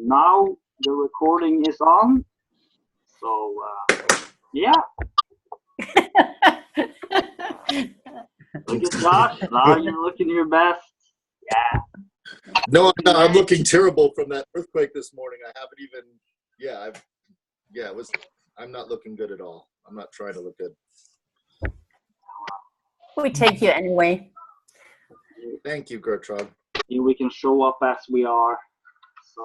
now the recording is on. So, yeah. Look at Josh. Now you're looking your best. Yeah. No, I'm looking terrible from that earthquake this morning. I haven't even, I'm not looking good at all. I'm not trying to look good. We take you anyway. Thank you, Gertrude. We can show up as we are. So,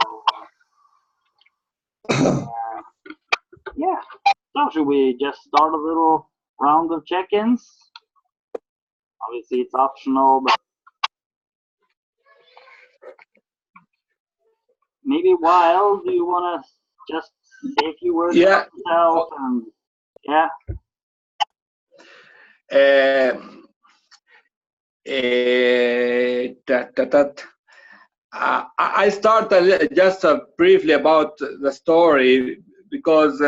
yeah. So should we just start a little round of check-ins? Obviously, it's optional, but maybe Wahel, do you want to just say a few words about yourself? And, yeah. I start just briefly about the story, because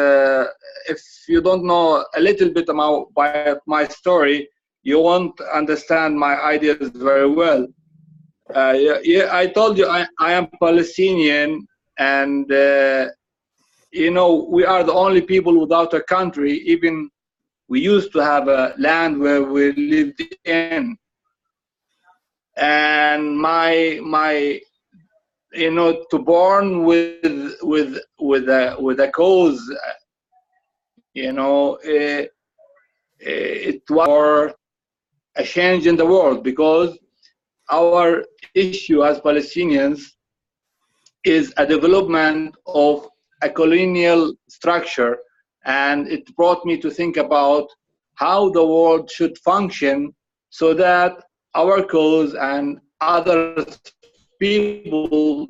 if you don't know a little bit about my story, you won't understand my ideas very well. I told you I am Palestinian, and you know, we are the only people without a country. Even we used to have a land where we lived in, and my you know, to born with a cause, you know, it was for a change in the world, because our issue as Palestinians is a development of a colonial structure, and it brought me to think about how the world should function so that our cause and other people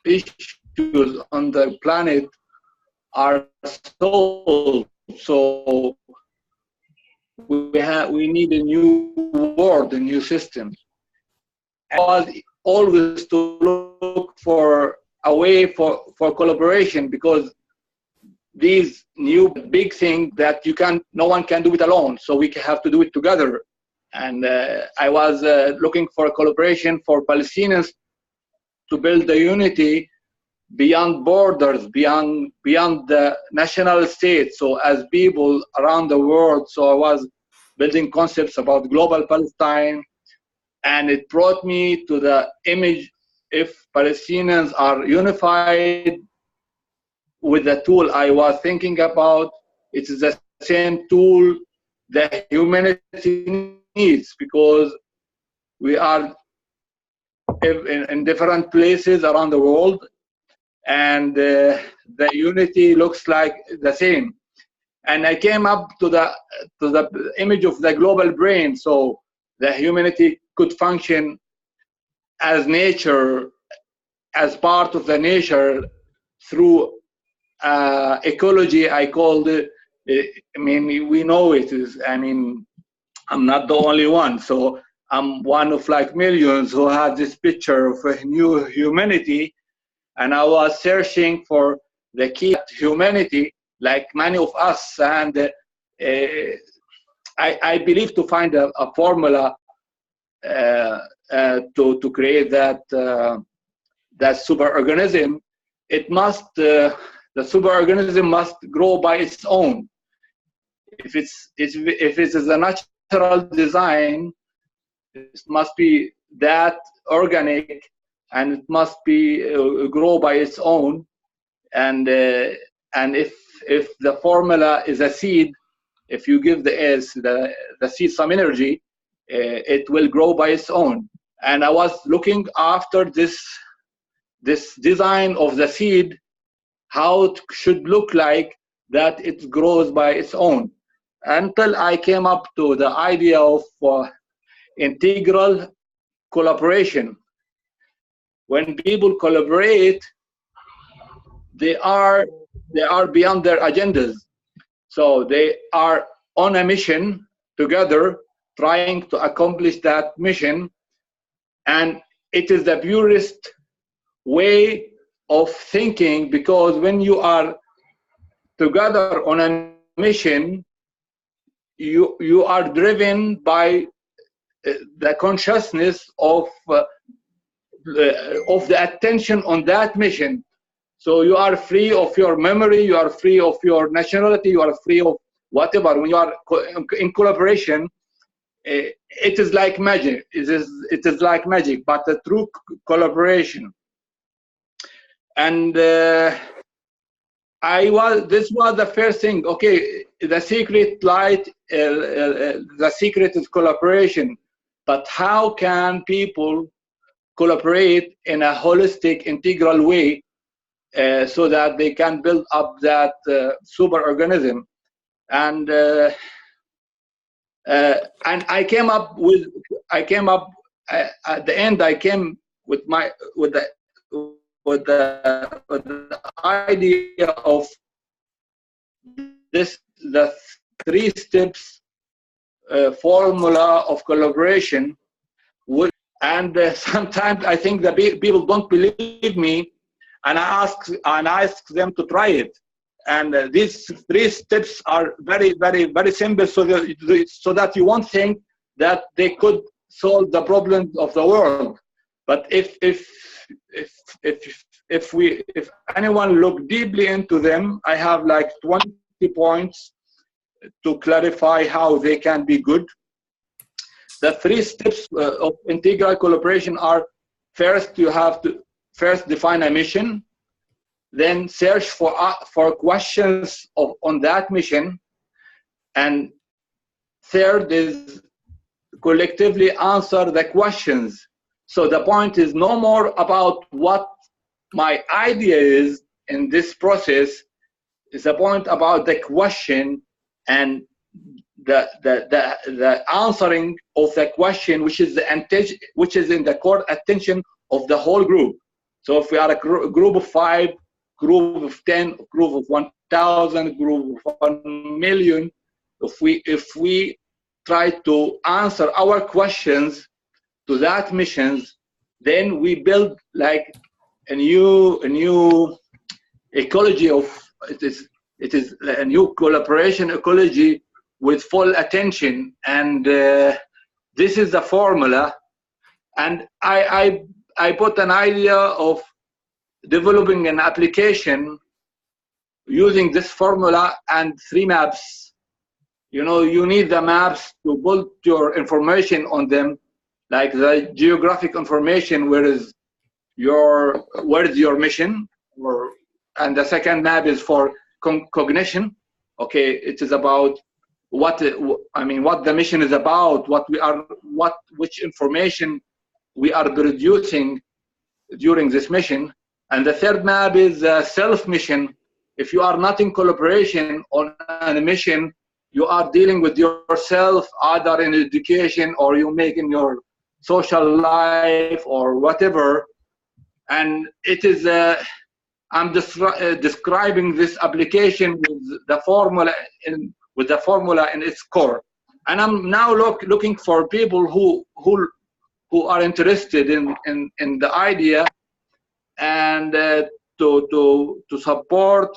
issues on the planet are solved. So we need a new world, a new system. I was always to look for a way for collaboration, because these new big thing that no one can do it alone, so we have to do it together. And I was looking for a collaboration for Palestinians to build the unity beyond borders, beyond the national state, so as people around the world. So I was building concepts about global Palestine, and it brought me to the image, if Palestinians are unified with the tool I was thinking about, it is the same tool that humanity needs, because we are in different places around the world, and the unity looks like the same. And I came up to the image of the global brain, so the humanity could function as nature, as part of the nature, through ecology. I called it. I mean, we know it is. I mean, I'm not the only one, so I'm one of like millions who have this picture of a new humanity, and I was searching for the key to humanity, like many of us, and I believe to find a formula to create that superorganism. It must the superorganism must grow by its own. If it is a natural design, it must be that organic, and it must be grow by its own. And if the formula is a seed, if you give the seed some energy, it will grow by its own. And I was looking after this design of the seed, how it should look like that it grows by its own, until I came up to the idea of integral collaboration. When people collaborate, they are beyond their agendas. So they are on a mission together, trying to accomplish that mission. And it is the purest way of thinking, because when you are together on a mission, you are driven by the consciousness of of the attention on that mission. So you are free of your memory, you are free of your nationality, you are free of whatever. When you are in collaboration, it is like magic. It is like magic, but a true collaboration. And this was the first thing. Okay, the secret light, the secret is collaboration. But how can people collaborate in a holistic, integral way so that they can build up that super organism? And I came up at the end. I came with the idea of the 3 steps formula of collaboration. And sometimes I think the people don't believe me, and I ask them to try it. And these 3 steps are very, very, very simple, so that you won't think that they could solve the problems of the world. But if anyone look deeply into them, I have like 20 points to clarify how they can be good. The 3 steps of integral collaboration are: first, you have to define a mission, then search for questions on that mission, and third is collectively answer the questions. So the point is no more about what my idea is in this process. It's a point about the question and the answering of the question, which is in the core attention of the whole group. So if we are a group of 5, group of 10, group of 1,000, group of 1 million, if we try to answer our questions to that missions, then we build like a new ecology of it is a new collaboration ecology with full attention. And this is the formula. And I put an idea of developing an application using this formula and 3 maps. You know, you need the maps to build your information on them, like the geographic information, where is your mission, and the second map is for cognition. Okay, it is about what the mission is about, which information we are producing during this mission. And the third map is self-mission. If you are not in collaboration on a mission, you are dealing with yourself, either in education or you make in your social life or whatever. And it is I'm describing this application with the formula in its core. And I'm now looking for people who are interested in the idea, and to support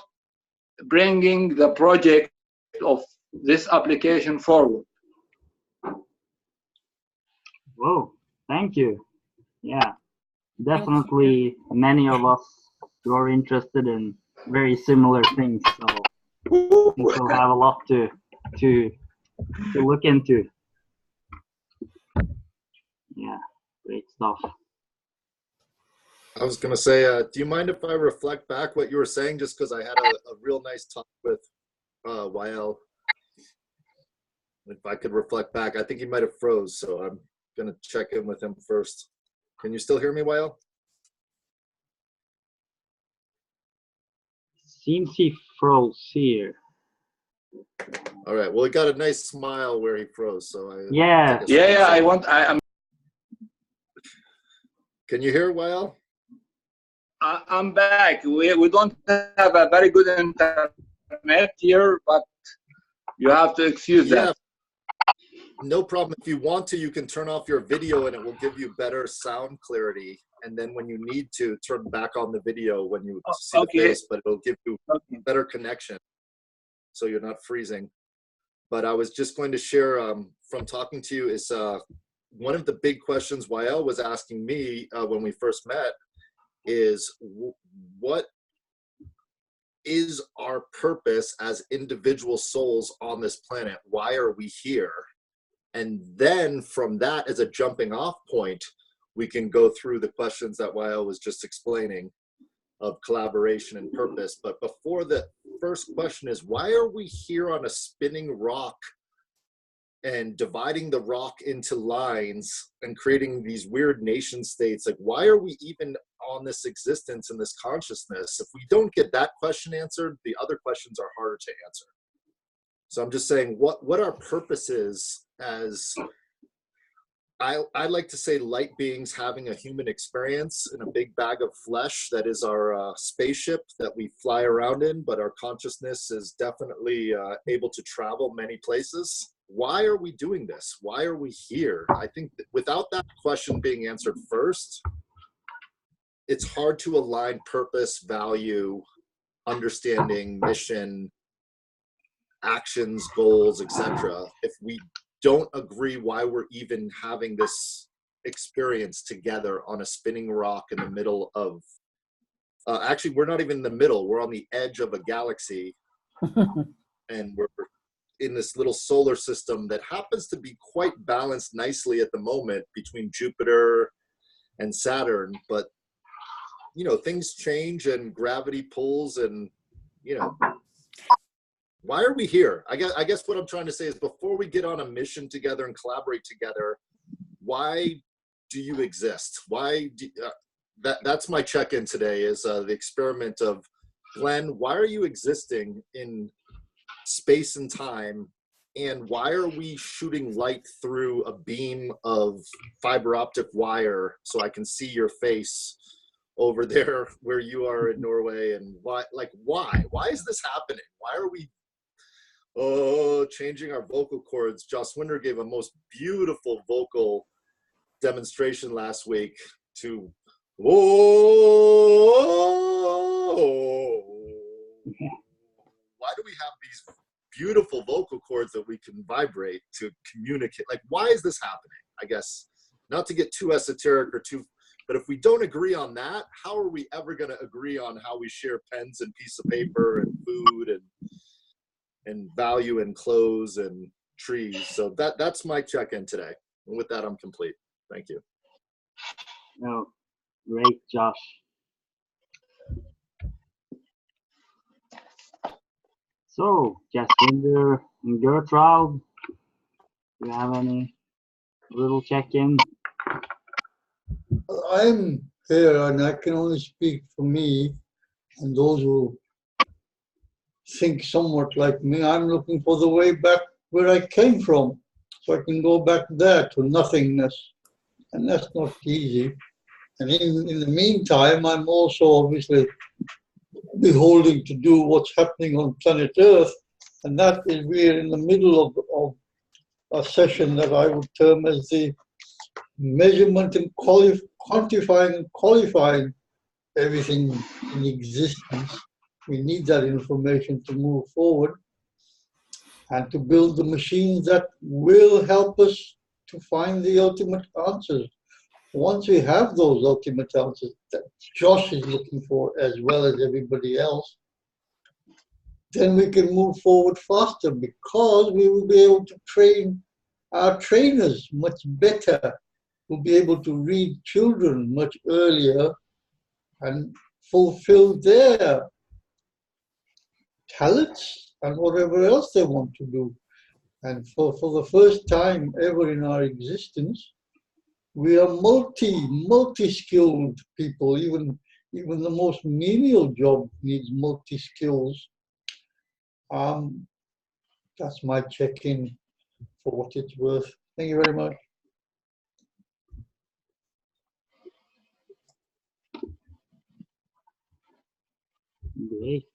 bringing the project of this application forward. Whoa, thank you. Yeah, definitely many of us who are interested in very similar things, so I think we'll have a lot to look into. Yeah, great stuff. I was going to say, do you mind if I reflect back what you were saying, just because I had a real nice talk with Wahel? If I could reflect back, I think he might have froze, so I'm going to check in with him first. Can you still hear me, Wahel? Seems he froze here. All right. Well, he got a nice smile where he froze, so Yeah. I'm. Can you hear Wahel? I'm back. We don't have a very good internet here, but you have to excuse that. No problem. If you want to, you can turn off your video and it will give you better sound clarity. And then when you need to, turn back on the video when you see the face, but it'll give you better connection so you're not freezing. But I was just going to share from talking to you is one of the big questions Wahel was asking me when we first met is what is our purpose as individual souls on this planet? Why are we here? And then from that, as a jumping off point, we can go through the questions that Wahel was just explaining of collaboration and purpose. But before the first question is, why are we here on a spinning rock and dividing the rock into lines and creating these weird nation states? Like, why are we even on this existence and this consciousness? If we don't get that question answered, the other questions are harder to answer. So I'm just saying what our purpose is, as I like to say, light beings having a human experience in a big bag of flesh that is our spaceship that we fly around in, but our consciousness is definitely able to travel many places. Why are we doing this? Why are we here? I think that without that question being answered first, it's hard to align purpose, value, understanding, mission, actions, goals, etc. if we don't agree why we're even having this experience together on a spinning rock in the middle of, actually, we're not even in the middle, we're on the edge of a galaxy, and we're in this little solar system that happens to be quite balanced nicely at the moment between Jupiter and Saturn, but you know, things change and gravity pulls, and you know, why are we here? I guess what I'm trying to say is, before we get on a mission together and collaborate together, why do you exist? Why do, that's my check-in today, is the experiment of, Glenn, why are you existing in space and time, and why are we shooting light through a beam of fiber optic wire so I can see your face over there where you are in Norway? And why is this happening? Why are we changing our vocal cords? Joss Winder gave a most beautiful vocal demonstration last week to why do we have these beautiful vocal cords that we can vibrate to communicate? Like, why is this happening? I guess, not to get too esoteric or too, but if we don't agree on that, how are we ever going to agree on how we share pens and piece of paper and food and value and clothes and trees? So that's my check-in today. And with that, I'm complete. Thank you. Oh, great, Josh. So, Jacinder and Gertrude, do you have any little check-in? I'm here, and I can only speak for me and those who think somewhat like me. I'm looking for the way back where I came from, so I can go back there to nothingness, and that's not easy. And in the meantime, I'm also obviously beholding to do what's happening on planet Earth, and that is we're in the middle of a session that I would term as the measurement and quantifying and qualifying everything in existence. We need that information to move forward and to build the machines that will help us to find the ultimate answers. Once we have those ultimate answers that Josh is looking for, as well as everybody else, then we can move forward faster, because we will be able to train our trainers much better. We'll be able to read children much earlier and fulfill their talents and whatever else they want to do. And for the first time ever in our existence, we are multi-skilled people. Even the most menial job needs multi-skills. That's my check-in for what it's worth. Thank you very much. Great.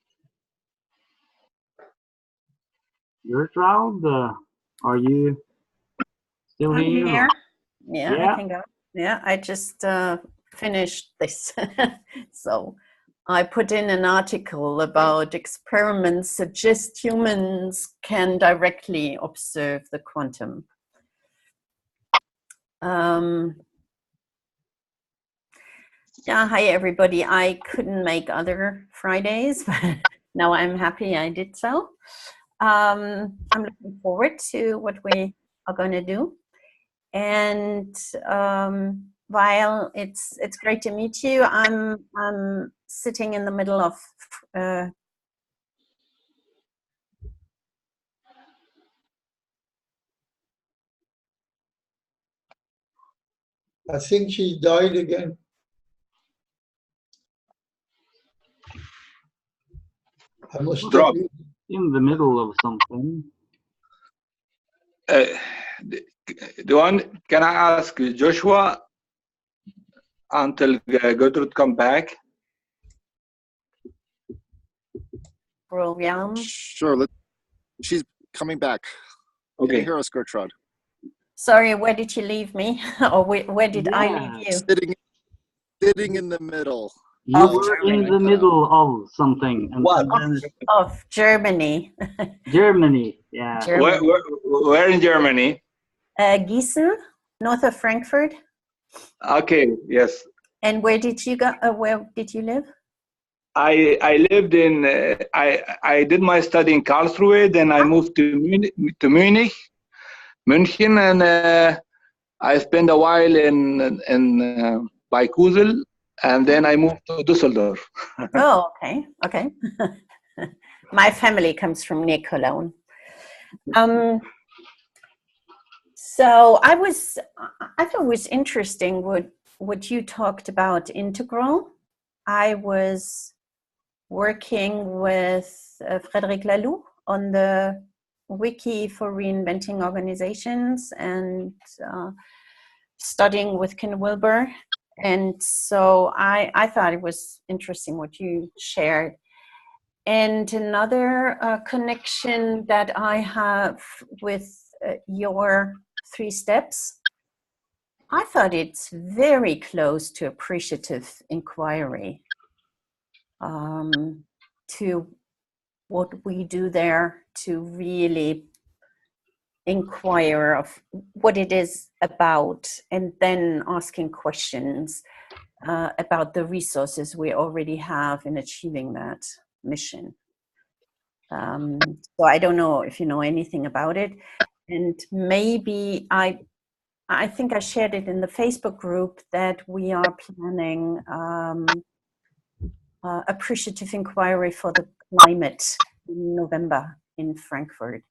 Gertrude, are you still I'm here? here. Yeah, Yeah. I think I just finished this. So I put in an article about experiments suggest humans can directly observe the quantum. Yeah, hi everybody. I couldn't make other Fridays, but now I'm happy I did so. I'm looking forward to what we are going to do. And Wahel, it's great to meet you. I'm sitting in the middle of I think she died again. I must Drop. have In the middle of something. Can I ask Joshua until Gertrude come back? William. Sure. She's coming back. Can you Okay. hear us, Gertrude? Sorry, where did you leave me? Or where did I leave you? Sitting in the middle. You Of were in Germany. the middle of something. And What? then Of Germany. Germany, yeah. Germany. Where in Germany? Gießen, north of Frankfurt. Okay, yes. And where did you go? Where did you live? I lived in, I did my study in Karlsruhe, then I moved to München, and I spent a while in by Kusel, and then I moved to Düsseldorf. Oh, okay. My family comes from near Cologne. So I thought it was interesting what you talked about integral. I was working with Frédéric Laloux on the wiki for reinventing organizations and studying with Ken Wilber. And so I thought it was interesting what you shared. And another connection that I have with your 3 steps, I thought it's very close to appreciative inquiry, to what we do there, to really inquire of what it is about, and then asking questions about the resources we already have in achieving that mission. So I don't know if you know anything about it, and maybe I think I shared it in the Facebook group that we are planning appreciative inquiry for the climate in November in Frankfurt.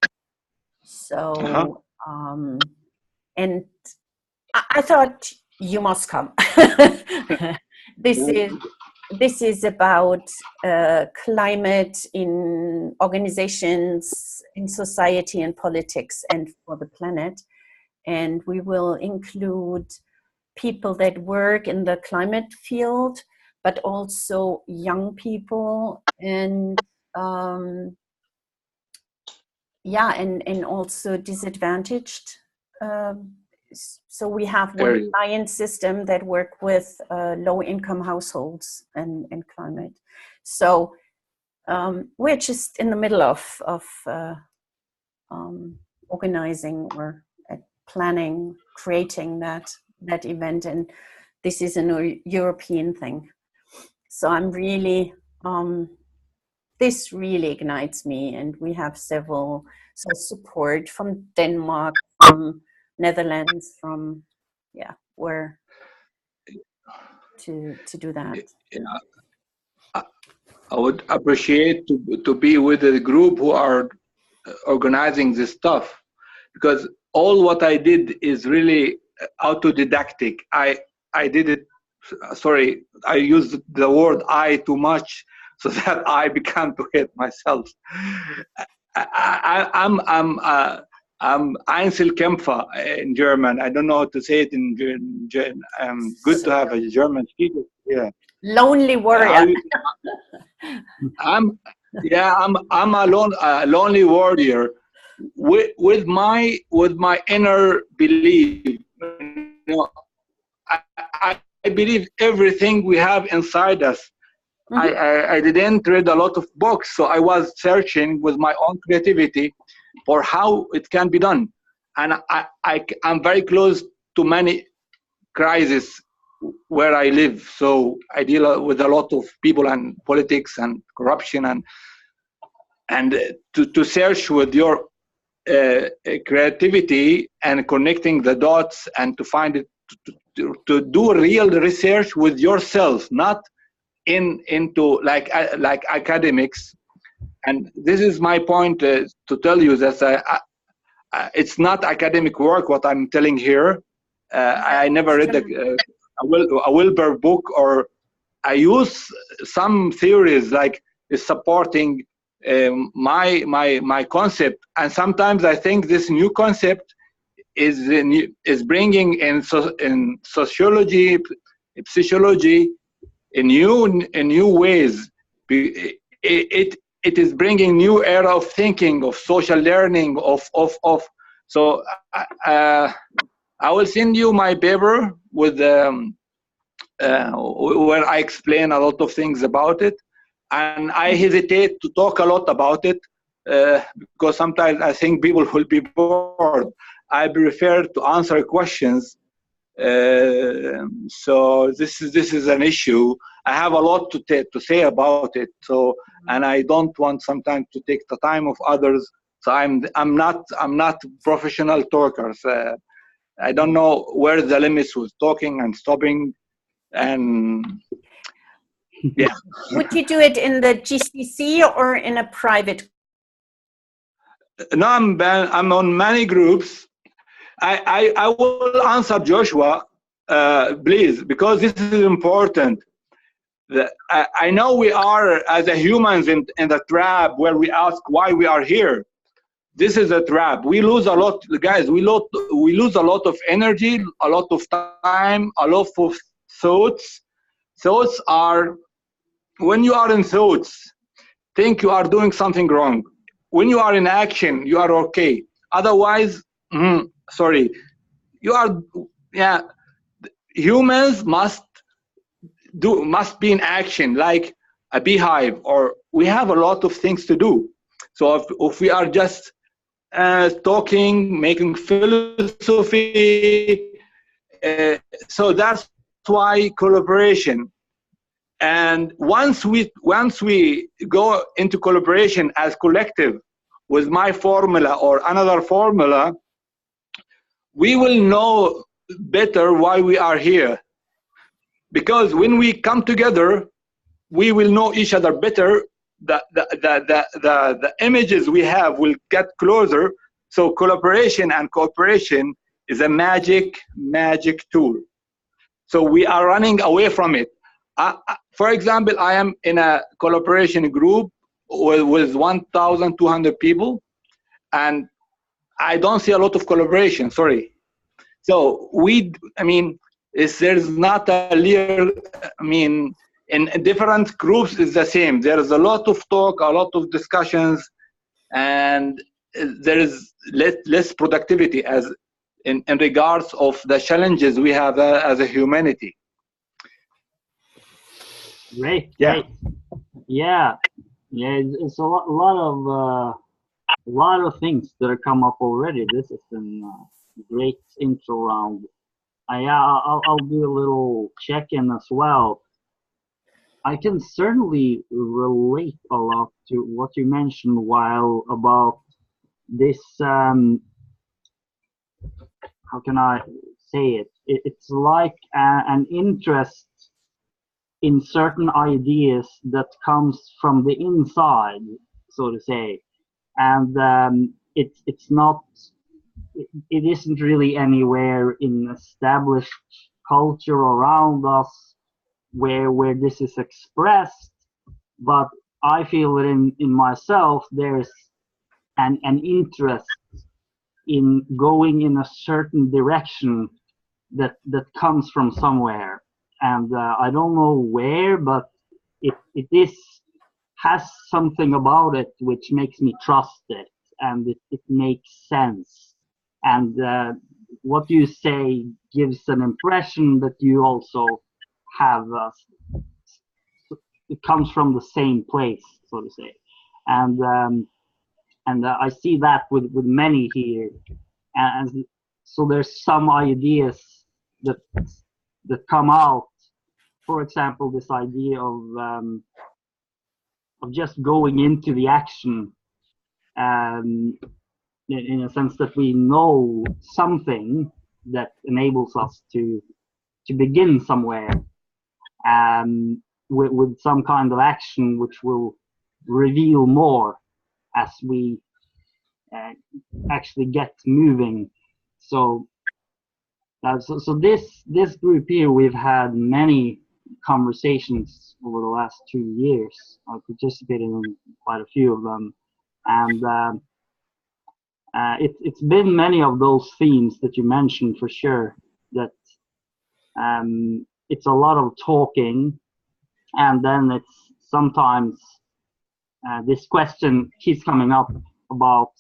So, and I thought you must come. This is about climate in organizations, in society and politics, and for the planet. And we will include people that work in the climate field, but also young people and and also disadvantaged. So we have one alliance system that work with low-income households and climate. So we're just in the middle of organizing or planning, creating that event, and this is a European thing. So I'm really this really ignites me, and we have several support from Denmark, from Netherlands, from where to do that. Yeah. I would appreciate to be with a group who are organizing this stuff, because all what I did is really autodidactic. I did it. Sorry, I used the word "I" too much, so that I began to hate myself. I'm Einzelkämpfer in German. I don't know how to say it in German. Good to have a German speaker. Yeah. Lonely warrior. I'm a lonely warrior with my inner belief. I believe everything we have inside us. Mm-hmm. I didn't read a lot of books, so I was searching with my own creativity for how it can be done, and I'm very close too many crises where I live. So I deal with a lot of people and politics and corruption, and to search with your creativity and connecting the dots and to find it, to do real research with yourself, not into like academics. And this is my point, to tell you that it's not academic work what I'm telling here. I never read a Wilber book, or I use some theories like supporting my concept, and sometimes I think this new concept is bringing in sociology, psychology, in new ways. It is bringing new era of thinking, of social learning, of. So I will send you my paper with where I explain a lot of things about it, and I hesitate to talk a lot about it because sometimes I think people will be bored. I prefer to answer questions. So this is an issue. I have a lot to say about it. So, and I don't want sometimes to take the time of others. So I'm not professional talkers. I don't know where the limits was talking and stopping, and yeah. Would you do it in the GCC or in a private? No, I'm on many groups. I will answer Joshua, please, because this is important. I know we are, as a humans, in the trap where we ask why we are here. This is a trap. We lose a lot, guys. We lose a lot of energy, a lot of time, a lot of thoughts. Thoughts are, when you are in thoughts, think you are doing something wrong. When you are in action, you are okay. Otherwise, sorry, you are, yeah. Humans must be in action, like a beehive, or we have a lot of things to do. So if we are just talking, making philosophy, so that's why collaboration. And once we go into collaboration as collective with my formula or another formula, we will know better why we are here. Because when we come together, we will know each other better. The images we have will get closer. So collaboration and cooperation is a magic tool. So we are running away from it. For example, I am in a collaboration group with 1,200 people, and I don't see a lot of collaboration, sorry. So there's not a clear, in different groups is the same. There's a lot of talk, a lot of discussions, and there is less productivity as in regards of the challenges we have as a humanity. Great. Yeah. Yeah. It's a lot of things that have come up already. This is a great intro round. I'll do a little check-in as well. I can certainly relate a lot to what you mentioned, Wahel, about this. How can I say it? It's like an interest in certain ideas that comes from the inside, so to say, and it's not. It isn't really anywhere in established culture around us where this is expressed, but I feel that in myself there's an interest in going in a certain direction that comes from somewhere, and I don't know where, but it has something about it which makes me trust it, and it makes sense, and what you say gives an impression that you also have it comes from the same place, so to say, and I see that with many here, and so there's some ideas that come out. For example, this idea of just going into the action, in a sense that we know something that enables us to begin somewhere, with some kind of action which will reveal more as we actually get moving. So this group here, we've had many conversations over the last 2 years. I participated in quite a few of them, and it's been many of those themes that you mentioned for sure. That it's a lot of talking, and then it's sometimes this question keeps coming up about,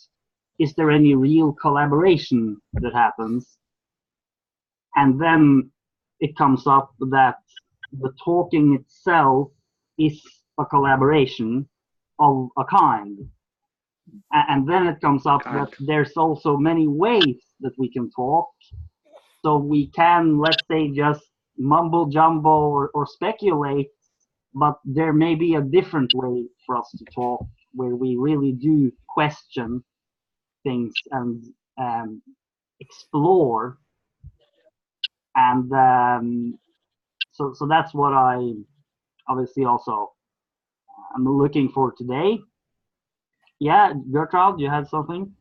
is there any real collaboration that happens? And then it comes up that the talking itself is a collaboration of a kind. And then it comes up that there's also many ways that we can talk. So we can, let's say, just mumble jumble or speculate, but there may be a different way for us to talk where we really do question things and explore. And so that's what I obviously also I'm looking for today. Yeah, Gertrude, you had something?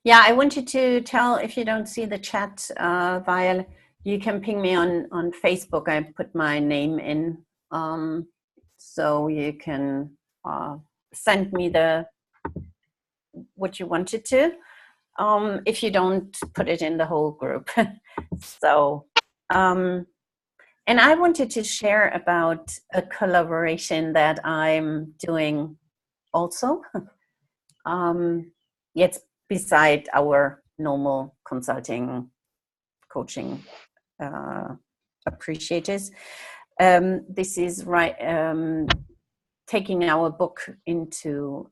Yeah, I wanted to tell, if you don't see the chat, Wahel, you can ping me on Facebook. I put my name in, so you can send me what you wanted to, if you don't put it in the whole group. So, and I wanted to share about a collaboration that I'm doing also. It's beside our normal consulting, coaching appreciators. This is taking our book into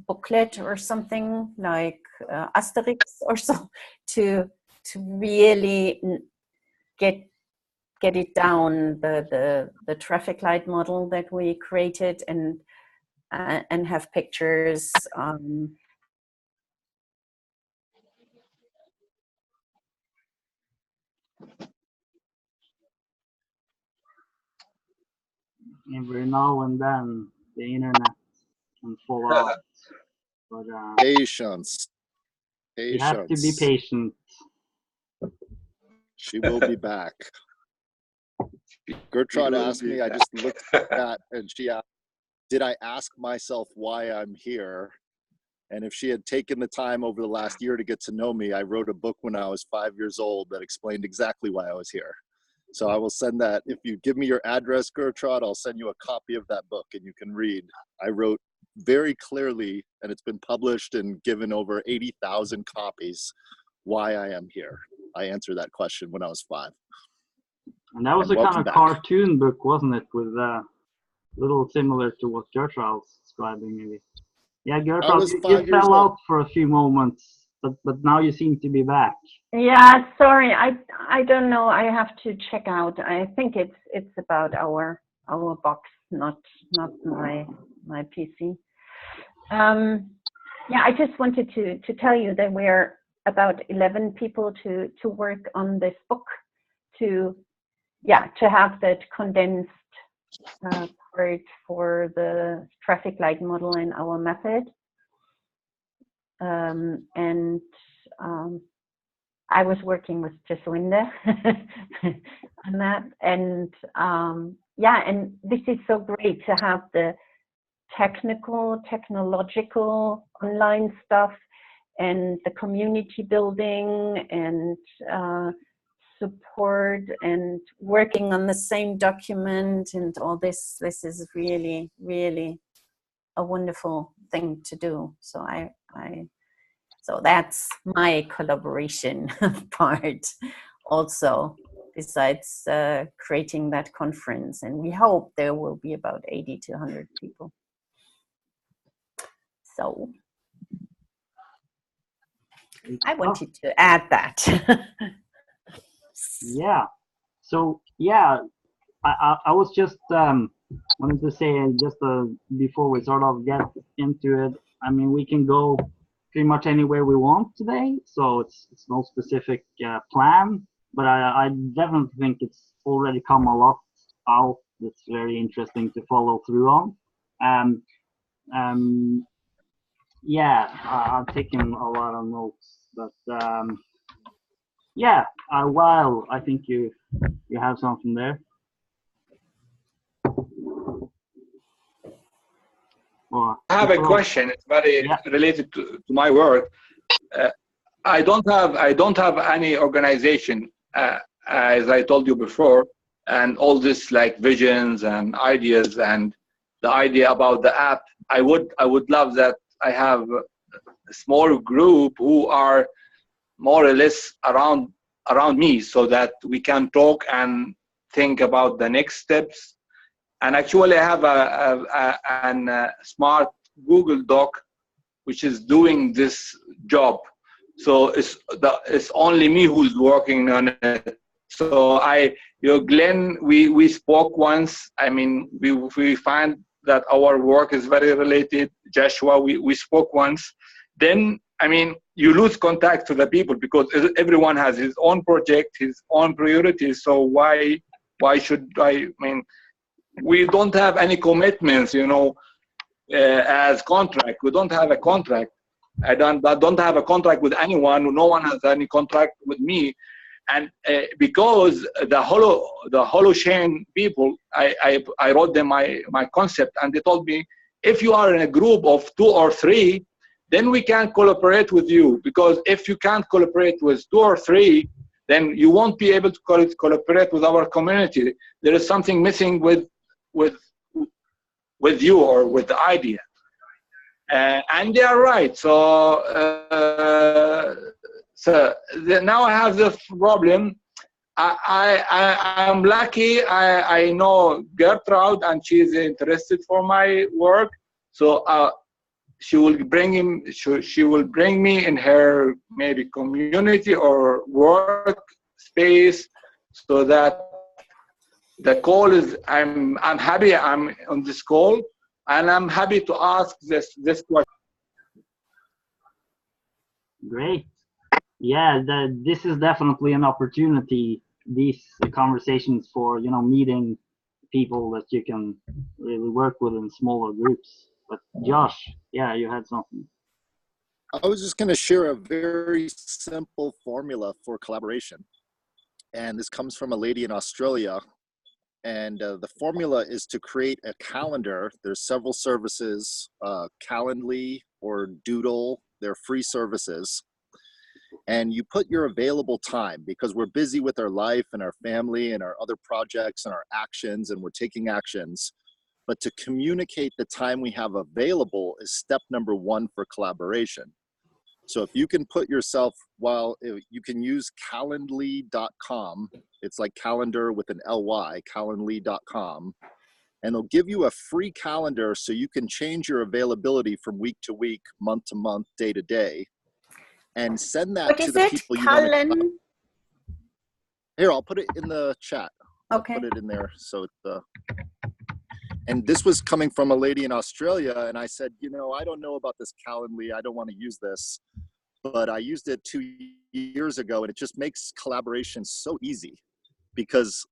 booklet or something like Asterix or so, to really get it down, the traffic light model that we created, and have pictures. Every now and then the internet can fall out, but Patience. you have to be patient. She will be back. Gertrude asked me, I just looked at that, and she asked, did I ask myself why I'm here? And if she had taken the time over the last year to get to know me, I wrote a book when I was 5 years old that explained exactly why I was here. So I will send that. If you give me your address, Gertrude, I'll send you a copy of that book and you can read. I wrote very clearly, and it's been published and given over 80,000 copies, why I am here. I answered that question when I was 5. And that was a kind of cartoon book, wasn't it? With a little similar to what Gertrude was describing, maybe. Yeah, Gertrude, you fell out for a few moments, but now you seem to be back. Yeah, sorry, I don't know. I have to check out. I think it's about our box, not my PC. Yeah, I just wanted to tell you that we're about 11 people to work on this book, to have that condensed part for the traffic light model in our method. And I was working with Jaswinde on that, and and this is so great to have the technological online stuff, and the community building and support and working on the same document and all this. This is really, really a wonderful thing to do. So so that's my collaboration part also, besides creating that conference. And we hope there will be about 80 to 100 people. So. I wanted to add that. Yeah. So yeah, I was just wanted to say just before we sort of get into it. I mean, we can go pretty much anywhere we want today, so it's no specific plan. But I definitely think it's already come a lot out that's very interesting to follow through on. Um, yeah, I've taken a lot of notes, but yeah, Wahel, I think you have something there. I have a question. It's very related to my work. I don't have any organization, as I told you before, and all this like visions and ideas and the idea about the app. I would love that I have a small group who are more or less around me, so that we can talk and think about the next steps. And actually, I have a smart Google Doc which is doing this job. So it's only me who's working on it. So Glenn, we spoke once. I mean, we find that our work is very related. Joshua, we spoke once. Then, I mean, you lose contact to the people because everyone has his own project, his own priorities. So why should I mean, we don't have any commitments, as contract. We don't have a contract. I don't have a contract with anyone. No one has any contract with me. And because the Holochain people, I wrote them my concept, and they told me, if you are in a group of 2 or 3, then we can collaborate with you. Because if you can't collaborate with 2 or 3, then you won't be able to collaborate with our community. There is something missing with you or with the idea. And they are right. So now I have the problem. I'm lucky. I know Gertrude, and she's interested for my work. So she will bring me in her maybe community or work space, so that the call is, I'm happy I'm on this call, and I'm happy to ask this question. Great. Yeah, this is definitely an opportunity, these conversations, for meeting people that you can really work with in smaller groups. But Josh, yeah, you had something. I was just going to share a very simple formula for collaboration. And this comes from a lady in Australia. And the formula is to create a calendar. There's several services, Calendly or Doodle. They're free services. And you put your available time, because we're busy with our life and our family and our other projects and our actions, and we're taking actions. But to communicate the time we have available is step number 1 for collaboration. So if you can put yourself, you can use calendly.com. It's like calendar with an L-Y, calendly.com. And they'll give you a free calendar so you can change your availability from week to week, month to month, day to day, and send that to the people you want to. Here, I'll put it in the chat. Okay. I'll put it in there. So it's and this was coming from a lady in Australia, and I said, I don't know about this Calendly. I don't want to use this, but I used it 2 years ago, and it just makes collaboration so easy, because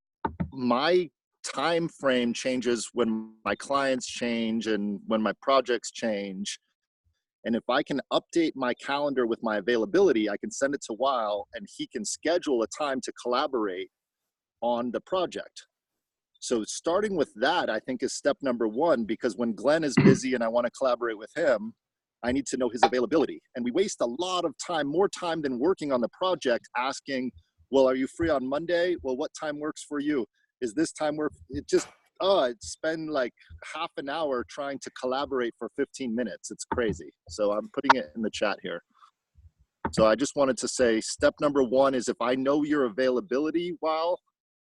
my time frame changes when my clients change and when my projects change. And if I can update my calendar with my availability, I can send it to Wahel, and he can schedule a time to collaborate on the project. So starting with that, I think, is step number 1, because when Glenn is busy and I want to collaborate with him, I need to know his availability. And we waste a lot of time, more time than working on the project, asking, well, are you free on Monday? Well, what time works for you? Is this time work? It just, I'd spend like half an hour trying to collaborate for 15 minutes. It's crazy. So I'm putting it in the chat here. So I just wanted to say, step number 1 is, if I know your availability,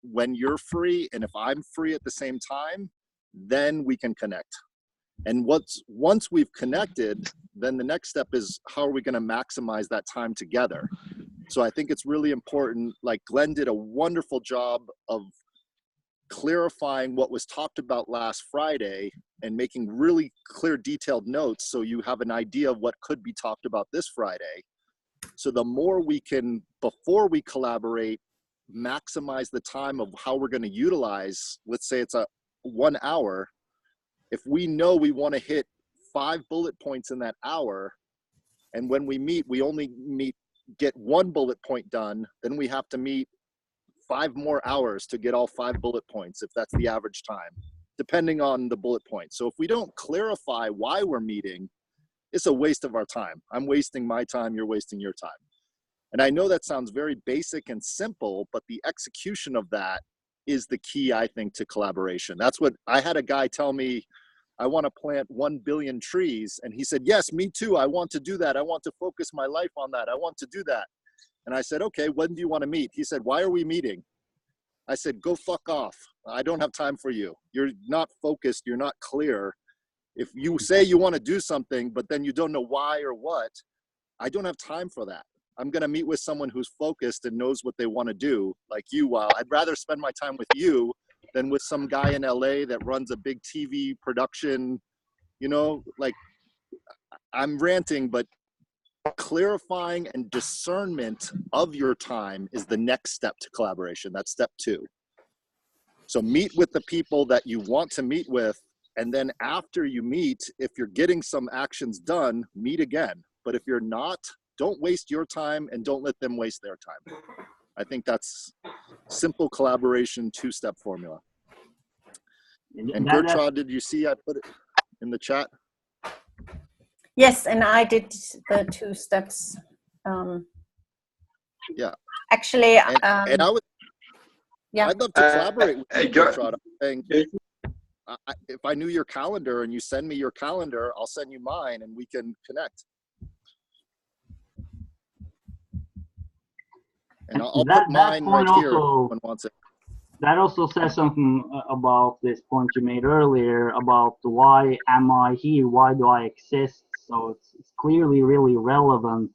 when you're free, and if I'm free at the same time, then we can connect. And once we've connected, then the next step is how are we going to maximize that time together? So I think it's really important, like Glenn did a wonderful job of clarifying what was talked about last Friday and making really clear, detailed notes so you have an idea of what could be talked about this Friday. So the more we can, before we collaborate, maximize the time of how we're going to utilize, let's say it's a 1 hour. If we know we want to hit 5 bullet points in that hour, and when we meet, we only get 1 bullet point done, then we have to meet 5 more hours to get all 5 bullet points, if that's the average time, depending on the bullet point. So if we don't clarify why we're meeting, it's a waste of our time. I'm wasting my time, you're wasting your time. And I know that sounds very basic and simple, but the execution of that is the key, I think, to collaboration. That's what I had a guy tell me, I want to plant 1 billion trees. And he said, yes, me too. I want to do that. I want to focus my life on that. I want to do that. And I said, okay, when do you want to meet? He said, why are we meeting? I said, go fuck off. I don't have time for you. You're not focused. You're not clear. If you say you want to do something, but then you don't know why or what, I don't have time for that. I'm going to meet with someone who's focused and knows what they want to do, like you, Wahel. I'd rather spend my time with you than with some guy in LA that runs a big TV production. You know, like, I'm ranting, but clarifying and discernment of your time is the next step to collaboration. That's step 2. So meet with the people that you want to meet with. And then after you meet, if you're getting some actions done, meet again. But if you're not, don't waste your time and don't let them waste their time. I think that's simple collaboration 2-step formula. And Gertrude, did you see I put it in the chat? Yes, and I did the 2 steps. Yeah. Actually, and I would. Yeah. I'd love to collaborate with you, Gertrude. If I knew your calendar and you send me your calendar, I'll send you mine and we can connect. And I'll put mine right here if anyone wants it. That also says something about this point you made earlier about why am I here? Why do I exist? So it's clearly really relevant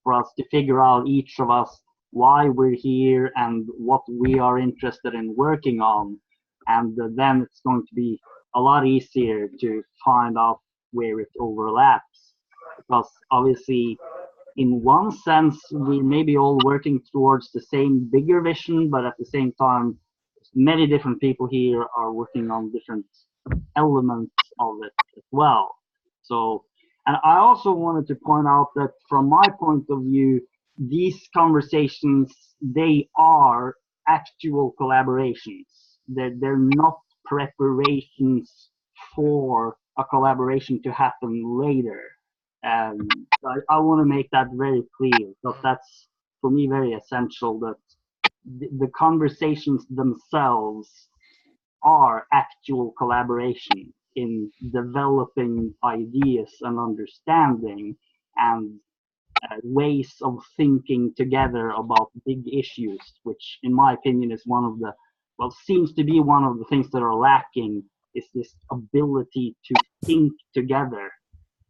for us to figure out, each of us, why we're here and what we are interested in working on. And then it's going to be a lot easier to find out where it overlaps. Because obviously, in one sense, we may be all working towards the same bigger vision, but at the same time, many different people here are working on different elements of it as well. So, and I also wanted to point out that from my point of view, these conversations, they are actual collaborations. They're not preparations for a collaboration to happen later. I want to make that very clear, because that's, for me, very essential, that the conversations themselves are actual collaboration in developing ideas and understanding and ways of thinking together about big issues, which in my opinion is one of the, well, seems to be one of the things that are lacking, is this ability to think together.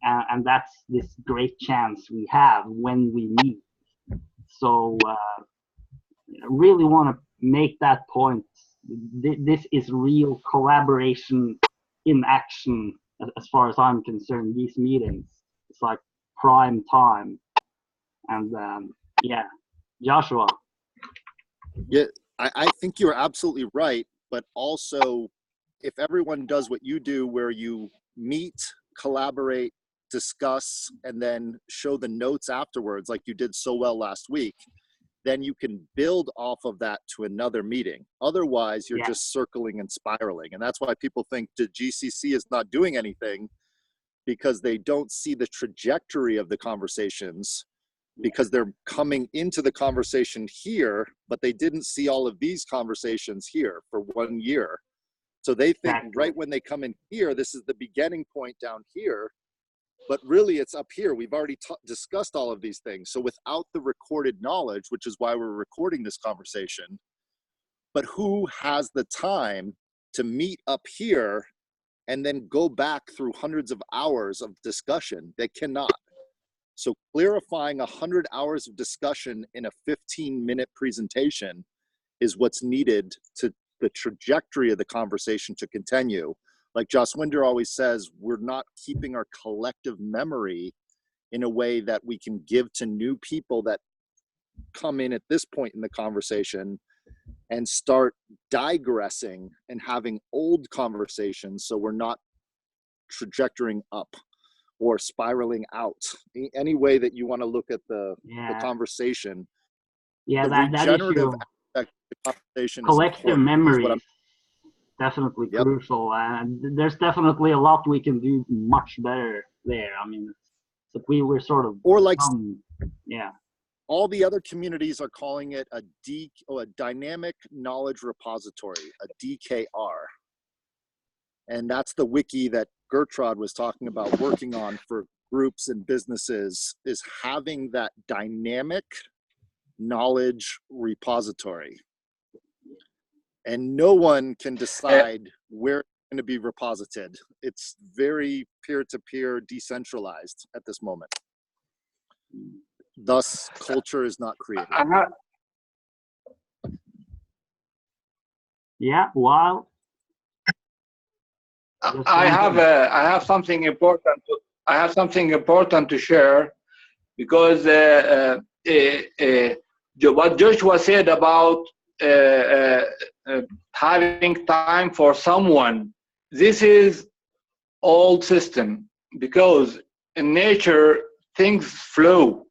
And that's this great chance we have when we meet. So really want to make that point. This is real collaboration in action, as far as I'm concerned. These meetings, it's like prime time. And yeah, Joshua. Yeah, I think you're absolutely right. But also, if everyone does what you do, where you meet, collaborate, discuss, and then show the notes afterwards, like you did so well last week, then you can build off of that to another meeting. Otherwise, you're just circling and spiraling. And that's why people think the GCC is not doing anything, because they don't see the trajectory of the conversations, because they're coming into the conversation here, but they didn't see all of these conversations here for 1 year. So they think right when they come in here, this is the beginning point down here, but really it's up here. We've already discussed all of these things. So without the recorded knowledge, which is why we're recording this conversation, but who has the time to meet up here and then go back through hundreds of hours of discussion. They cannot. So clarifying 100 hours of discussion in a 15-minute presentation is what's needed to the trajectory of the conversation to continue. Like Jaswinder always says, we're not keeping our collective memory in a way that we can give to new people that come in at this point in the conversation and start digressing and having old conversations, so we're not trajectorying up or spiraling out. Any way that you want to look at the conversation. Yeah, the that regenerative issue, aspect of the conversation collective is memory is definitely crucial, and there's definitely a lot we can do much better there. I mean, so we were sort of, or like all the other communities are calling it a dynamic knowledge repository, a DKR. And that's the wiki that Gertrude was talking about working on for groups and businesses, is having that dynamic knowledge repository. And no one can decide where it's going to be reposited. It's very peer-to-peer decentralized at this moment. Thus, culture is not created. Yeah, while I have something important. I have something important to share, because what Joshua said about having time for someone, this is old system, because in nature things flow.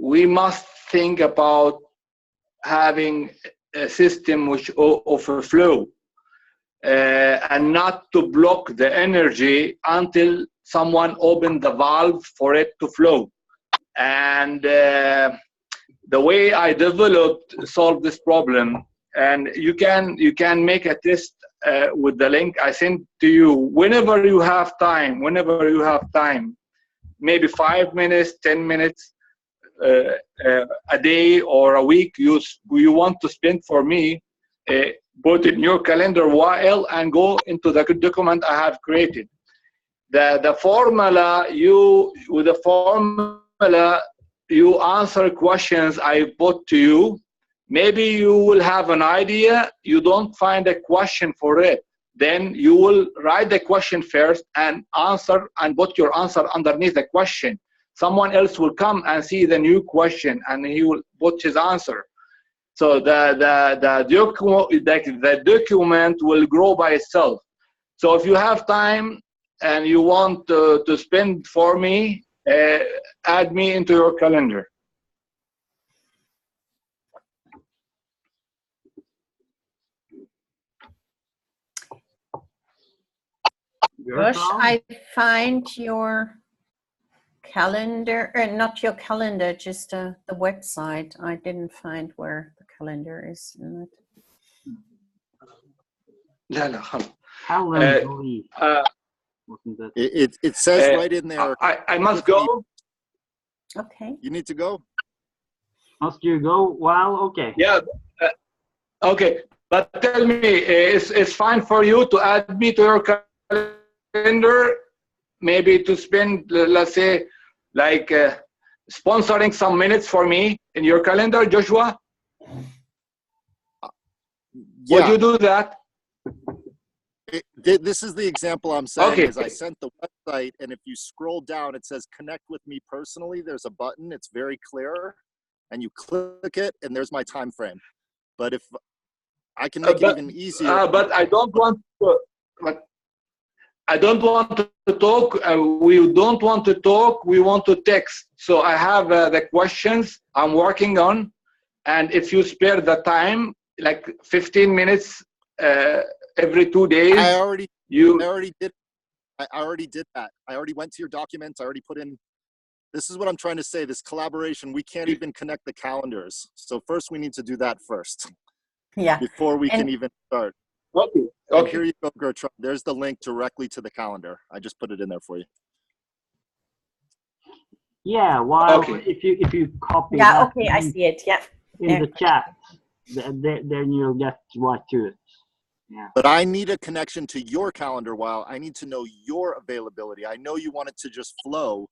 We must think about having a system which overflow, and not to block the energy until someone opened the valve for it to flow. And the way I solved this problem, and you can make a test with the link I sent to you. Whenever you have time, maybe 5 minutes, 10 minutes, a day or a week you want to spend for me, put in your calendar Wahel and go into the document I have created. The formula, with the formula you answer questions I put to you. Maybe you will have an idea, you don't find a question for it. Then you will write the question first and answer, and put your answer underneath the question. Someone else will come and see the new question and he will put his answer. So the document will grow by itself. So if you have time and you want to spend for me, add me into your calendar. Josh, I find your calendar, not your calendar, just the website. I didn't find where the calendar is in it. Calendly. It says right in there. I must go. Okay. You need to go. Must you go? Well, okay. Yeah. Okay, but tell me, it's fine for you to add me to your calendar, maybe to spend, let's say, like sponsoring some minutes for me in your calendar, Joshua? Would you do that? This is the example I'm saying. Okay. Is I sent the website, and if you scroll down, it says connect with me personally. There's a button. It's very clear, and you click it, and there's my time frame. But if I can make it even easier. But I don't want to. But I don't want to talk. We don't want to talk. We want to text. So I have the questions I'm working on, and if you spare the time, like 15 minutes every 2 days. I already did that. I already went to your documents. I already put in. This is what I'm trying to say. This collaboration, we can't even connect the calendars. So first we need to do that first. Yeah. Before we can even start. Okay. And here you go, Gertrude. There's the link directly to the calendar. I just put it in there for you. Yeah, well, if you copy that okay, I see it. Yeah. in the chat, then you'll get right to it. Yeah. But I need a connection to your calendar, Wahel. I need to know your availability. I know you want it to just flow,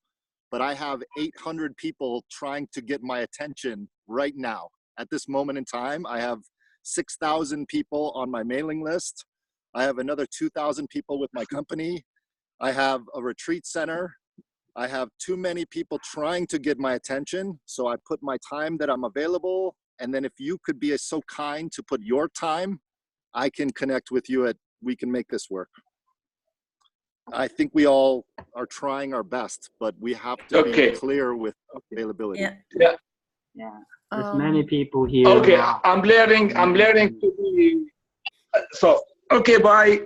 but I have 800 people trying to get my attention right now. At this moment in time, I have 6,000 people on my mailing list. I have another 2,000 people with my company. I have a retreat center. I have too many people trying to get my attention. So I put my time that I'm available. And then if you could be so kind to put your time, I can connect with you we can make this work. I think we all are trying our best, but we have to be clear with availability. Yeah. Yeah. There's many people here. Okay, I'm learning to be, so, okay, bye.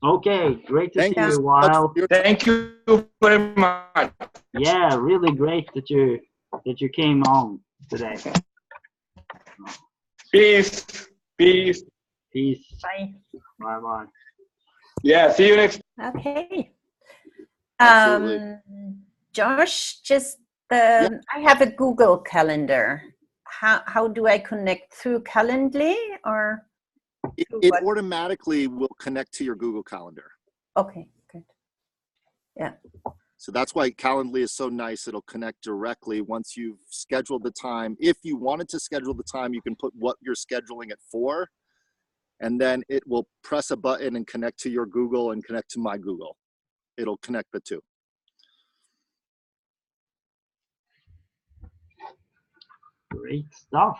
Okay, great to see Thank you you, so Wahel. much. Thank you very much. Yeah, really great that you came on today. Peace. Peace. Bye. Bye bye. Yeah, see you next. Okay. Absolutely. Josh, just Yeah. I have a Google Calendar. How do I connect through Calendly or? It automatically will connect to your Google Calendar. Okay, good. Yeah. So that's why Calendly is so nice. It'll connect directly once you've scheduled the time. If you wanted to schedule the time, you can put what you're scheduling it for, and then it will press a button and connect to your Google and connect to my Google. It'll connect the two. Great stuff.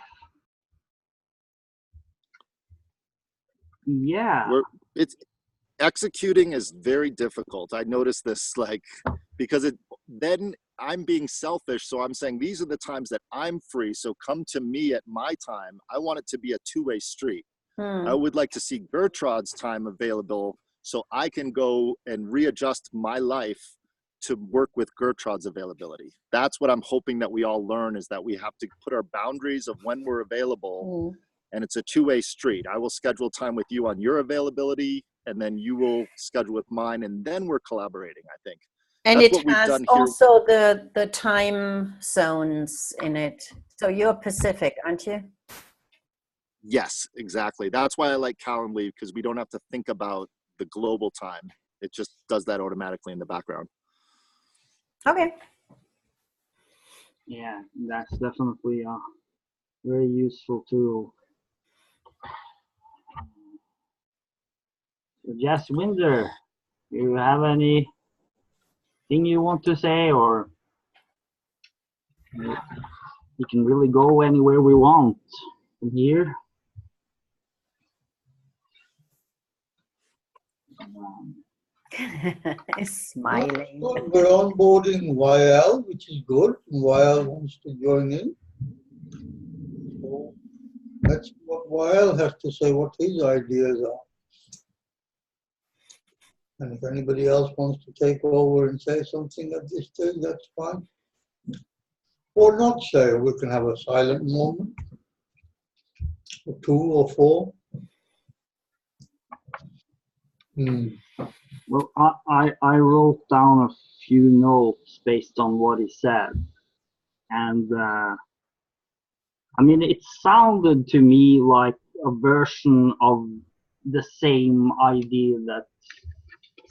Yeah. It's executing is very difficult. I noticed this, because then I'm being selfish. So I'm saying these are the times that I'm free. So come to me at my time. I want it to be a two-way street. I would like to see Gertrude's time available so I can go and readjust my life to work with Gertrude's availability. That's what I'm hoping that we all learn, is that we have to put our boundaries of when we're available, and it's a two-way street. I will schedule time with you on your availability, and then you will schedule with mine, and then we're collaborating, I think. And That's it what we've has done here. also the time zones in it. So you're Pacific, aren't you? Yes, exactly. That's why I like Calendly, because we don't have to think about the global time. It just does that automatically in the background. Okay. Yeah, that's definitely a very useful tool. So Jess Winder, do you have anything you want to say, or we can really go anywhere we want from here? Smiling. We're onboarding Wahel, which is good. Wahel wants to join in. So that's what Wahel has to say, what his ideas are. And if anybody else wants to take over and say something at this stage, that's fine. Or not say, we can have a silent moment, or 2 or 4. Well, I wrote down a few notes based on what he said. And I mean, it sounded to me like a version of the same idea that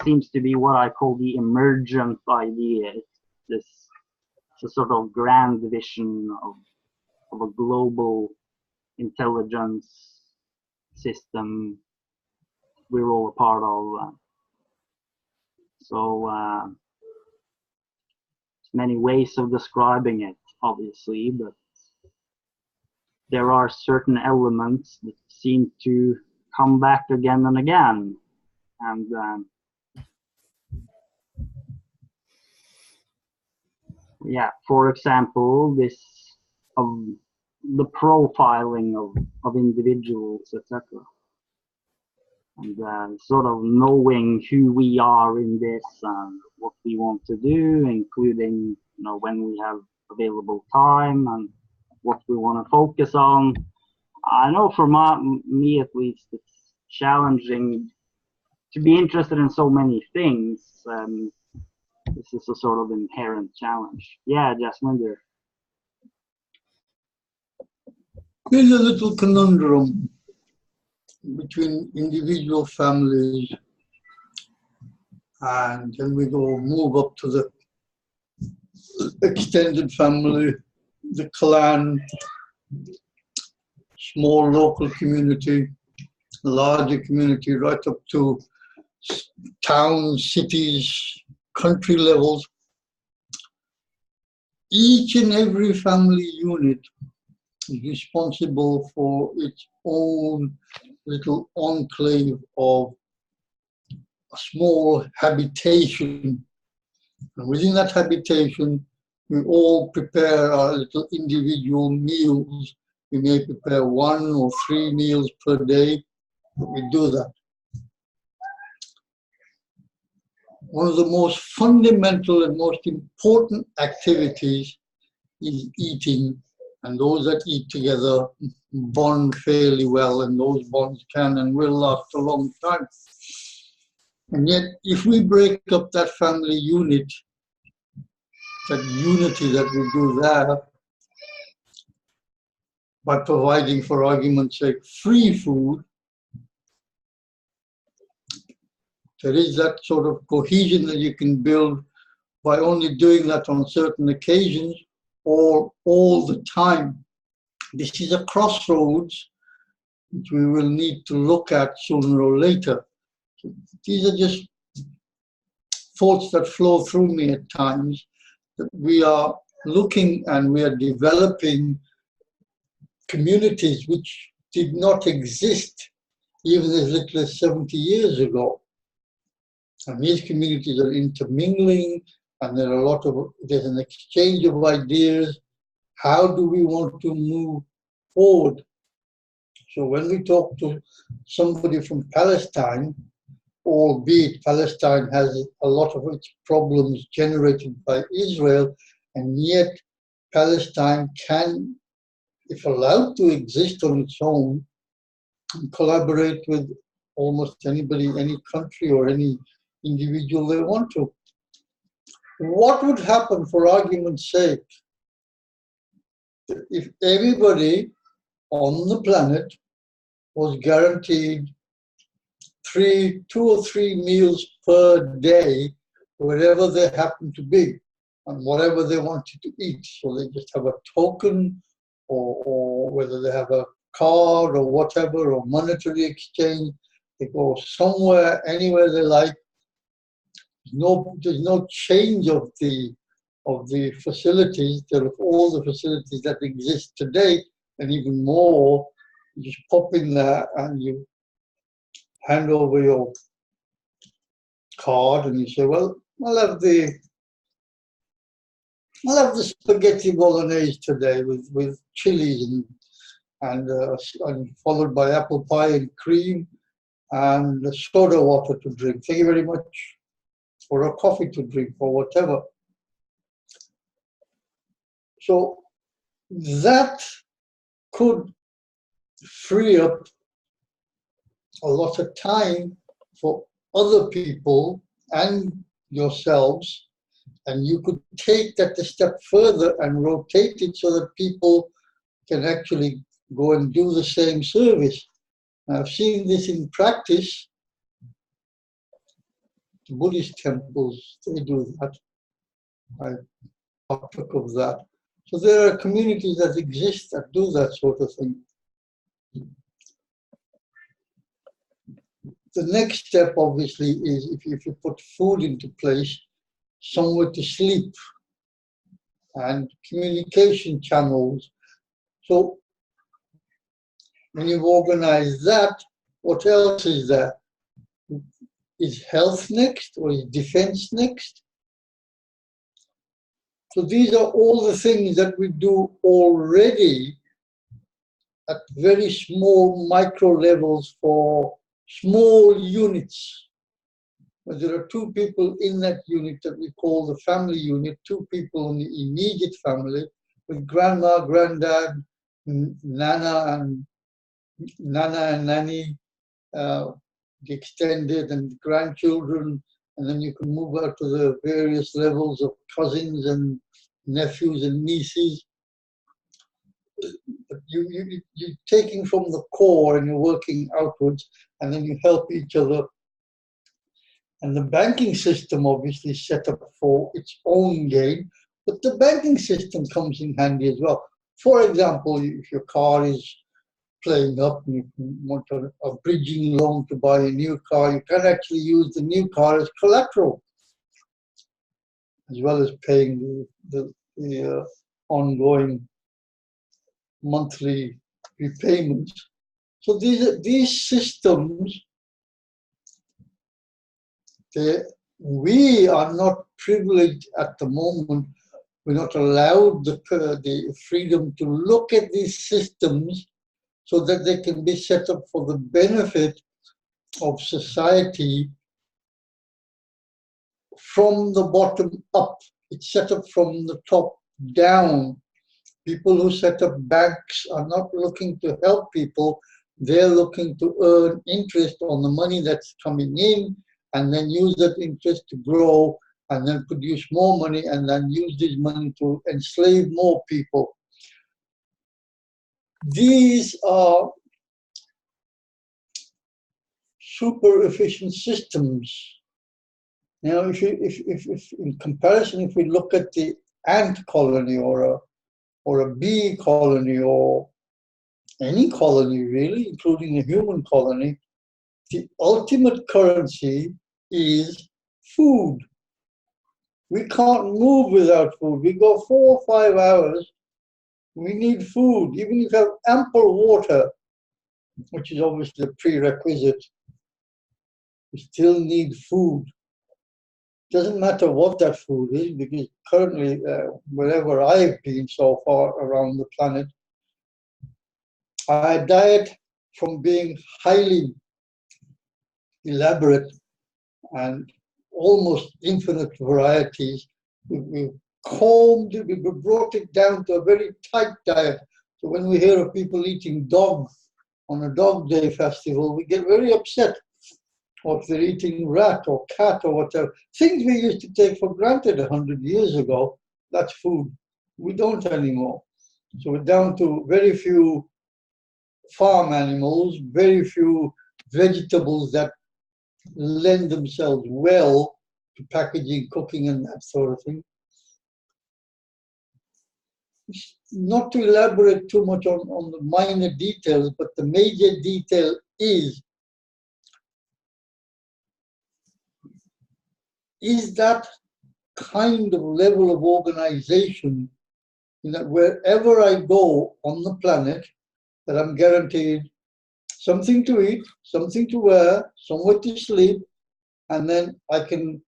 seems to be what I call the emergent idea. It's a sort of grand vision of a global intelligence system we're all a part of. So there's many ways of describing it, obviously, but there are certain elements that seem to come back again and again. And yeah, for example, this the profiling of individuals, etc. And sort of knowing who we are in this and what we want to do, including, when we have available time and what we want to focus on. I know for me at least, it's challenging to be interested in so many things. This is a sort of inherent challenge. Yeah, Jasmine there. Here's a little conundrum. between individual families, and then we move up to the extended family, the clan, small local community, larger community, right up to towns, cities, country levels. Each and every family unit is responsible for its own little enclave of a small habitation. And within that habitation, we all prepare our little individual meals. We may prepare 1 or 3 meals per day, but we do that. One of the most fundamental and most important activities is eating, and those that eat together bond fairly well, and those bonds can and will last a long time. And yet, if we break up that family unit, that unity that we do there, by providing, for argument's sake, free food, there is that sort of cohesion that you can build by only doing that on certain occasions or all the time. This is a crossroads which we will need to look at sooner or later. So these are just thoughts that flow through me at times, that we are looking and we are developing communities which did not exist even as little as 70 years ago. And these communities are intermingling, and there's an exchange of ideas. How do we want to move forward? So when we talk to somebody from Palestine, albeit Palestine has a lot of its problems generated by Israel, and yet Palestine can, if allowed to exist on its own, and collaborate with almost anybody, any country or any individual they want to. What would happen, for argument's sake, if everybody on the planet was guaranteed 2 or 3 meals per day, wherever they happen to be, and whatever they wanted to eat? So they just have a token, or whether they have a card or whatever, or monetary exchange. They go somewhere, anywhere they like. There's no change of the facilities. There are all the facilities that exist today, and even more. You just pop in there and you hand over your card, and you say, "Well, I'll have the spaghetti bolognese today with chilies and followed by apple pie and cream and soda water to drink. Thank you very much." Or a coffee to drink, or whatever. So that could free up a lot of time for other people and yourselves, and you could take that a step further and rotate it so that people can actually go and do the same service. Now, I've seen this in practice. The Buddhist temples, they do that. I partook of that. So there are communities that exist that do that sort of thing. The next step, obviously, is if you put food into place, somewhere to sleep, and communication channels. So when you've organized that, what else is there? Is health next, or is defense next? So these are all the things that we do already at very small micro levels for small units. But there are 2 people in that unit that we call the family unit, 2 people in the immediate family, with grandma, granddad, nana and nanny, the extended and grandchildren, and then you can move out to the various levels of cousins and nephews and nieces. But you're taking from the core and you're working outwards, and then you help each other. And the banking system obviously is set up for its own gain, but the banking system comes in handy as well. For example, if your car is playing up and you want a bridging loan to buy a new car, you can actually use the new car as collateral, as well as paying the ongoing monthly repayments. So these systems, we are not privileged at the moment. We're not allowed the freedom to look at these systems so that they can be set up for the benefit of society from the bottom up. It's set up from the top down. People who set up banks are not looking to help people. They're looking to earn interest on the money that's coming in, and then use that interest to grow, and then produce more money, and then use this money to enslave more people. These are super efficient systems. Now, if in comparison, if we look at the ant colony or a bee colony or any colony really, including a human colony, the ultimate currency is food. We can't move without food. We go 4 or 5 hours, we need food. Even if you have ample water, which is obviously a prerequisite, we still need food. Doesn't matter what that food is, because currently, wherever I've been so far around the planet, our diet, from being highly elaborate and almost infinite varieties, we've combed it, we've brought it down to a very tight diet. So when we hear of people eating dog on a dog day festival, we get very upset. Or if they're eating rat or cat or whatever. Things we used to take for granted 100 years ago, that's food. We don't anymore. So we're down to very few farm animals, very few vegetables that lend themselves well to packaging, cooking, and that sort of thing. Not to elaborate too much on the minor details, but the major detail is that kind of level of organization, that wherever I go on the planet, that I'm guaranteed something to eat, something to wear, somewhere to sleep, and then I can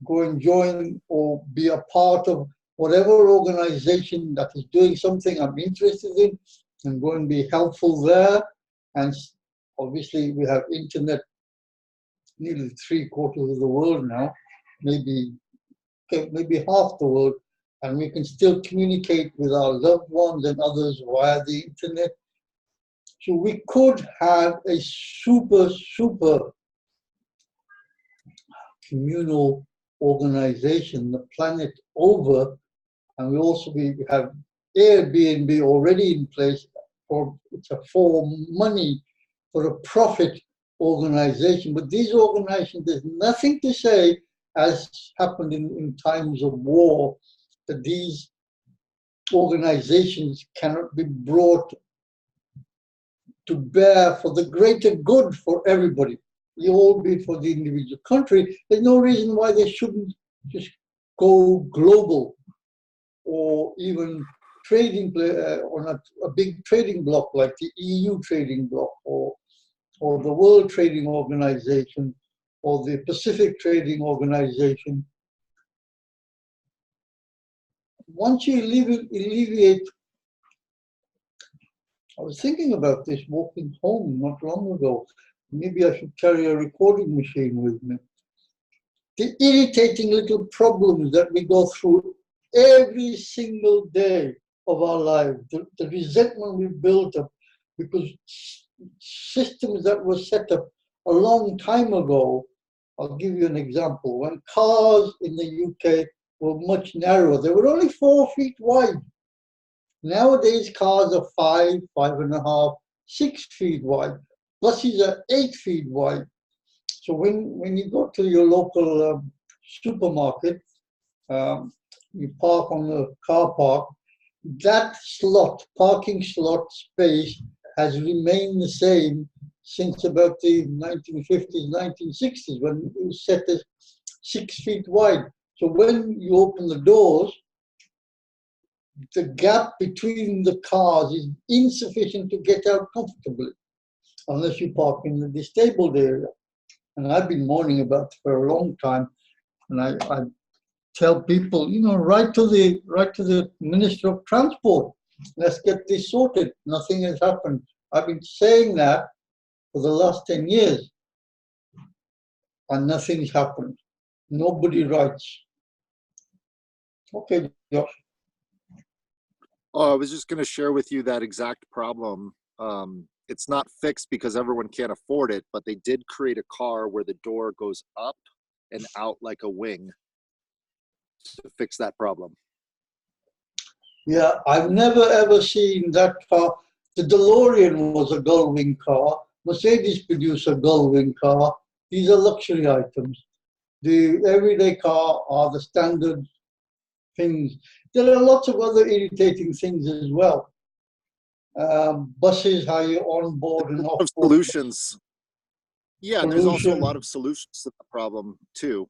go and join or be a part of whatever organization that is doing something I'm interested in, and go and be helpful there. And obviously we have internet nearly 3/4 of the world now, maybe half the world, and we can still communicate with our loved ones and others via the internet. So we could have a super communal organization the planet over, and we have Airbnb already in place for money, for a profit organization. But these organizations, there's nothing to say, as happened in times of war, that these organizations cannot be brought to bear for the greater good for everybody. Albeit for the individual country, there's no reason why they shouldn't just go global, or even trading on a big trading bloc like the EU trading bloc, or the World Trading Organization, or the Pacific Trading Organization. Once you alleviate, I was thinking about this walking home not long ago. Maybe I should carry a recording machine with me. The irritating little problems that we go through every single day of our lives, the resentment we built up because systems that were set up a long time ago. I'll give you an example. When cars in the UK were much narrower, they were only 4 feet wide. Nowadays, cars are 5, 5.5, 6 feet wide. Buses are 8 feet wide. So when you go to your local supermarket, you park on the car park, that slot, parking slot space has remained the same since about the 1950s, 1960s, when it was set as 6 feet wide. So when you open the doors, the gap between the cars is insufficient to get out comfortably, unless you park in the disabled area. And I've been moaning about it for a long time. And I tell people, you know, write to the Minister of Transport. Let's get this sorted. Nothing has happened. I've been saying that for the last 10 years, and nothing's happened. Nobody writes. Okay, Josh. Oh, I was just going to share with you that exact problem. It's not fixed because everyone can't afford it, but they did create a car where the door goes up and out like a wing to fix that problem. Yeah, I've never ever seen that car. The DeLorean was a gull wing car. Mercedes produced a gull wing car. These are luxury items. The everyday car are the standard things. There are lots of other irritating things as well. Buses, how you on board and off board. Solutions. Yeah, and there's also a lot of solutions to the problem too.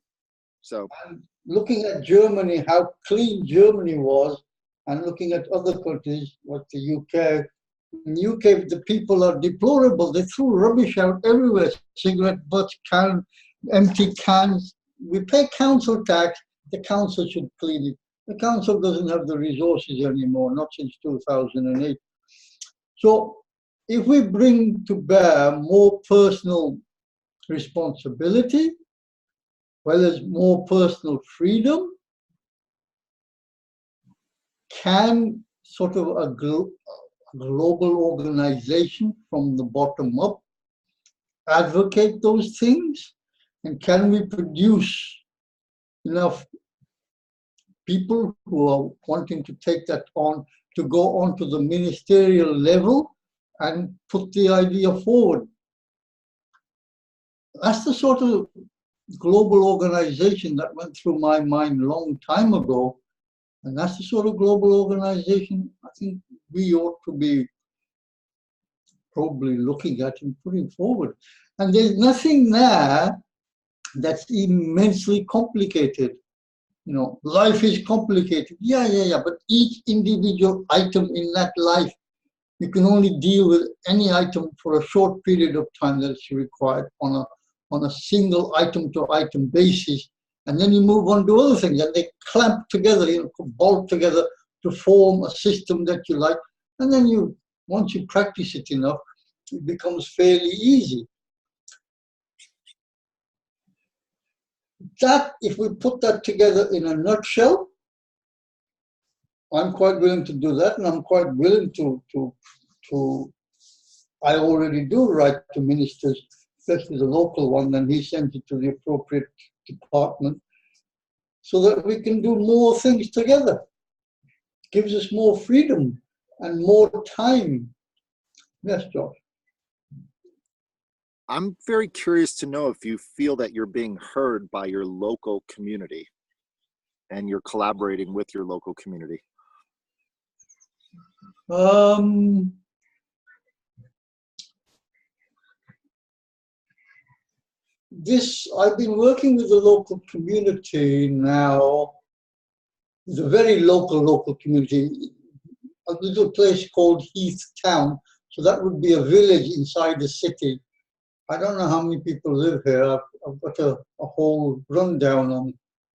So and looking at Germany, how clean Germany was, and looking at other countries like the UK. In the UK, the people are deplorable. They threw rubbish out everywhere. Cigarette butts, empty cans. We pay council tax. The council should clean it. The council doesn't have the resources anymore, not since 2008. So if we bring to bear more personal responsibility, well as more personal freedom, can sort of a global organization from the bottom up advocate those things? And can we produce enough people who are wanting to take that on to go on to the ministerial level and put the idea forward? That's the sort of global organization that went through my mind a long time ago. And that's the sort of global organization I think we ought to be probably looking at and putting forward. And there's nothing there that's immensely complicated. You know, life is complicated. Yeah. But each individual item in that life, you can only deal with any item for a short period of time that's required on a single item to item basis. And then you move on to other things, and they clamp together, bolt together to form a system that you like. And then once you practice it enough, it becomes fairly easy. That, if we put that together in a nutshell, I'm quite willing to do that, and I'm quite willing to I already do write to ministers, especially the local one, and he sends it to the appropriate department, so that we can do more things together. Gives us more freedom and more time. Yes, Josh. I'm very curious to know if you feel that you're being heard by your local community and you're collaborating with your local community. I've been working with the local community now. It's a very local community, a little place called Heath Town. So that would be a village inside the city. I don't know how many people live here. I've got a whole rundown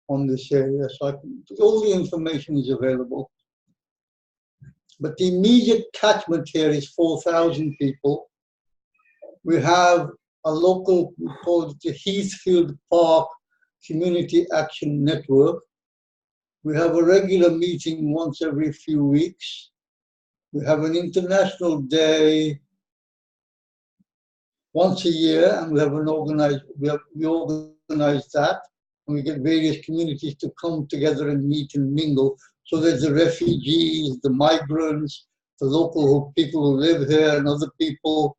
on this area, so all the information is available. But the immediate catchment here is 4,000 people. We have a local, we call it the Heathfield Park Community Action Network. We have a regular meeting once every few weeks. We have an international day once a year, and we have we organize that, and we get various communities to come together and meet and mingle So there's the refugees, the migrants, the local people who live here and other people,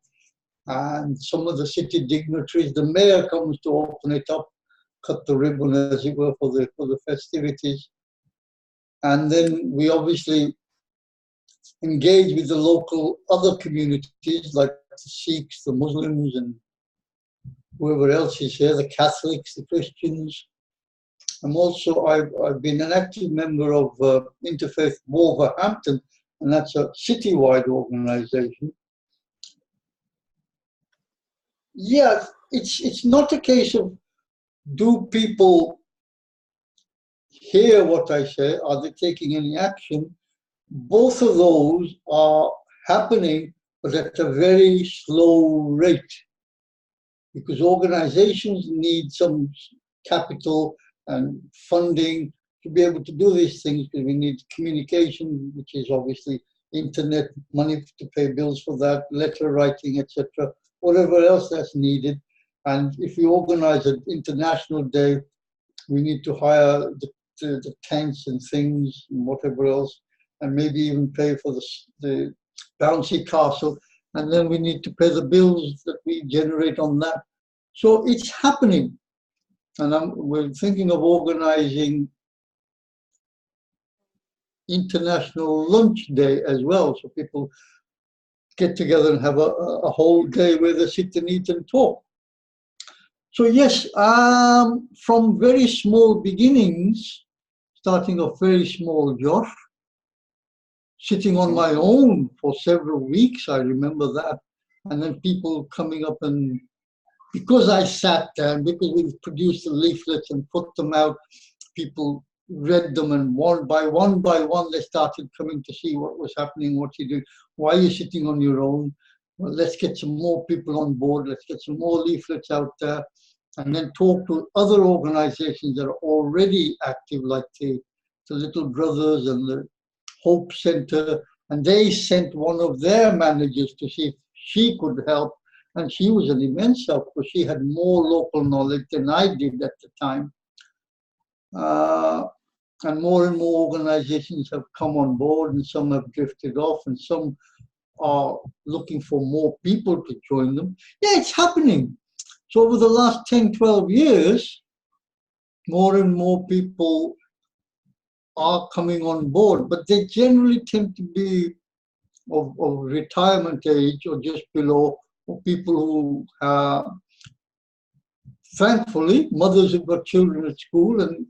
and some of the city dignitaries. The mayor comes to open it up, cut the ribbon, as it were, for the festivities. And then we obviously engage with the local other communities, like the Sikhs, the Muslims, and whoever else is here, the Catholics, the Christians. I've been an active member of Interfaith Wolverhampton, and that's a citywide organization. Yeah, it's not a case of do people hear what I say, are they taking any action? Both of those are happening, but at a very slow rate, because organizations need some capital and funding to be able to do these things, because we need communication, which is obviously internet, money to pay bills for that, letter writing, etc., whatever else that's needed. And if we organize an international day, we need to hire the tents and things and whatever else, and maybe even pay for the bouncy castle. And then we need to pay the bills that we generate on that. So it's happening. And we're thinking of organizing International Lunch Day as well. So people get together and have a whole day where they sit and eat and talk. So yes, from very small beginnings, starting off very small, Josh, sitting on my own for several weeks, I remember that. And then people coming up, and because I sat there, and because we produced the leaflets and put them out, people read them, and one by one they started coming to see what was happening, what you do, why are you sitting on your own? Well, let's get some more people on board, let's get some more leaflets out there, and then talk to other organizations that are already active, like the Little Brothers and the Hope Center, and they sent one of their managers to see if she could help, and she was an immense help because she had more local knowledge than I did at the time. And more organizations have come on board, and some have drifted off, and some are looking for more people to join them. Yeah, it's happening. So over the last 10, 12 years, more and more people are coming on board, but they generally tend to be of retirement age or just below, or people who, thankfully, mothers who've got children at school and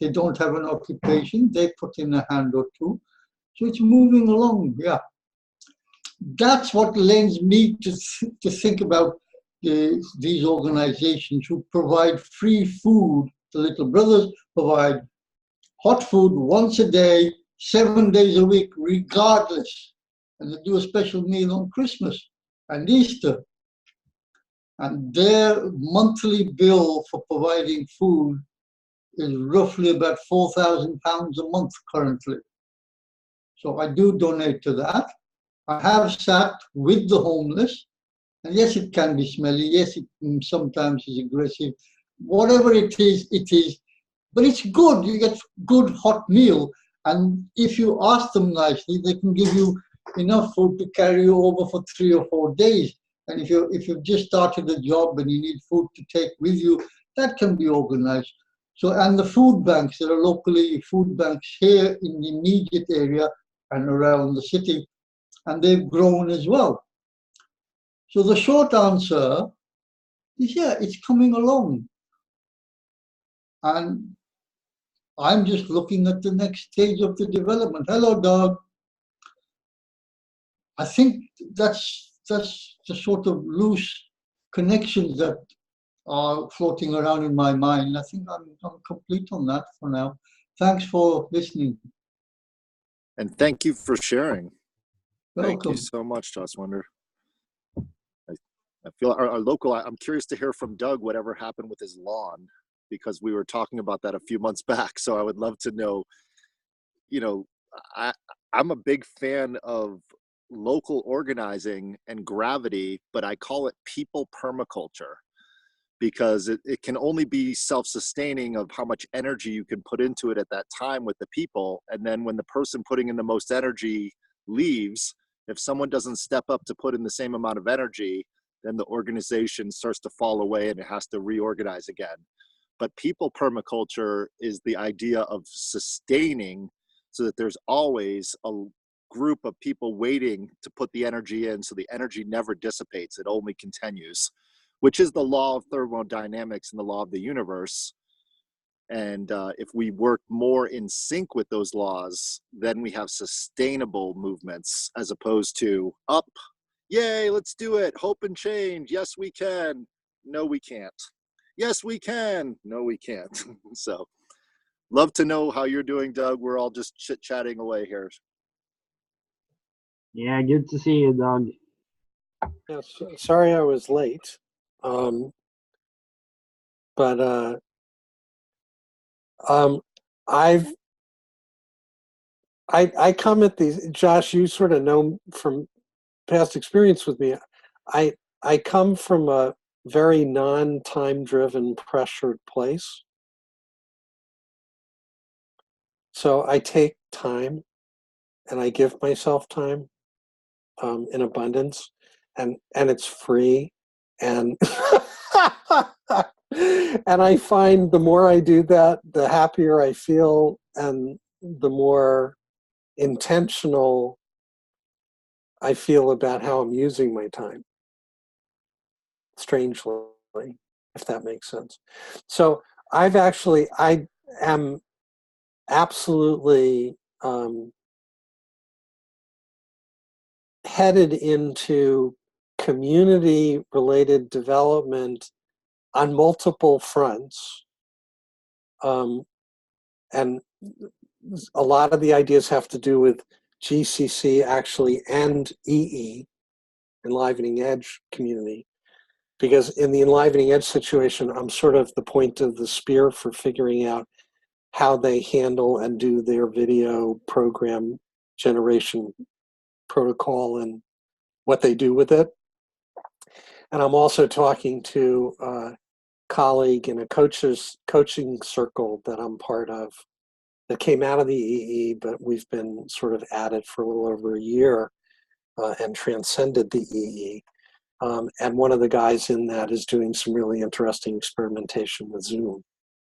they don't have an occupation, they put in a hand or two. So it's moving along, yeah. That's what lends me to think about these organizations who provide free food. The Little Brothers provide hot food once a day, 7 days a week, regardless. And they do a special meal on Christmas and Easter. And their monthly bill for providing food is roughly about £4,000 a month currently. So I do donate to that. I have sat with the homeless, and yes, it can be smelly. Yes, it sometimes is aggressive. Whatever it is, but it's good. You get good hot meal, and if you ask them nicely, they can give you enough food to carry you over for 3 or 4 days. And if you've just started a job and you need food to take with you, that can be organized. So, and the food banks, there are locally food banks here in the immediate area and around the city, and they've grown as well. So the short answer is, yeah, it's coming along. And I'm just looking at the next stage of the development. Hello, Doug. I think that's the sort of loose connections that are floating around in my mind. I think I'm complete on that for now. Thanks for listening. And thank you for sharing. Welcome. Thank you so much, Joswinder. I feel our local, I'm curious to hear from Doug whatever happened with his lawn, because we were talking about that a few months back. So I would love to know, you know, I'm a big fan of local organizing and gravity, but I call it people permaculture. because it can only be self-sustaining of how much energy you can put into it at that time with the people. And then when the person putting in the most energy leaves, if someone doesn't step up to put in the same amount of energy, then the organization starts to fall away and it has to reorganize again. But people permaculture is the idea of sustaining so that there's always a group of people waiting to put the energy in, so the energy never dissipates, it only continues, which is the law of thermodynamics and the law of the universe. And if we work more in sync with those laws, then we have sustainable movements as opposed to up, yay, let's do it, hope and change, yes we can, no we can't, yes we can, no we can't. So love to know how you're doing, Doug. We're all just chit-chatting away here. Yeah, good to see you, Doug. Yes, sorry I was late. But I come at these, Josh, you sort of know from past experience with me, I come from a very non-time driven pressured place. So I take time and I give myself time in abundance, and it's free, and and I find the more I do that, the happier I feel, and the more intentional I feel about how I'm using my time. Strangely, if that makes sense. So I am absolutely headed into community-related development on multiple fronts. And a lot of the ideas have to do with GCC actually and EE, Enlivening Edge community. Because in the Enlivening Edge situation, I'm sort of the point of the spear for figuring out how they handle and do their video program generation protocol and what they do with it. And I'm also talking to a colleague in a coaching circle that I'm part of that came out of the EE, but we've been sort of at it for a little over a year and transcended the EE. And one of the guys in that is doing some really interesting experimentation with Zoom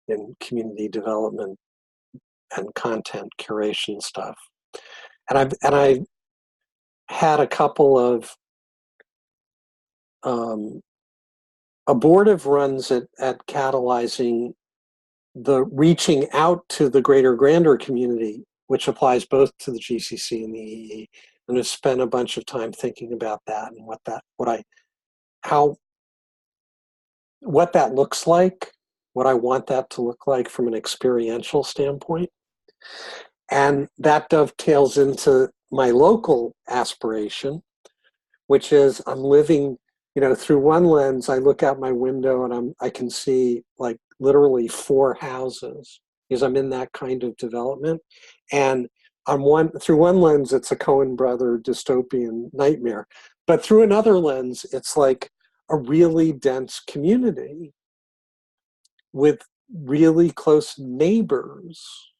in community development and content curation stuff. And I had a couple of abortive runs at catalyzing the reaching out to the greater grander community, which applies both to the GCC and the EE. I'm going to spend a bunch of time thinking about that and what that looks like, what I want that to look like from an experiential standpoint. And that dovetails into my local aspiration, which is I'm living, through one lens, I look out my window and I can see like literally 4 houses because I'm in that kind of development. And through one lens, it's a Coen brother dystopian nightmare. But through another lens, it's like a really dense community with really close neighbors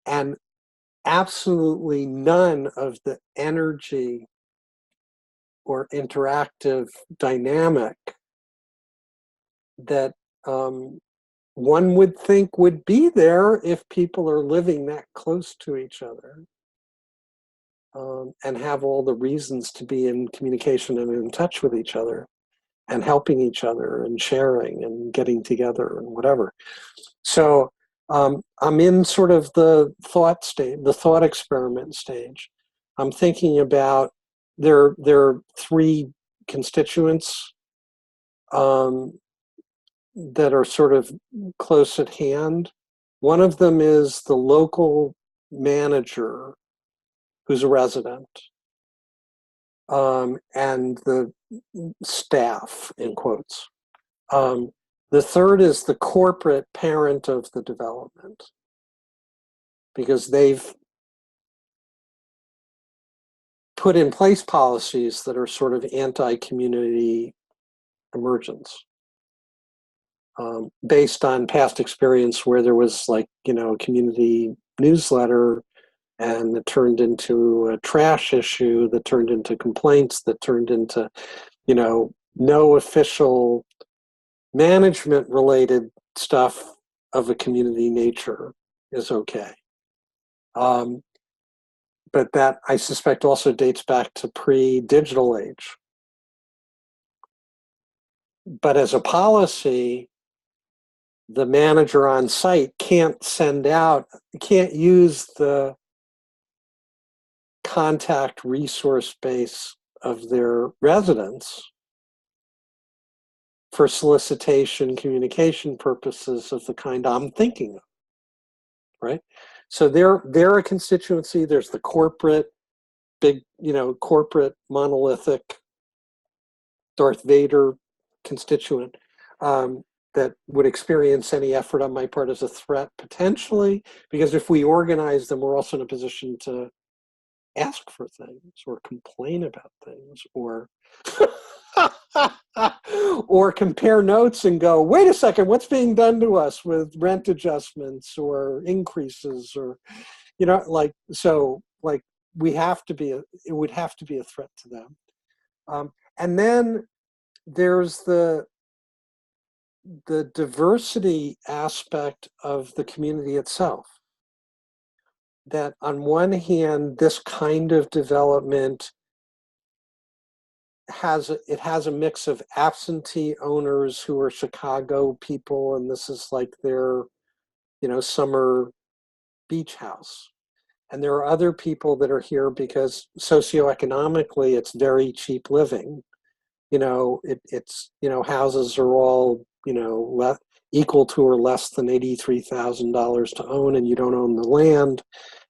and absolutely none of the energy or interactive dynamic that one would think would be there if people are living that close to each other and have all the reasons to be in communication and in touch with each other and helping each other and sharing and getting together and whatever. So I'm in sort of the thought stage, the thought experiment stage. I'm thinking about there are 3 constituents that are sort of close at hand. One of them is the local manager who's a resident, and the staff, in quotes. The third is the corporate parent of the development, because they've put in place policies that are sort of anti-community emergence. based on past experience where there was like, a community newsletter and it turned into a trash issue that turned into complaints that turned into, no official management related stuff of a community nature is okay. But that, I suspect, also dates back to pre-digital age. But as a policy, the manager on site can't use the contact resource base of their residents for solicitation, communication purposes of the kind I'm thinking of, right? So they're a constituency. There's the corporate, big, corporate monolithic Darth Vader constituent that would experience any effort on my part as a threat potentially, because if we organize them, we're also in a position to ask for things or complain about things or or compare notes and go, wait a second, what's being done to us with rent adjustments or increases or, we have to be, it would have to be a threat to them. And then there's the diversity aspect of the community itself. That on one hand, this kind of development has a mix of absentee owners who are Chicago people, and this is like their, summer beach house. And there are other people that are here because socioeconomically it's very cheap living. It's houses are all, equal to or less than $83,000 to own, and you don't own the land,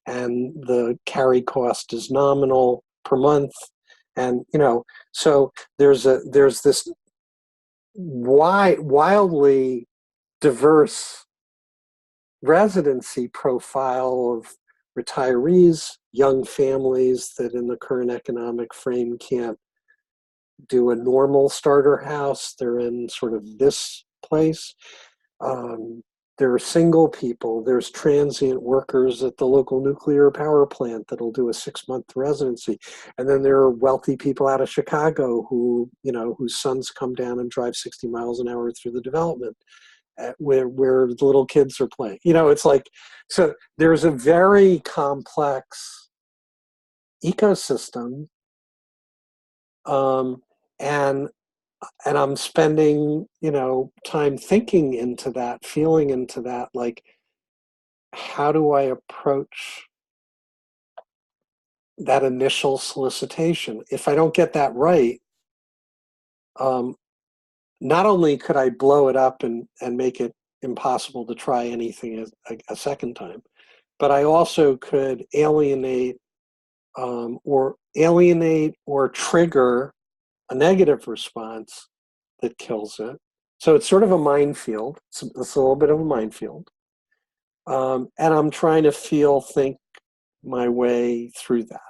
and the carry cost is nominal per month. And, so there's this wildly diverse residency profile of retirees, young families that in the current economic frame can't do a normal starter house. They're in sort of this place. There are single people. There's transient workers at the local nuclear power plant that'll do a 6-month residency. And then there are wealthy people out of Chicago who, whose sons come down and drive 60 miles an hour through the development where the little kids are playing. It's like, so there's a very complex ecosystem. And I'm spending, time thinking into that, feeling into that, like, how do I approach that initial solicitation? If I don't get that right, not only could I blow it up and make it impossible to try anything a second time, but I also could alienate or trigger a negative response that kills it. So it's sort of a minefield. It's a little bit of a minefield. And I'm trying to think my way through that.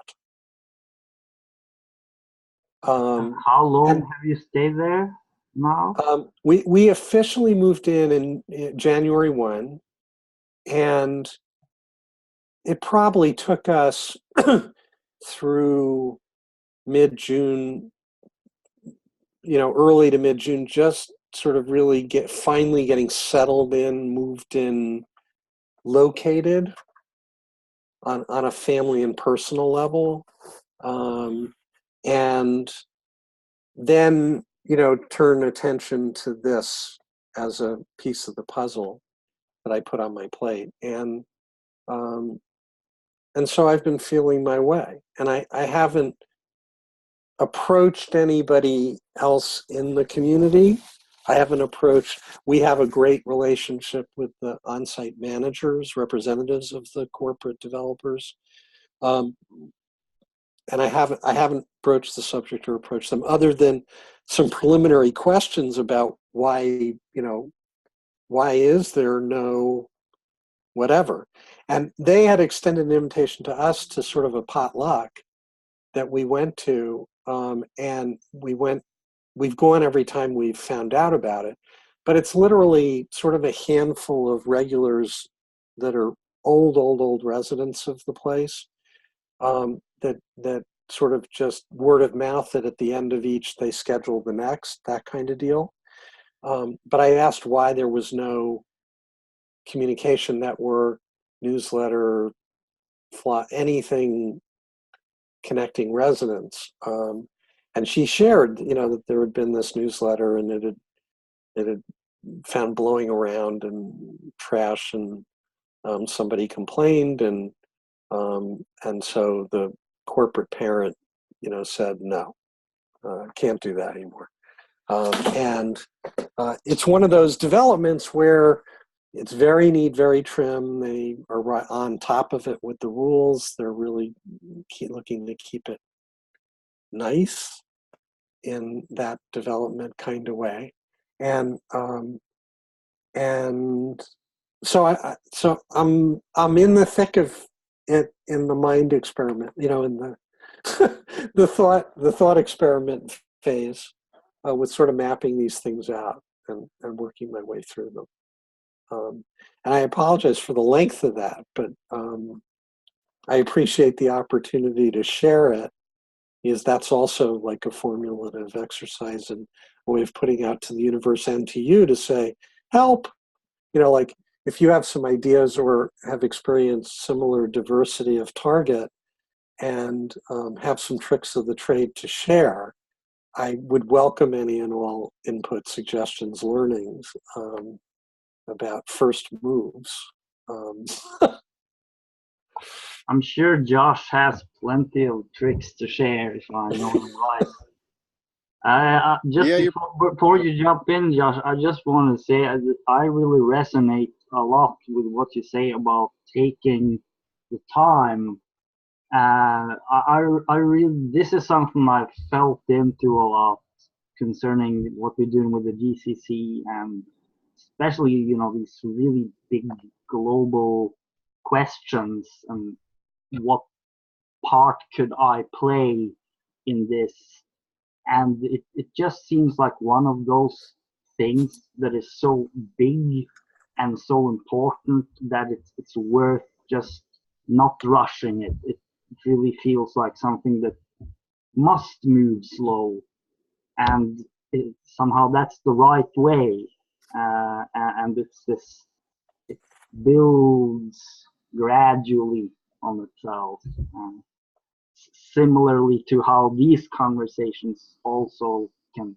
How long have you stayed there now? We officially moved in January 1, and it probably took us through mid-June, early to mid-June, just sort of really finally getting settled in, moved in, located on a family and personal level. And then, turn attention to this as a piece of the puzzle that I put on my plate. And so I've been feeling my way, and I haven't approached anybody else in the community. We have a great relationship with the on-site managers, representatives of the corporate developers. And I haven't broached the subject or approached them other than some preliminary questions about why is there no whatever? And they had extended an invitation to us to sort of a potluck that we went to, and we've gone every time we've found out about it. but it's literally sort of a handful of regulars that are old residents of the place, that sort of just word of mouth that at the end of each they schedule the next, that kind of deal. But I asked why there was no communication network, newsletter, anything connecting residents. And she shared, that there had been this newsletter and it had found blowing around and trash, and somebody complained, and so the corporate parent, said no, can't do that anymore. And it's one of those developments where it's very neat, very trim. They are right on top of it with the rules. They're really looking to keep it nice in that development kind of way. And so I'm in the thick of it, in the mind experiment, in the the thought experiment phase, with sort of mapping these things out and working my way through them. And I apologize for the length of that, but I appreciate the opportunity to share it, because that's also like a formulative exercise and a way of putting out to the universe and to you to say, help. Like if you have some ideas or have experienced similar diversity of target and have some tricks of the trade to share, I would welcome any and all input, suggestions, learnings about first moves. I'm sure Josh has plenty of tricks to share, if I know him right. Before you jump in, Josh, I just want to say that I really resonate a lot with what you say about taking the time. I really, this is something I've felt into a lot concerning what we're doing with the GCC, and especially, these really big global questions, and what part could I play in this? And it just seems like one of those things that is so big and so important that it's worth just not rushing it. It really feels like something that must move slow, and somehow that's the right way. And it builds gradually on itself. Similarly to how these conversations also can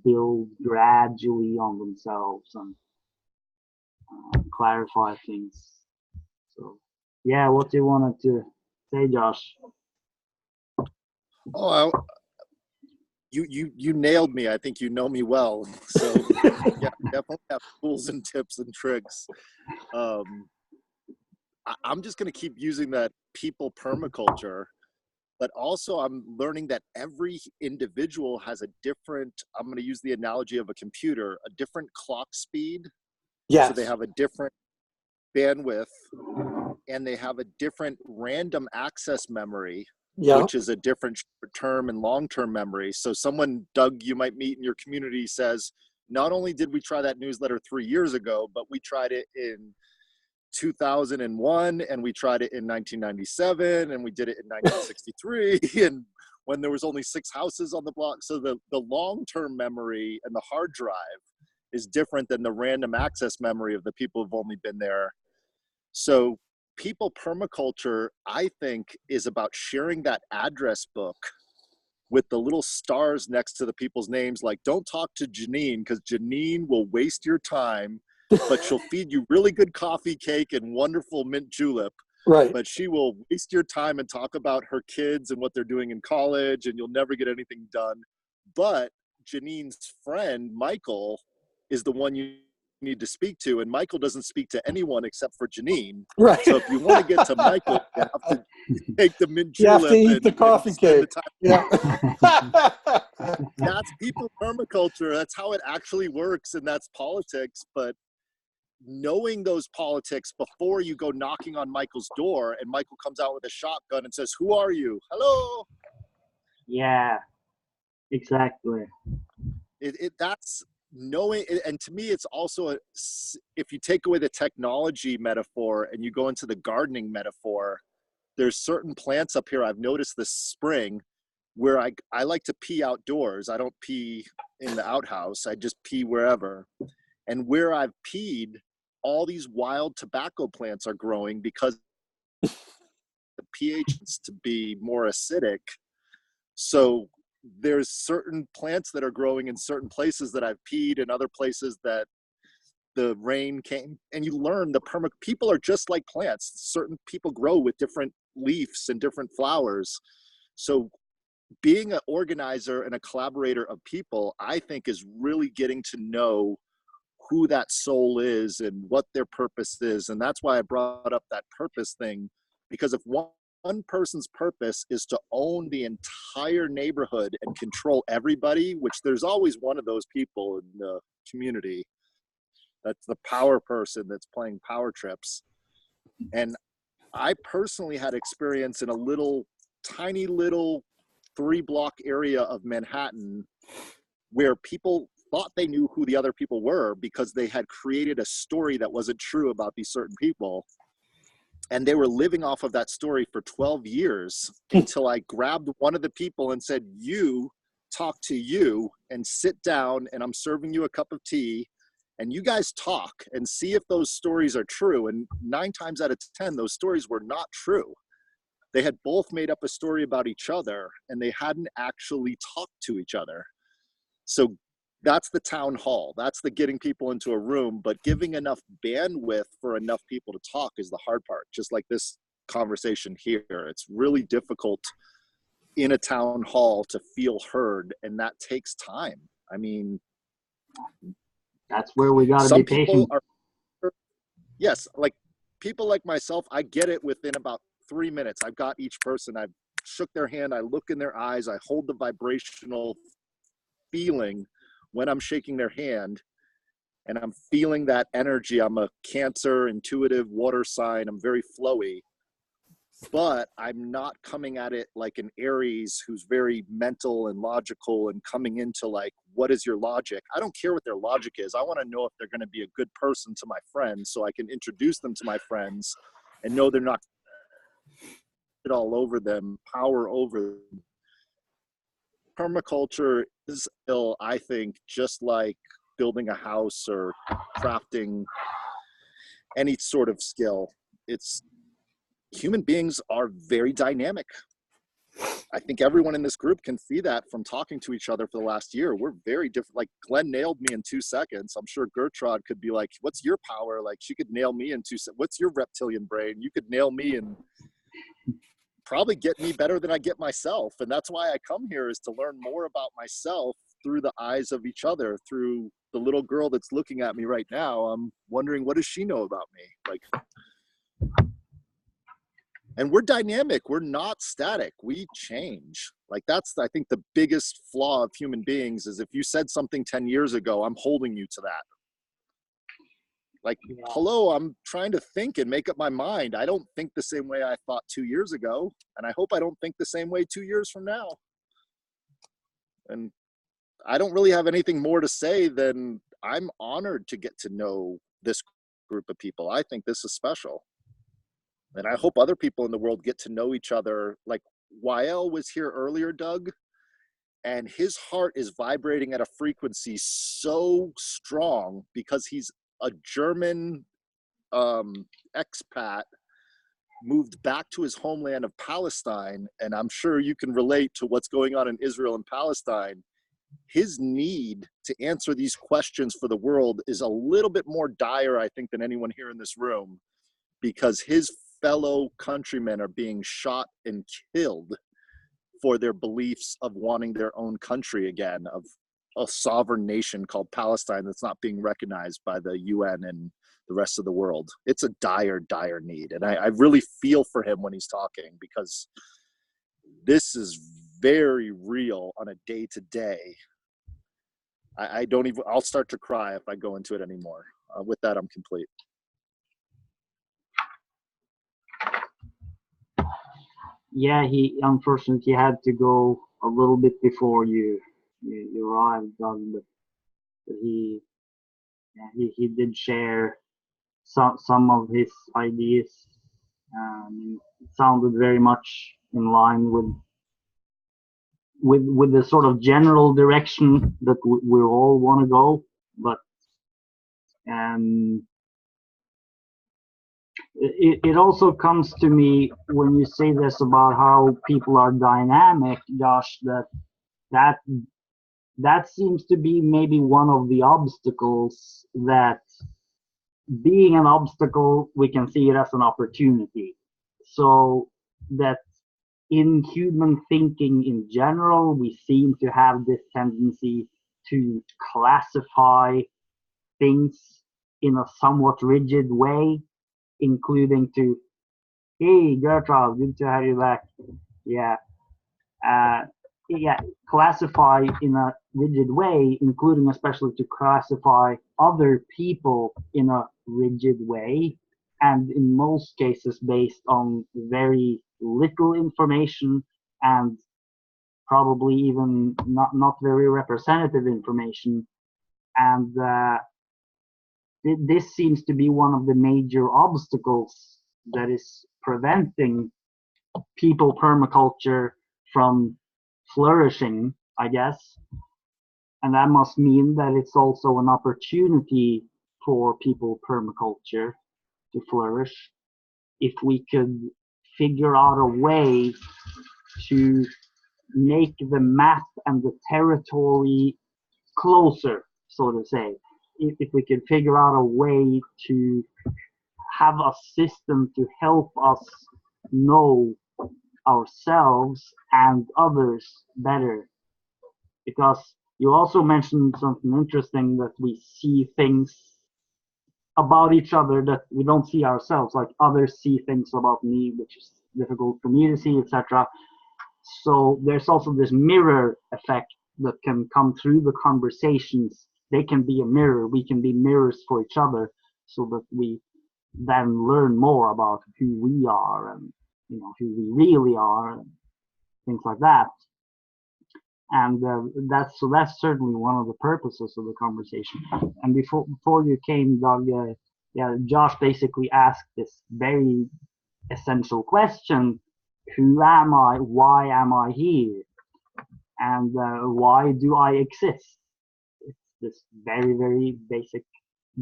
build gradually on themselves and clarify things. So, yeah, what do you wanted to say, Josh? Oh, you nailed me. I think you know me well. So yeah, definitely have tools and tips and tricks. I'm just going to keep using that people permaculture, but also I'm learning that every individual has a different, I'm going to use the analogy of a computer, a different clock speed. Yes. So they have a different bandwidth, and they have a different random access memory, which is a different short-term and long-term memory. So someone, Doug, you might meet in your community says, not only did we try that newsletter 3 years ago, but we tried it in 2001, and we tried it in 1997, and we did it in 1963, and when there was only 6 houses on the block. So the long-term memory and the hard drive is different than the random access memory of the people who've only been there. So people permaculture, I think, is about sharing that address book with the little stars next to the people's names. Like, don't talk to Janine, because Janine will waste your time, but she'll feed you really good coffee cake and wonderful mint julep. Right. But she will waste your time and talk about her kids and what they're doing in college, and you'll never get anything done. But Janine's friend, Michael, is the one you need to speak to, and Michael doesn't speak to anyone except for Janine. Right. So if you want to get to Michael, you have to take the mint julep. You have to eat the coffee cake. Yeah. That's people permaculture. That's how it actually works, and that's politics. But knowing those politics before you go knocking on Michael's door, and Michael comes out with a shotgun and says, "Who are you? Hello." Yeah, exactly. knowing, and to me, it's also, if you take away the technology metaphor and you go into the gardening metaphor, there's certain plants up here I've noticed this spring where I like to pee outdoors. I don't pee in the outhouse. I just pee wherever. And where I've peed, all these wild tobacco plants are growing because the pH is to be more acidic. So there's certain plants that are growing in certain places that I've peed, and other places that the rain came. And you learn people are just like plants. Certain people grow with different leaves and different flowers. So being an organizer and a collaborator of people, I think, is really getting to know who that soul is and what their purpose is. And that's why I brought up that purpose thing, because if one person's purpose is to own the entire neighborhood and control everybody, which there's always one of those people in the community, that's the power person that's playing power trips. And I personally had experience in a tiny little 3-block area of Manhattan where people thought they knew who the other people were because they had created a story that wasn't true about these certain people. And they were living off of that story for 12 years until I grabbed one of the people and said, you talk to you and sit down, and I'm serving you a cup of tea, and you guys talk and see if those stories are true. And 9 times out of 10, those stories were not true. They had both made up a story about each other, and they hadn't actually talked to each other. So that's the town hall. That's the getting people into a room, but giving enough bandwidth for enough people to talk is the hard part. Just like this conversation here, it's really difficult in a town hall to feel heard, and that takes time. I mean, That's where we gotta some be patient. people are, yes, like people like myself, I get it within about 3 minutes. I've got each person, I've shook their hand, I look in their eyes, I hold the vibrational feeling when I'm shaking their hand, and I'm feeling that energy. I'm a Cancer, intuitive, water sign. I'm very flowy, but I'm not coming at it like an Aries who's very mental and logical and coming into like, what is your logic? I don't care what their logic is. I want to know if they're going to be a good person to my friends so I can introduce them to my friends and know they're not all over them, power over them. Permaculture is still, I think, just like building a house or crafting any sort of skill. It's human beings are very dynamic. I think everyone in this group can see that from talking to each other for the last year. We're very different. Like Glenn nailed me in 2 seconds. I'm sure Gertrude could be like, what's your power? Like she could nail me in 2 seconds. What's your reptilian brain? You could nail me and probably get me better than I get myself. And that's why I come here, is to learn more about myself through the eyes of each other, through the little girl that's looking at me right now. I'm wondering, what does she know about me? Like, and we're dynamic. We're not static. We change. Like that's, I think, the biggest flaw of human beings is if you said something 10 years ago, I'm holding you to that. Like, hello, I'm trying to think and make up my mind. I don't think the same way I thought 2 years ago. And I hope I don't think the same way 2 years from now. And I don't really have anything more to say than I'm honored to get to know this group of people. I think this is special. And I hope other people in the world get to know each other. Like Wahel was here earlier, Doug, and his heart is vibrating at a frequency so strong because he's a German expat, moved back to his homeland of Palestine. And I'm sure you can relate to what's going on in Israel and Palestine. His need to answer these questions for the world is a little bit more dire, I think, than anyone here in this room, because his fellow countrymen are being shot and killed for their beliefs of wanting their own country again, of a sovereign nation called Palestine that's not being recognized by the UN and the rest of the world. It's a dire, dire need. And I really feel for him when he's talking, because this is very real on a day-to-day. I don't even, I'll start to cry if I go into it anymore. With that, I'm complete. Yeah, he unfortunately had to go a little bit before you arrived, Doug, but He did share some of his ideas. It sounded very much in line with the sort of general direction that we all want to go, but it also comes to me when you say this about how people are dynamic, Josh, that seems to be maybe one of the obstacles. That being an obstacle, we can see it as an opportunity. So that in human thinking in general, we seem to have this tendency to classify things in a somewhat rigid way, including to, hey, Gertrude, good to have you back. Yeah. Yeah, classify in a rigid way, including especially to classify other people in a rigid way, and in most cases based on very little information and probably even not very representative information. And this seems to be one of the major obstacles that is preventing people permaculture from flourishing, I guess. And that must mean that it's also an opportunity for people permaculture to flourish if we could figure out a way to make the map and the territory closer, so to say. If we could figure out a way to have a system to help us know ourselves and others better. Because you also mentioned something interesting, that we see things about each other that we don't see ourselves, like others see things about me which is difficult for me to see, etc. So there's also this mirror effect that can come through the conversations. They can be a mirror, we can be mirrors for each other, so that we then learn more about who we are and who we really are and things like that. And that's certainly one of the purposes of the conversation. And before you came, Doug, Josh basically asked this very essential question: who am I? Why am I here? And why do I exist? It's this very, very basic,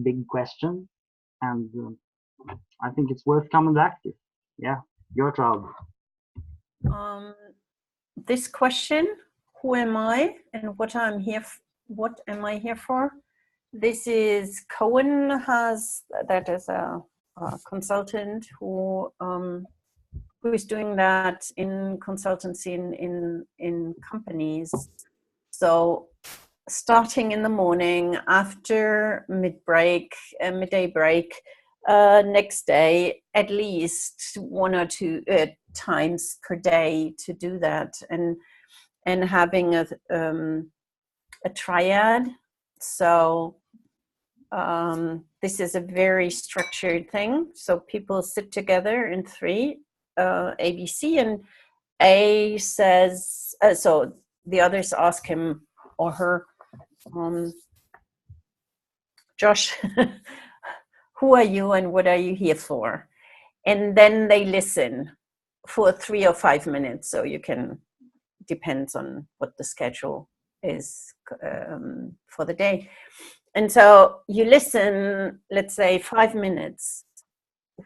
big question, and I think it's worth coming back to. Yeah, your job. This question, who am I and what am I here for? This is Cohen that is a consultant who is doing that in consultancy in companies. So starting in the morning after midday break, next day, at least 1 or 2 times per day to do that, and having a triad. So this is a very structured thing. So people sit together in 3, ABC, and A says, so the others ask him or her, Josh, who are you and what are you here for? And then they listen for 3 or 5 minutes. So you can, depends on what the schedule is for the day. And so you listen, let's say 5 minutes,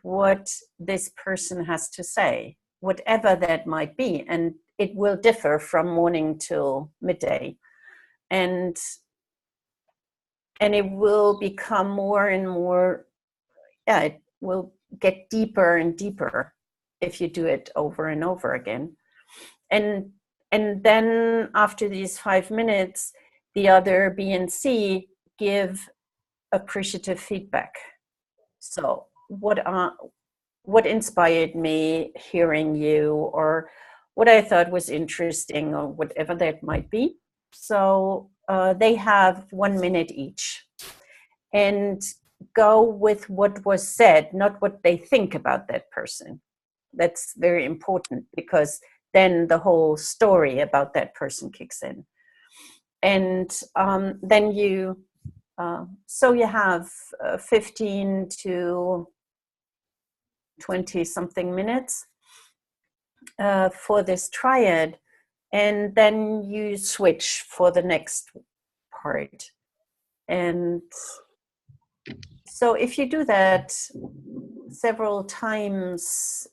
what this person has to say, whatever that might be. And it will differ from morning till midday. And it will become more and more, it will get deeper and deeper if you do it over and over again. And then after these 5 minutes, the other B and C give appreciative feedback. So what inspired me hearing you, or what I thought was interesting, or whatever that might be. So they have 1 minute each, and go with what was said, not what they think about that person. That's very important, because then the whole story about that person kicks in. And then you So you have 15 to 20 something minutes for this triad, and then you switch for the next part. And so if you do that several times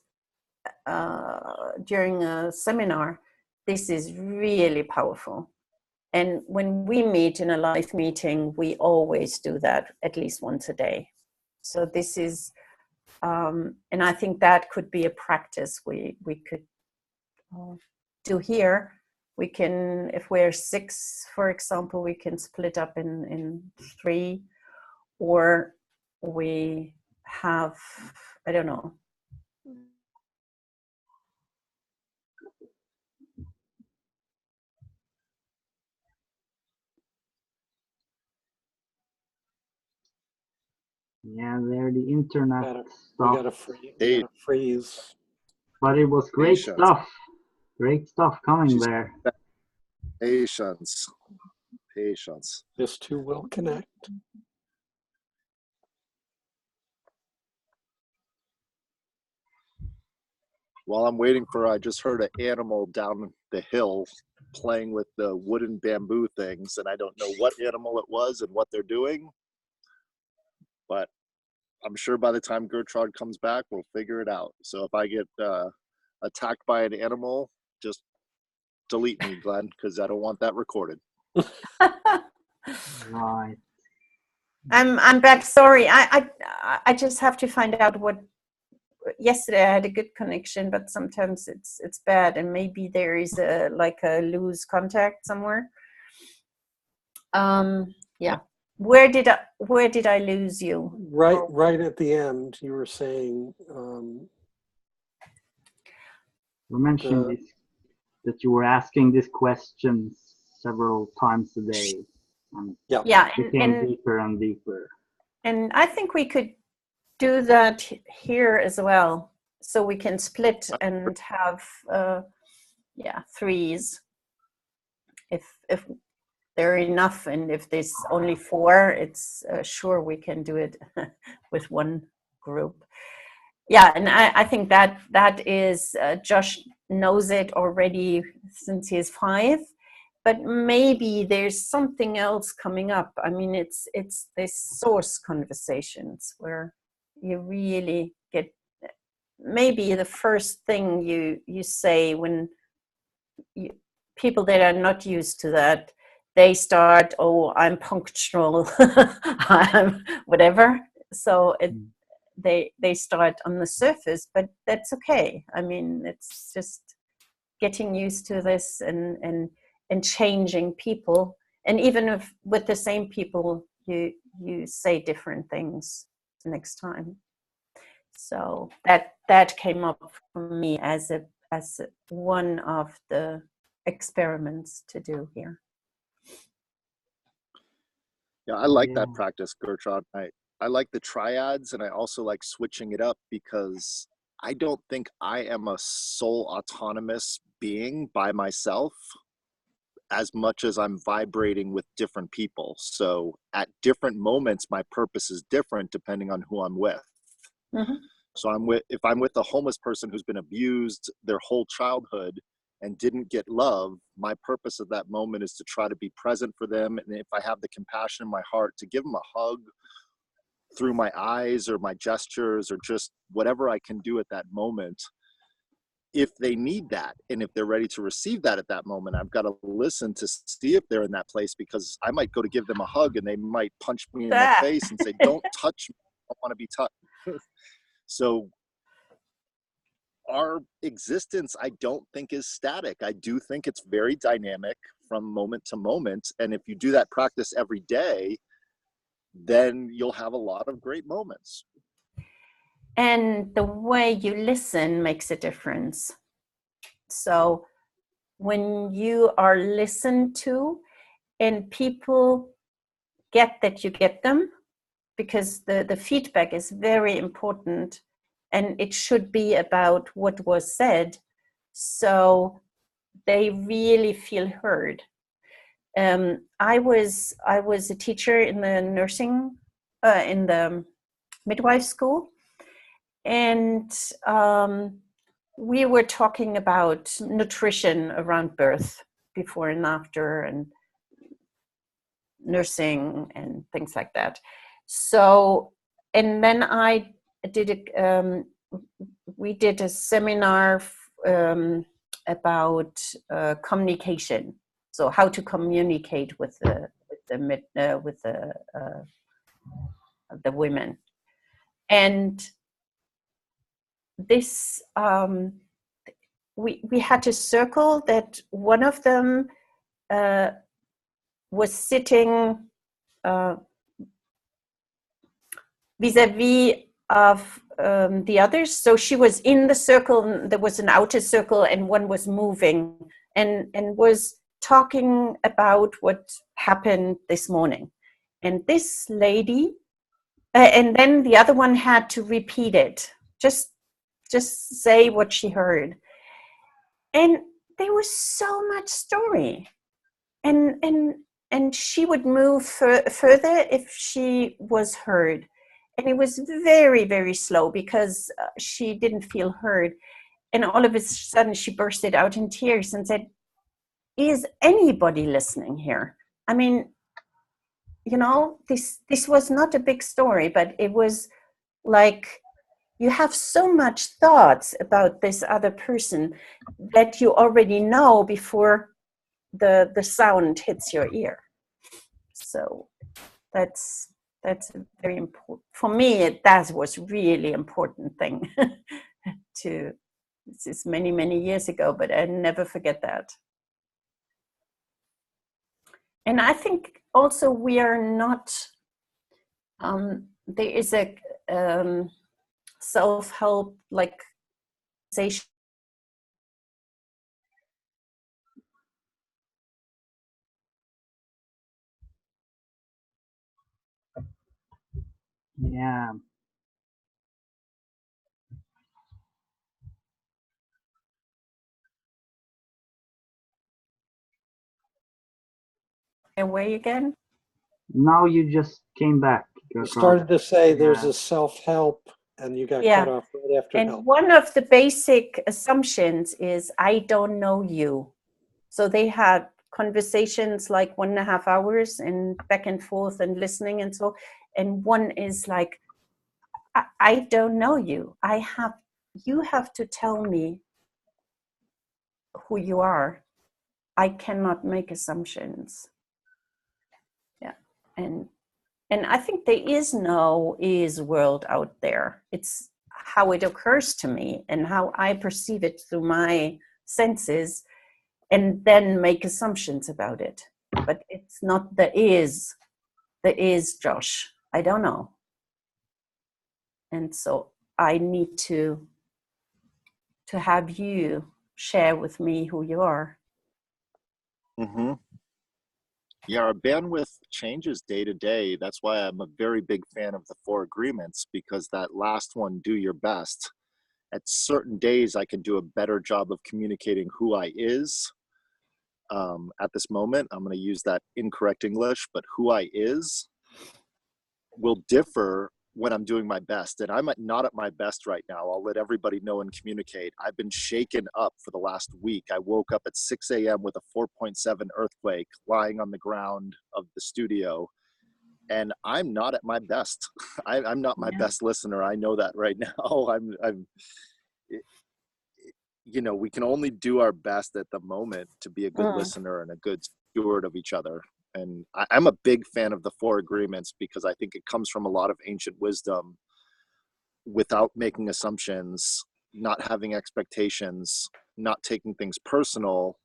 during a seminar, this is really powerful. And when we meet in a live meeting, we always do that at least once a day. So this is, and I think that could be a practice we could do here. We can, if we're 6, for example, we can split up in 3, or we have, I don't know. Yeah, there the internet We stuff. got a freeze. But it was great Patience. stuff. Great stuff coming She's- there. Patience. Patience. This too will connect. While I'm waiting for, I just heard an animal down the hill playing with the wooden bamboo things, and I don't know what animal it was and what they're doing. But I'm sure by the time Gertrude comes back, we'll figure it out. So if I get attacked by an animal, just delete me, Glenn, because I don't want that recorded. Right. I'm back. Sorry, I just have to find out what. Yesterday I had a good connection, but sometimes it's bad, and maybe there is a loose contact somewhere. Yeah. Where did I lose you? Right at the end, you were saying You mentioned this, that you were asking these questions several times a day. And Yeah, it became deeper and deeper. And I think we could do that here as well. So we can split and have, 3s. If there are enough, and if there's only 4, it's sure we can do it with one group. Yeah, and I think that is, Josh knows it already since he's 5. But maybe there's something else coming up. I mean, it's this source conversations where you really get, maybe the first thing you say when people that are not used to that, they start, oh, I'm punctual, I'm whatever. So they start on the surface, but that's okay. I mean, it's just getting used to this and changing people. And even if with the same people, you say different things next time. So that came up for me as one of the experiments to do here. Yeah, I like that practice, Gertrude. I like the triads, and I also like switching it up because I don't think I am a sole autonomous being by myself as much as I'm vibrating with different people. So at different moments, my purpose is different depending on who I'm with. Mm-hmm. So if I'm with a homeless person who's been abused their whole childhood and didn't get love, my purpose at that moment is to try to be present for them. And if I have the compassion in my heart, to give them a hug through my eyes or my gestures or just whatever I can do at that moment. If they need that, and if they're ready to receive that at that moment, I've got to listen to see if they're in that place, because I might go to give them a hug and they might punch me in the face and say, don't touch me, I don't want to be touched. So our existence, I don't think, is static. I do think it's very dynamic from moment to moment. And if you do that practice every day, then you'll have a lot of great moments. And the way you listen makes a difference. So when you are listened to and people get that you get them, because the feedback is very important and it should be about what was said, so they really feel heard. I was a teacher in the nursing, in the midwife school, and we were talking about nutrition around birth, before and after, and nursing and things like that. So, and then I did we did a seminar about communication. So how to communicate with the women, and this we had to circle that one of them was sitting vis-a-vis of the others. So she was in the circle, there was an outer circle, and one was moving and was talking about what happened this morning. And this lady, and then the other one had to repeat it, just say what she heard. And there was so much story. And she would move further if she was heard. And it was very, very slow because she didn't feel heard. And all of a sudden she bursted out in tears and said, is anybody listening here? I mean, you know, this was not a big story, but it was like, you have so much thoughts about this other person that you already know before the sound hits your ear. So that's a very important, for me, that was really important thing to, this is many, many years ago, but I never forget that. And I think also we are not, there is a self-help like organization. Yeah. Away again? Now you just came back. You started to say there's Yeah. a self-help, and you got Yeah. cut off right after And help. one of the basic assumptions is, I don't know you. So they had conversations like 1.5 hours and back and forth and listening and so, and one is like, I don't know you. You have to tell me who you are. I cannot make assumptions. Yeah. And I think there is no is world out there. It's how it occurs to me and how I perceive it through my senses, and then make assumptions about it. But it's not the is Josh. I don't know. And so I need to have you share with me who you are. Mm-hmm. Yeah, our bandwidth changes day to day. That's why I'm a very big fan of the 4 agreements, because that last one, do your best. At certain days, I can do a better job of communicating who I is. At this moment, I'm going to use that incorrect English, but who I is will differ when I'm doing my best. And I'm not at my best right now. I'll let everybody know and communicate. I've been shaken up for the last week. I woke up at 6 a.m. with a 4.7 earthquake lying on the ground of the studio. And I'm not at my best. I'm not my best listener. I know that right now. I'm you know, we can only do our best at the moment to be a good listener and a good steward of each other. And I'm a big fan of the 4 agreements, because I think it comes from a lot of ancient wisdom, without making assumptions, not having expectations, not taking things personal,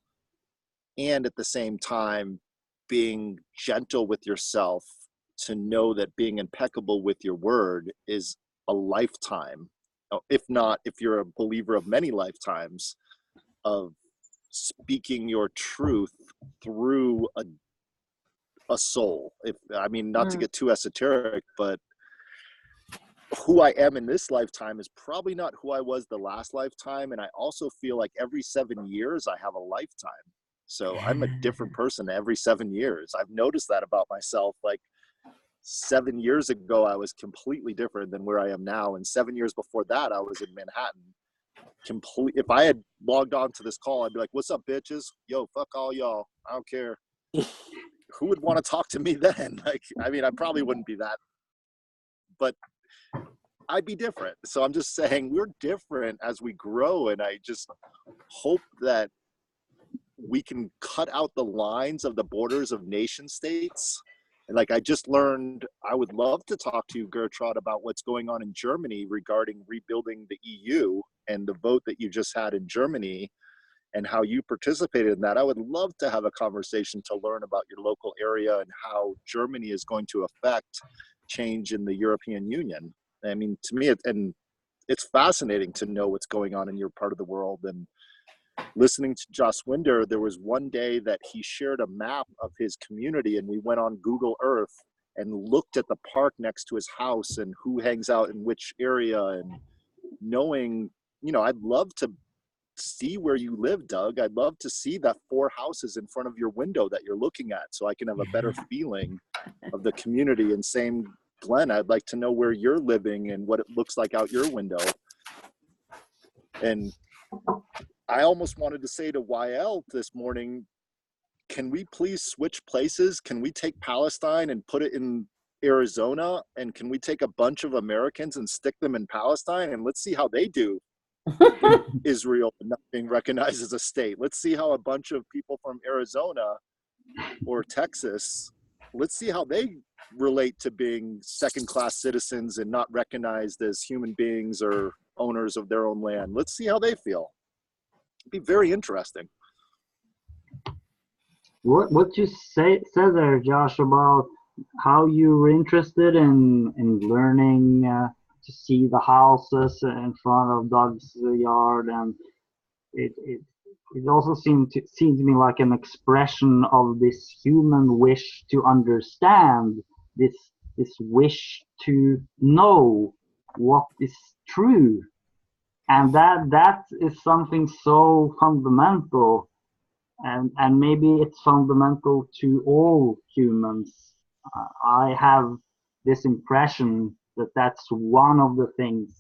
and at the same time being gentle with yourself, to know that being impeccable with your word is a lifetime, if not, if you're a believer of many lifetimes, of speaking your truth through a soul. If I mean, not to get too esoteric, but who I am in this lifetime is probably not who I was the last lifetime. And I also feel like every 7 years I have a lifetime. So I'm a different person every 7 years. I've noticed that about myself. Like 7 years ago, I was completely different than where I am now. And 7 years before that, I was in Manhattan. If I had logged on to this call, I'd be like, what's up, bitches? Yo, fuck all y'all. I don't care. Who would want to talk to me then? Like, I mean, I probably wouldn't be that, but I'd be different. So I'm just saying we're different as we grow. And I just hope that we can cut out the lines of the borders of nation states. And like, I just learned, I would love to talk to you, Gertrude, about what's going on in Germany regarding rebuilding the EU and the vote that you just had in Germany and how you participated in that. I would love to have a conversation to learn about your local area and how Germany is going to affect change in the European Union. I mean, to me, it's fascinating to know what's going on in your part of the world. And listening to Joss Winder, there was one day that he shared a map of his community, and we went on Google Earth and looked at the park next to his house and who hangs out in which area. And knowing, you know, I'd love to see where you live, Doug. I'd love to see that 4 houses in front of your window that you're looking at, so I can have a better feeling of the community. And same, Glenn, I'd like to know where you're living and what it looks like out your window. And I almost wanted to say to Wahel this morning, can we please switch places? Can we take Palestine and put it in Arizona? And can we take a bunch of Americans and stick them in Palestine? And let's see how they do in Israel not being recognized as a state. Let's see how a bunch of people from Arizona or Texas, let's see how they relate to being second-class citizens and not recognized as human beings or owners of their own land. Let's see how they feel. It'd be very interesting. What you said there, Josh, about how you were interested in learning to see the houses in front of Doug's yard, and it also seemed to me like an expression of this human wish to understand, this wish to know what is true. And that is something so fundamental, and maybe it's fundamental to all humans. I have this impression that that's one of the things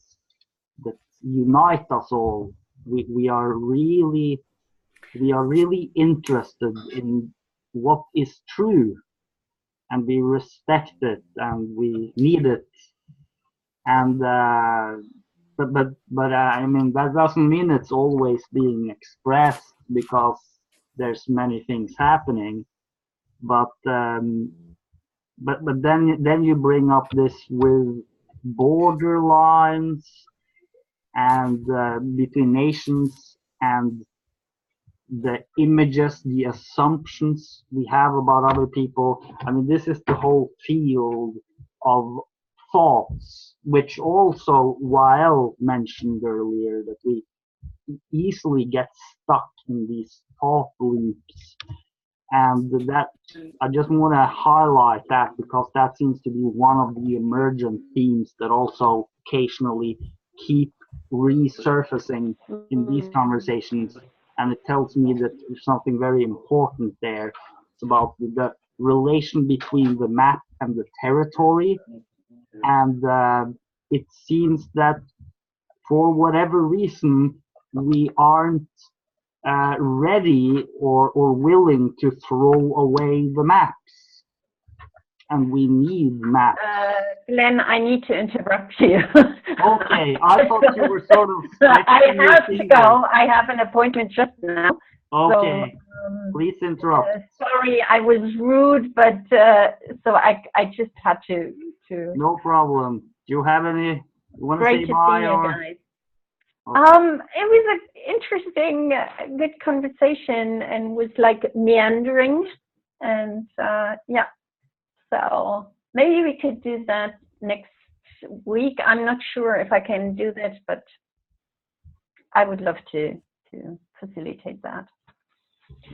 that unite us all. We are really interested in what is true, and we respect it, and we need it. And but I mean, that doesn't mean it's always being expressed, because there's many things happening. But then you bring up this with borderlines and between nations, and the images, the assumptions we have about other people. I mean, this is the whole field of thoughts, which also Wahel mentioned earlier, that we easily get stuck in these thought loops. And that, I just want to highlight that, because that seems to be one of the emergent themes that also occasionally keep resurfacing in these conversations. And it tells me that there's something very important there. It's about the relation between the map and the territory. And it seems that for whatever reason, we aren't ready or willing to throw away the maps. And we need maps. Glenn, I need to interrupt you. Okay, I thought you were sort of... I have to go. I have an appointment just now. Okay, so, please interrupt. Sorry, I was rude, but so I just had to. No problem. Do you have any? You want to say bye or? Guys. Okay. It was an interesting, good conversation, and was like meandering, and yeah. So maybe we could do that next week. I'm not sure if I can do that, but I would love to facilitate that.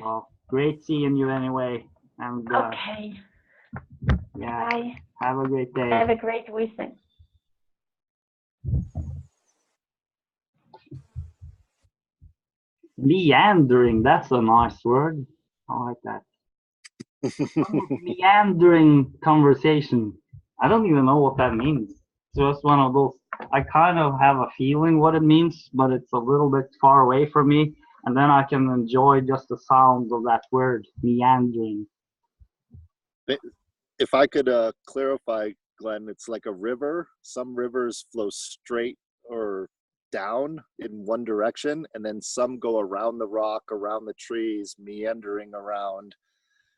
Well, great seeing you anyway. And Okay. yeah. Bye. Have a great day. Have a great weekend. Meandering, that's a nice word. I like that. Meandering conversation. I don't even know what that means. It's just one of those. I kind of have a feeling what it means, but it's a little bit far away from me. And then I can enjoy just the sound of that word, meandering. If I could clarify, Glenn, it's like a river. Some rivers flow straight or down in one direction, and then some go around the rock, around the trees, meandering around.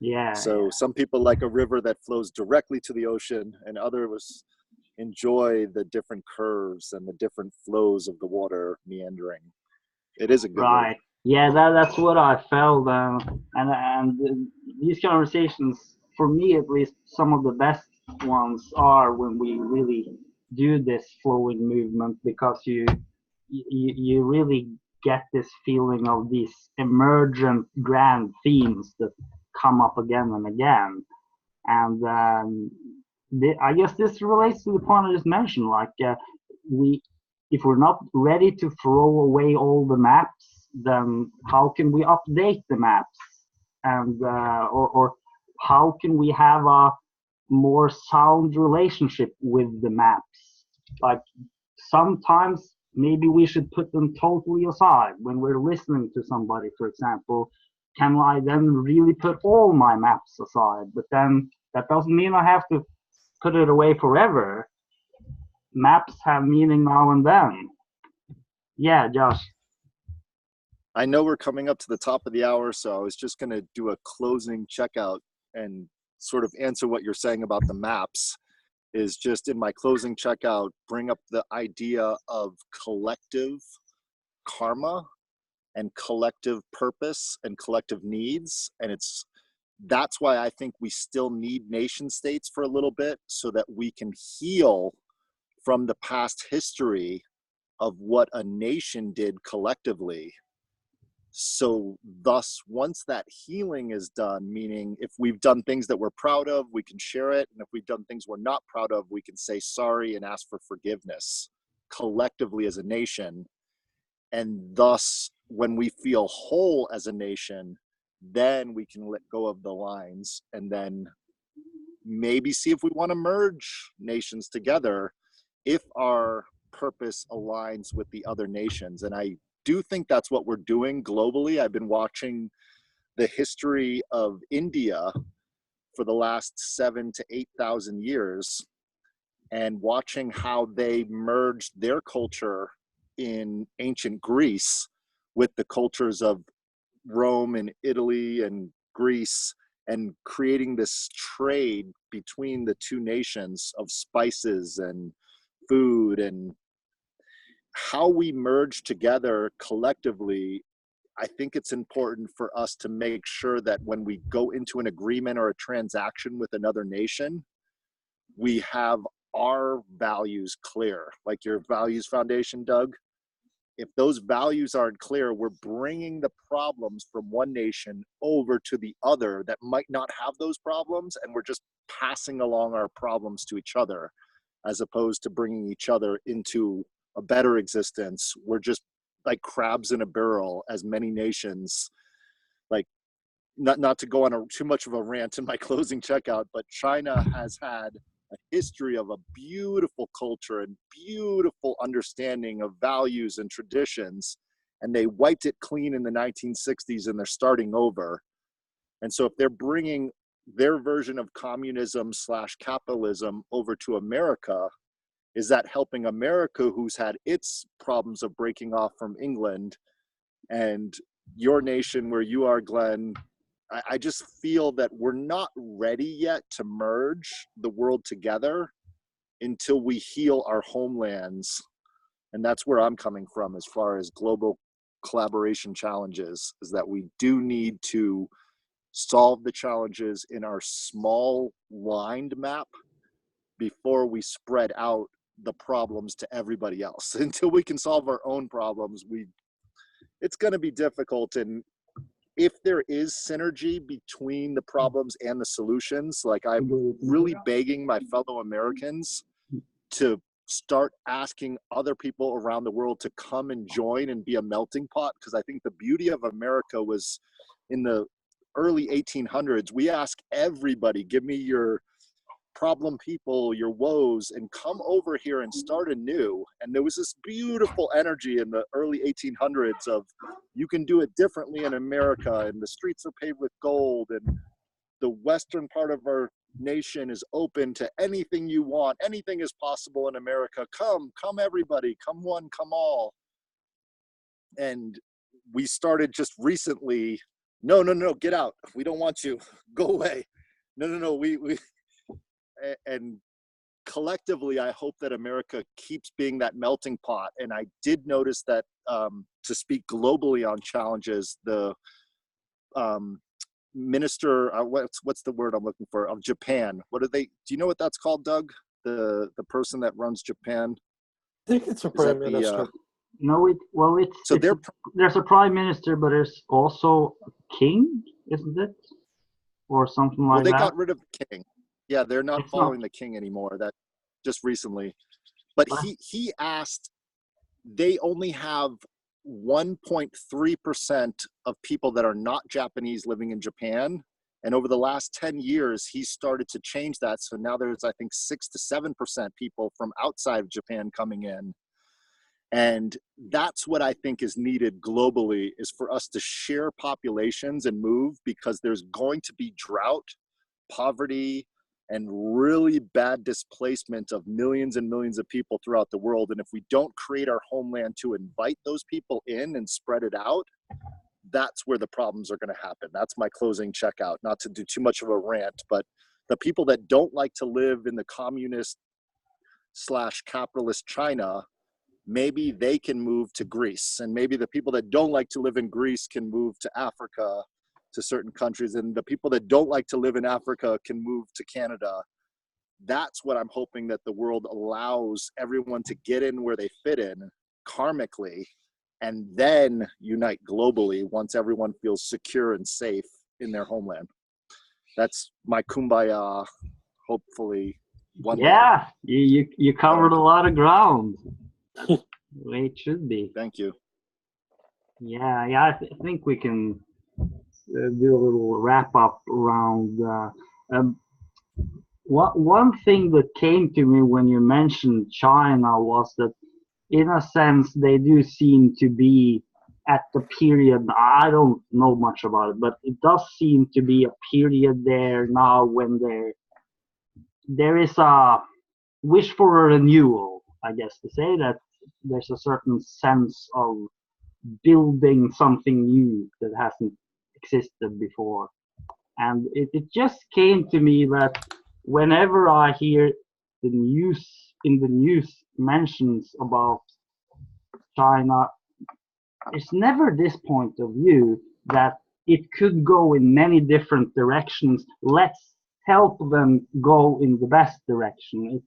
Yeah. So some people like a river that flows directly to the ocean, and others enjoy the different curves and the different flows of the water meandering. It is a good Right. word. Yeah, that's what I felt, and these conversations, for me at least, some of the best ones are when we really do this flowing movement, because you really get this feeling of these emergent grand themes that come up again and again, and I guess this relates to the point I just mentioned. Like we, if we're not ready to throw away all the maps, then how can we update the maps? And or how can we have a more sound relationship with the maps? Like sometimes maybe we should put them totally aside when we're listening to somebody, for example. Can I then really put all my maps aside? But then that doesn't mean I have to put it away forever. Maps have meaning now and then. Yeah, Josh. I know we're coming up to the top of the hour, so I was just going to do a closing checkout and sort of answer what you're saying about the maps. Is just in my closing checkout, bring up the idea of collective karma and collective purpose and collective needs. And that's why I think we still need nation states for a little bit, so that we can heal from the past history of what a nation did collectively. So thus, once that healing is done, meaning if we've done things that we're proud of, we can share it. And if we've done things we're not proud of, we can say sorry and ask for forgiveness collectively as a nation. And thus, when we feel whole as a nation, then we can let go of the lines and then maybe see if we want to merge nations together if our purpose aligns with the other nations. And I do think that's what we're doing globally. I've been watching the history of India for the last 7,000 to 8,000 years and watching how they merged their culture in ancient Greece with the cultures of Rome and Italy and Greece, and creating this trade between the two nations of spices and food, and how we merge together collectively. I think it's important for us to make sure that when we go into an agreement or a transaction with another nation, we have our values clear, like your values foundation, Doug. If those values aren't clear, we're bringing the problems from one nation over to the other that might not have those problems, and we're just passing along our problems to each other, as opposed to bringing each other into a better existence. We're just like crabs in a barrel, as many nations, like, not to go on too much of a rant in my closing checkout, but China has had a history of a beautiful culture and beautiful understanding of values and traditions, and they wiped it clean in the 1960s, and they're starting over. And so if they're bringing their version of communism / capitalism over to America, is that helping America, who's had its problems of breaking off from England, and your nation where you are, Glenn? I just feel that we're not ready yet to merge the world together until we heal our homelands. And that's where I'm coming from as far as global collaboration challenges, is that we do need to solve the challenges in our small lined map before we spread out the problems to everybody else. Until we can solve our own problems, it's going to be difficult. And if there is synergy between the problems and the solutions, like, I'm really begging my fellow Americans to start asking other people around the world to come and join and be a melting pot. Because I think the beauty of America was in the early 1800s, we ask everybody, give me your problem people, your woes, and come over here and start anew. And there was this beautiful energy in the early 1800s of, you can do it differently in America, and the streets are paved with gold, and the western part of our nation is open to anything you want. Anything is possible in America. Come everybody, come one, come all. And we started just recently, no, get out. We don't want you. Go away. No, we and collectively, I hope that America keeps being that melting pot. And I did notice that, to speak globally on challenges, the minister, what's the word I'm looking for, of Japan. Do you know what that's called, Doug? The person that runs Japan? I think it's a prime minister. No, there's a prime minister, but there's also a king, isn't it? Or something like that. Well, they got rid of the king. Yeah, they're not following the king anymore. That just recently. But he asked, they only have 1.3% of people that are not Japanese living in Japan. And over the last 10 years, he started to change that. So now there's, I think, 6 to 7% people from outside of Japan coming in. And that's what I think is needed globally, is for us to share populations and move, because there's going to be drought, poverty, and really bad displacement of millions and millions of people throughout the world. And if we don't create our homeland to invite those people in and spread it out, that's where the problems are going to happen. That's my closing checkout. Not to do too much of a rant, but the people that don't like to live in the communist / capitalist China, maybe they can move to Greece. And maybe the people that don't like to live in Greece can move to Africa, to certain countries, and the people that don't like to live in Africa can move to Canada. That's what I'm hoping, that the world allows everyone to get in where they fit in karmically, and then unite globally once everyone feels secure and safe in their homeland. That's my kumbaya, hopefully. One day. You covered a lot of ground. That's the way it should be. Thank you. Yeah, I think we can do a little wrap up around. One thing that came to me when you mentioned China was that, in a sense, they do seem to be at the period. I don't know much about it, but it does seem to be a period there now when there is a wish for a renewal, I guess, to say that there's a certain sense of building something new that hasn't existed before. And it just came to me that whenever I hear the news mentions about China, there's never this point of view that it could go in many different directions. Let's help them go in the best direction.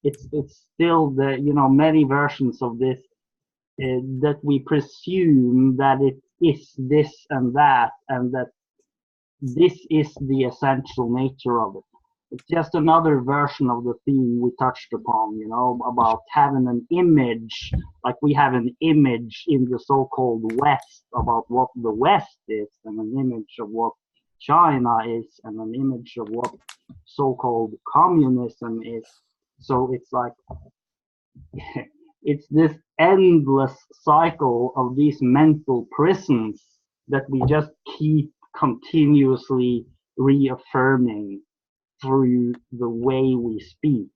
It's still the many versions of this that we presume that it is this and that, and that this is the essential nature of it. It's just another version of the theme we touched upon, about having an image, like we have an image in the so-called West about what the West is, and an image of what China is, and an image of what so-called communism is. So it's like, it's this endless cycle of these mental prisons that we just keep continuously reaffirming through the way we speak.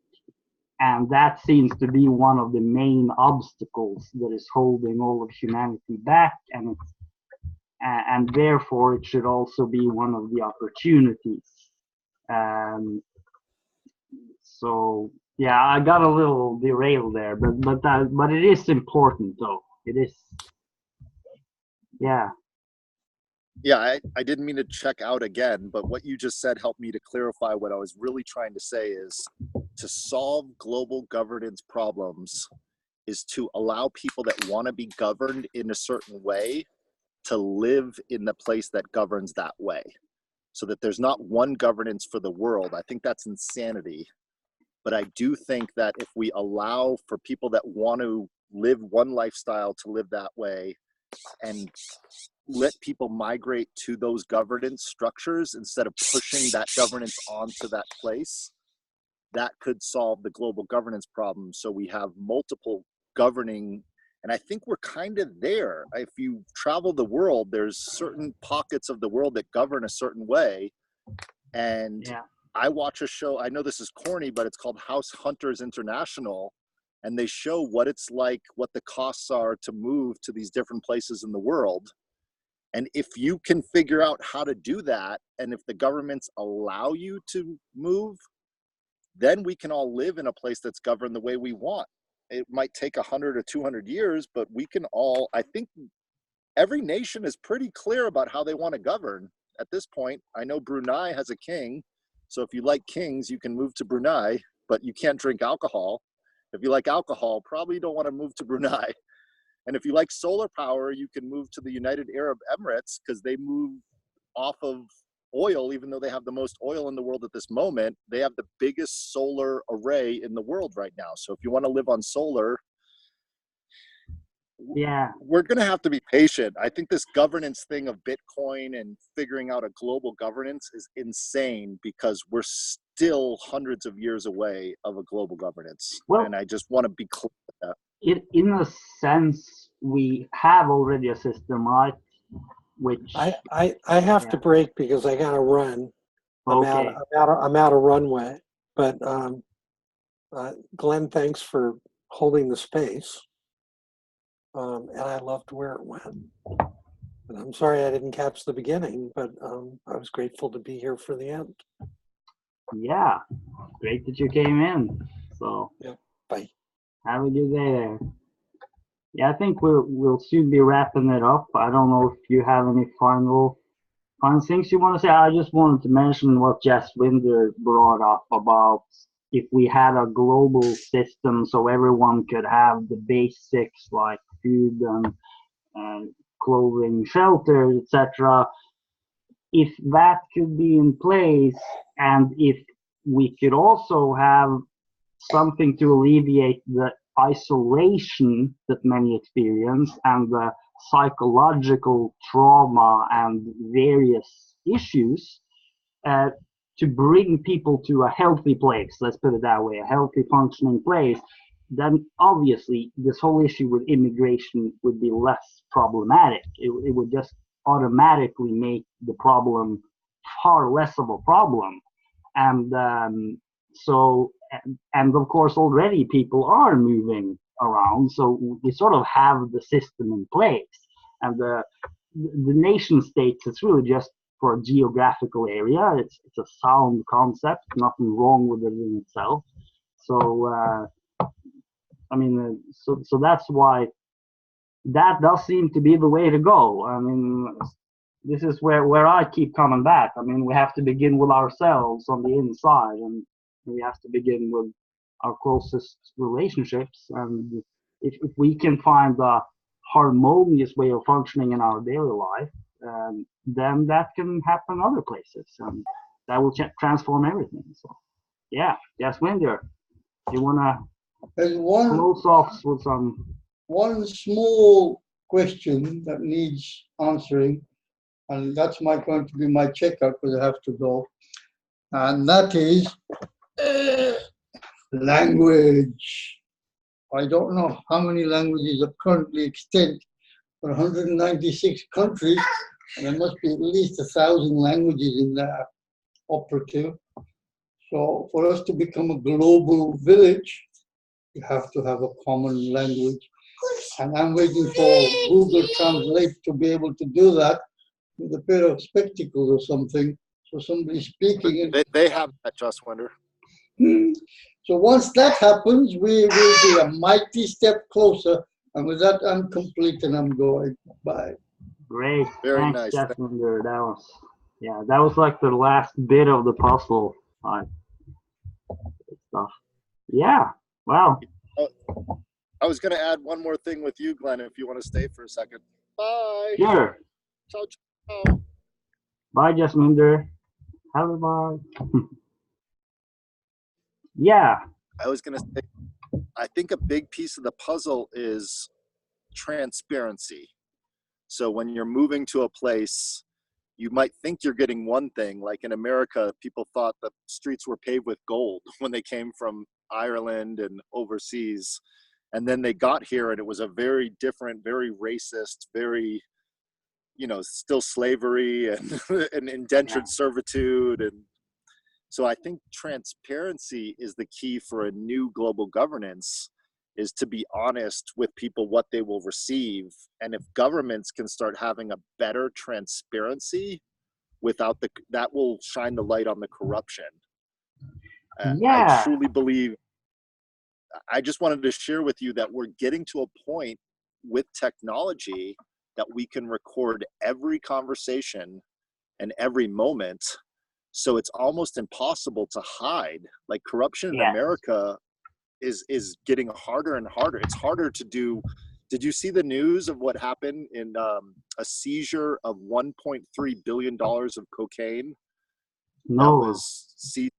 And that seems to be one of the main obstacles that is holding all of humanity back, and therefore it should also be one of the opportunities. So yeah, I got a little derailed there, but it is important though. It is. Yeah. Yeah, I didn't mean to check out again, but what you just said helped me to clarify what I was really trying to say is, to solve global governance problems is to allow people that want to be governed in a certain way to live in the place that governs that way, so that there's not one governance for the world. I think that's insanity. But I do think that if we allow for people that want to live one lifestyle to live that way, and let people migrate to those governance structures instead of pushing that governance onto that place, that could solve the global governance problem. So we have multiple governing, and I think we're kind of there. If you travel the world, there's certain pockets of the world that govern a certain way. And Yeah. I watch a show, I know this is corny, but it's called House Hunters International. And they show what it's like, what the costs are to move to these different places in the world. And if you can figure out how to do that, and if the governments allow you to move, then we can all live in a place that's governed the way we want. It might take 100 or 200 years, but we can all, I think every nation is pretty clear about how they want to govern at this point. I know Brunei has a king. So if you like kings, you can move to Brunei, but you can't drink alcohol. If you like alcohol, probably you don't want to move to Brunei. And if you like solar power, you can move to the United Arab Emirates because they move off of oil, even though they have the most oil in the world at this moment. They have the biggest solar array in the world right now. So if you want to live on solar, Yeah. we're going to have to be patient. I think this governance thing of Bitcoin and figuring out a global governance is insane because we're still hundreds of years away of a global governance. Well, and I just want to be clear with that. In a sense, we have already a system, right? Which I have to break because I gotta run. I'm okay. out of runway. But Glenn, thanks for holding the space. And I loved where it went. And I'm sorry I didn't catch the beginning, but I was grateful to be here for the end. Yeah, great that you came in. So Yeah, bye. have a good day there. Yeah, I think we'll soon be wrapping it up. I don't know if you have any final things you want to say. I just wanted to mention what Jess Winder brought up about if we had a global system so everyone could have the basics like food and clothing, shelter, etc. If that could be in place, and if we could also have something to alleviate the isolation that many experience and the psychological trauma and various issues, to bring people to a healthy place, let's put it that way, a healthy functioning place, then obviously this whole issue with immigration would be less problematic. It would just automatically make the problem far less of a problem. And and of course already people are moving around, so we sort of have the system in place. And the nation states, it's really just for a geographical area. It's a sound concept, nothing wrong with it in itself. So I mean, so that's why that does seem to be the way to go. I mean, this is where I keep coming back. I mean, we have to begin with ourselves on the inside, and we have to begin with our closest relationships. And if we can find a harmonious way of functioning in our daily life, then that can happen other places, and that will transform everything. So, yeah, Jess Winder, you wanna There's one close off with some? one small question that needs answering, and that's going to be my checkup because I have to go. And that is language. I don't know how many languages are currently extant for 196 countries, and there must be at least 1,000 languages in that operative. So for us to become a global village, you have to have a common language. And I'm waiting for Google Translate to be able to do that with a pair of spectacles or something. So somebody speaking. They have that, Just Wonder. So once that happens, we will be a mighty step closer. And with that, I'm complete and I'm going. Bye. Great. Very Thanks, nice. Jess Winder. That was like the last bit of the puzzle. Stuff. Yeah. Wow. I was going to add one more thing with you, Glenn, if you want to stay for a second. Bye. Sure. Ciao, ciao. Bye, Jess Winder. Have a bye. Yeah. I was going to say, I think a big piece of the puzzle is transparency. So when you're moving to a place, you might think you're getting one thing. Like in America, people thought the streets were paved with gold when they came from Ireland and overseas. And then they got here and it was a very different, very racist, very, still slavery and, and indentured servitude. And so I think transparency is the key for a new global governance, is to be honest with people what they will receive. And if governments can start having a better transparency that will shine the light on the corruption. I truly believe, I just wanted to share with you that we're getting to a point with technology that we can record every conversation and every moment. So it's almost impossible to hide. Like corruption in America is getting harder and harder. It's harder to do. Did you see the news of what happened in a seizure of $1.3 billion of cocaine? No. That was seized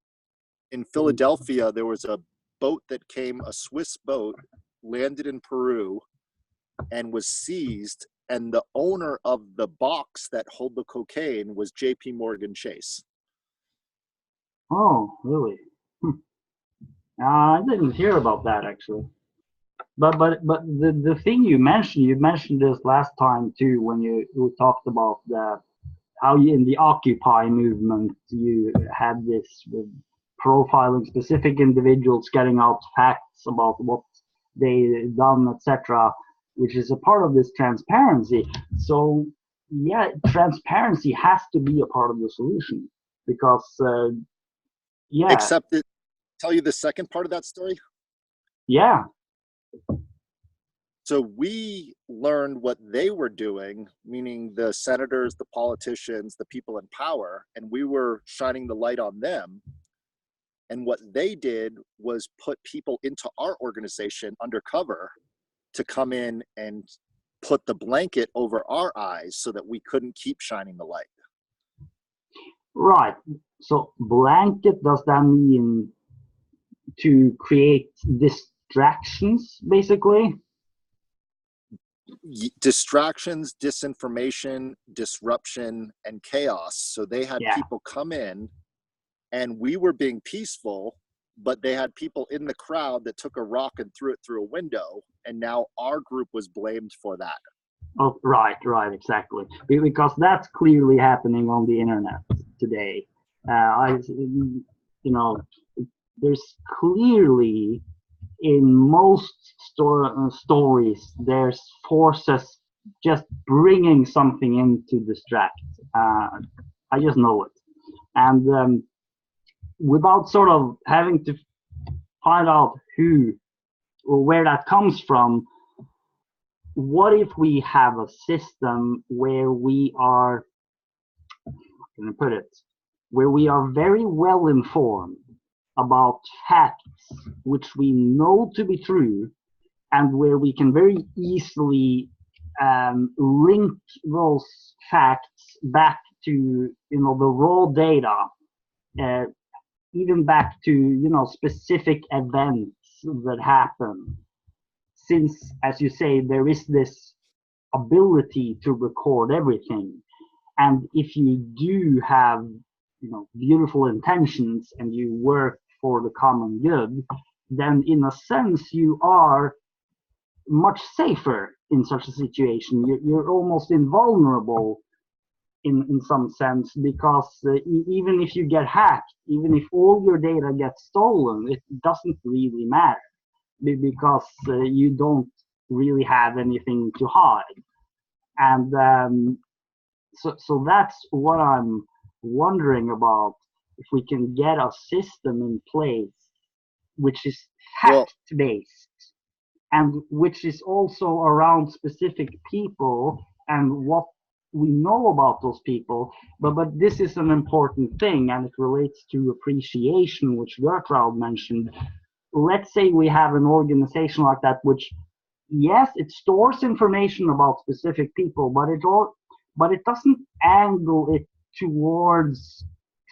in Philadelphia. There was a boat that came, a Swiss boat, landed in Peru and was seized. And the owner of the box that held the cocaine was J.P. Morgan Chase. Oh, really? I didn't hear about that actually. But the thing you mentioned this last time too, when you talked about how you, in the Occupy movement, you had this with profiling specific individuals, getting out facts about what they done, etc., which is a part of this transparency. So yeah, transparency has to be a part of the solution, because Except tell you the second part of that story. Yeah. So we learned what they were doing, meaning the senators, the politicians, the people in power, and we were shining the light on them. And what they did was put people into our organization undercover to come in and put the blanket over our eyes so that we couldn't keep shining the light. Right. So blanket, does that mean to create distractions, basically? Distractions, disinformation, disruption, and chaos. So they had people come in, and we were being peaceful, but they had people in the crowd that took a rock and threw it through a window, and now our group was blamed for that. Oh, right, exactly. Because that's clearly happening on the internet today. There's clearly, in most stories, there's forces just bringing something in to distract. I just know it. And without sort of having to find out who or where that comes from, what if we have a system where we are, how can I put it, where we are very well informed about facts which we know to be true, and where we can very easily link those facts back to the raw data, even back to specific events that happen. Since, as you say, there is this ability to record everything, and if you do have beautiful intentions and you work for the common good, then in a sense you are much safer in such a situation. You're almost invulnerable in some sense, because even if you get hacked, even if all your data gets stolen, it doesn't really matter, because you don't really have anything to hide. And so that's what I'm wondering about, if we can get a system in place which is fact-based, and which is also around specific people and what we know about those people. But this is an important thing, and it relates to appreciation, which Gertrude mentioned. Let's say we have an organization like that, which, yes, it stores information about specific people, but it doesn't angle it towards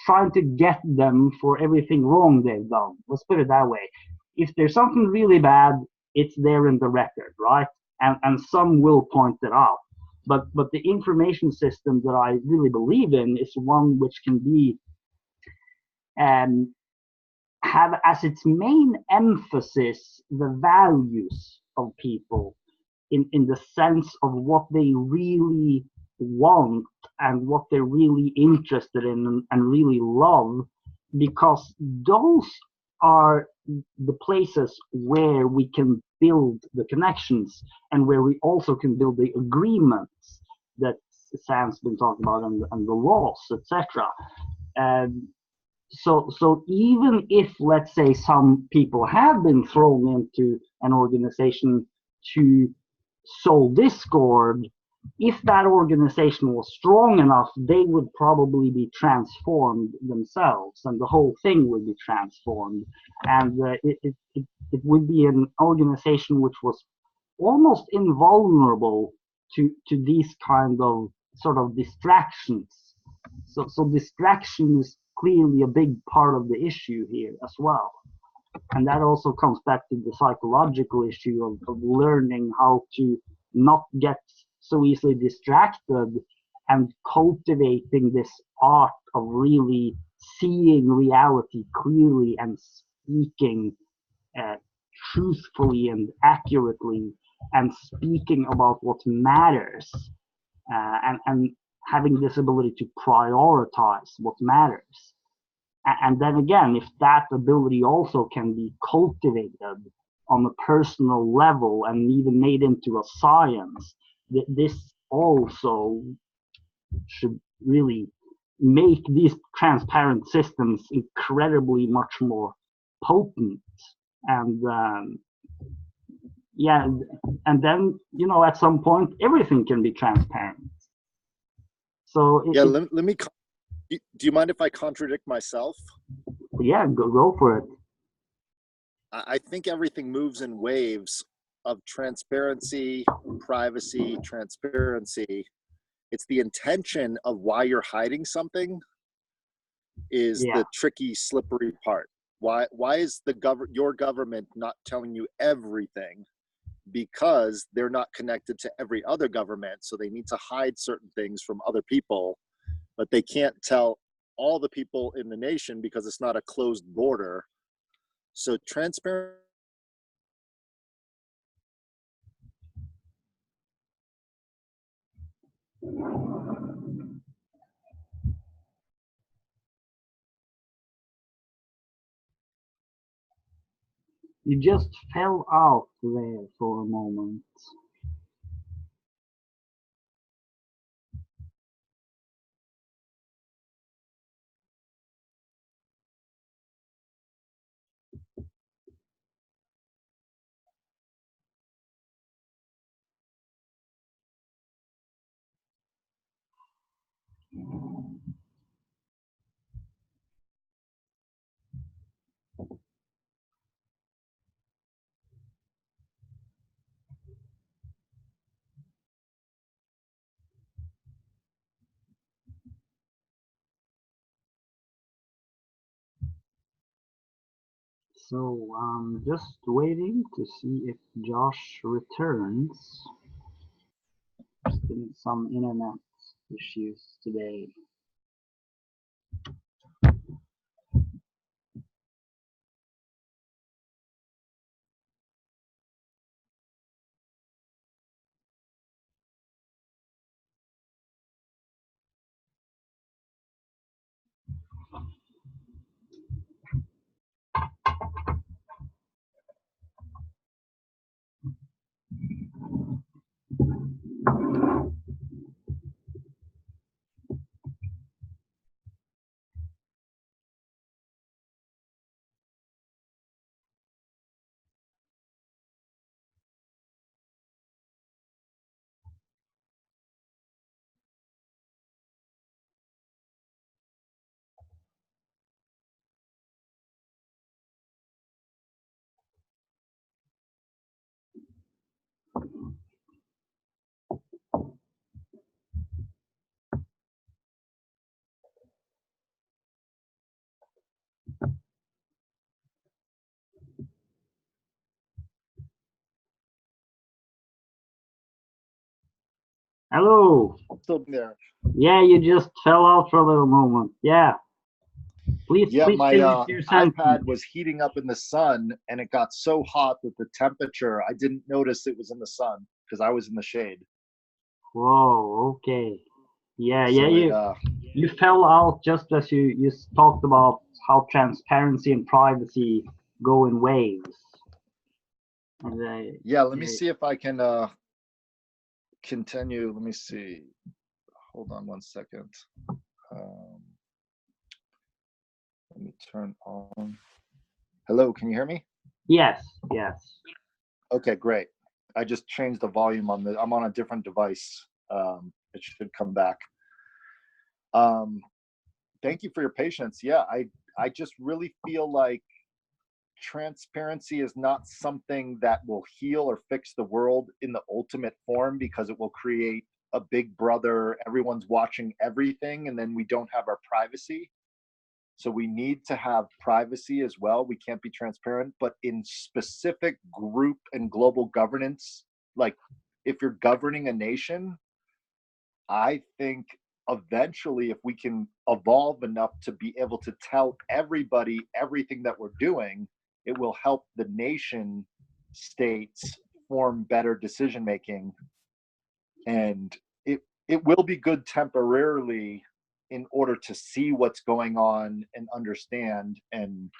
trying to get them for everything wrong they've done. Let's put it that way. If there's something really bad, it's there in the record, right? And some will point it out. but the information system that I really believe in is one which can be have as its main emphasis the values of people in the sense of what they really want and what they're really interested in and really love, because those are the places where we can build the connections and where we also can build the agreements that Sam's been talking about, and the laws, etc. So even if, let's say, some people have been thrown into an organization to sow discord, if that organization was strong enough, they would probably be transformed themselves, and the whole thing would be transformed, and it would be an organization which was almost invulnerable to these kind of sort of distractions. So distraction is clearly a big part of the issue here as well. And that also comes back to the psychological issue of learning how to not get so easily distracted and cultivating this art of really seeing reality clearly and speaking truthfully and accurately and speaking about what matters, and having this ability to prioritize what matters. And then again, if that ability also can be cultivated on a personal level and even made into a science, this also should really make these transparent systems incredibly much more potent. And yeah, and then, you know, at some point everything can be transparent. So Yeah, let me. Do you mind if I contradict myself? Yeah, go for it. I think everything moves in waves of transparency, privacy, transparency. It's the intention of why you're hiding something is Yeah. the tricky, slippery part. Why is your government not telling you everything? Because they're not connected to every other government, so they need to hide certain things from other people, but they can't tell all the people in the nation because it's not a closed border. So transparent. You just fell out there for a moment. So I'm just waiting to see if Josh returns. There's been some internet issues today. Hello. Still there. Yeah, you just fell out for a little moment. Yeah. Please, Yeah, please my finish your sentence. iPad was heating up in the sun, and it got so hot that the temperature, I didn't notice it was in the sun because I was in the shade. Whoa. Okay. Yeah. So Yeah. You fell out just as you talked about how transparency and privacy go in waves. And, yeah, let me see if I can continue. Let me see. Hold on one second. Let me turn on. Hello, can you hear me? Yes. Yes. Okay, great. I just changed the volume on I'm on a different device. It should come back. Thank you for your patience. Yeah, I just really feel like transparency is not something that will heal or fix the world in the ultimate form, because it will create a big brother, everyone's watching everything, and then we don't have our privacy. So we need to have privacy as well. We can't be transparent, but in specific group and global governance, like if you're governing a nation, I think eventually if we can evolve enough to be able to tell everybody everything that we're doing, it will help the nation states form better decision making. And it will be good temporarily in order to see what's going on and understand. And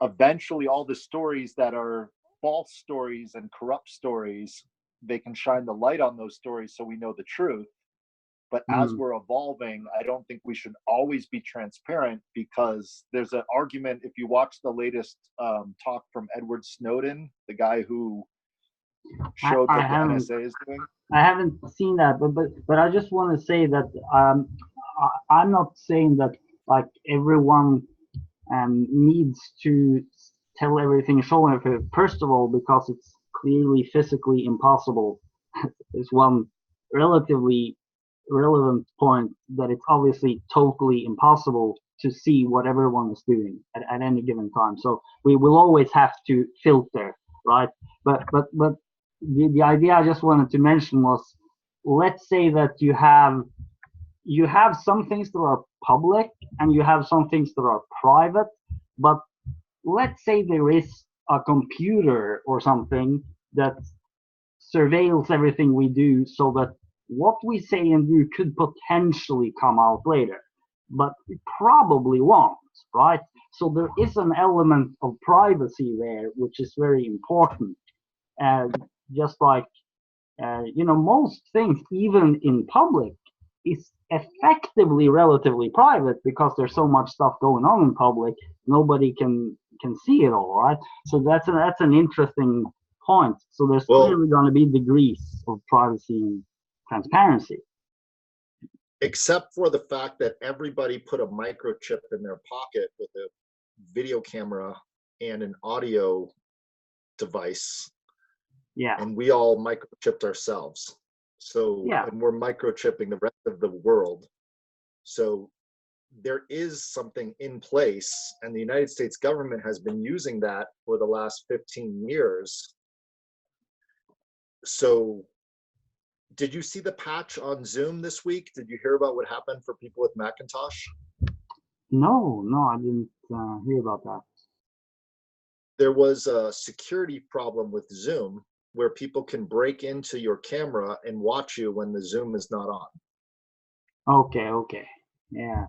eventually all the stories that are false stories and corrupt stories, they can shine the light on those stories so we know the truth. But as we're evolving, I don't think we should always be transparent, because there's an argument. If you watch the latest talk from Edward Snowden, the guy who showed what the NSA is doing. I haven't seen that, but I just want to say that I'm not saying that like everyone needs to tell everything, show everything. First of all, because it's clearly physically impossible. Is one relatively relevant point, that it's obviously totally impossible to see what everyone is doing at any given time. So we will always have to filter, right? But the idea I just wanted to mention was, let's say that you have some things that are public and you have some things that are private, but let's say there is a computer or something that surveils everything we do, so that what we say and do could potentially come out later, but it probably won't, right? So there is an element of privacy there, which is very important. Just like, most things, even in public, is effectively relatively private, because there's so much stuff going on in public, nobody can see it all, right? So that's an interesting point. So there's clearly going to be degrees of privacy and transparency. Except for the fact that everybody put a microchip in their pocket with a video camera and an audio device. Yeah. And we all microchipped ourselves. So, yeah. And we're microchipping the rest of the world. So there is something in place, and the United States government has been using that for the last 15 years. So did you see the patch on Zoom this week? Did you hear about what happened for people with Macintosh? No, I didn't hear about that. There was a security problem with Zoom where people can break into your camera and watch you when the Zoom is not on. Okay. Yeah,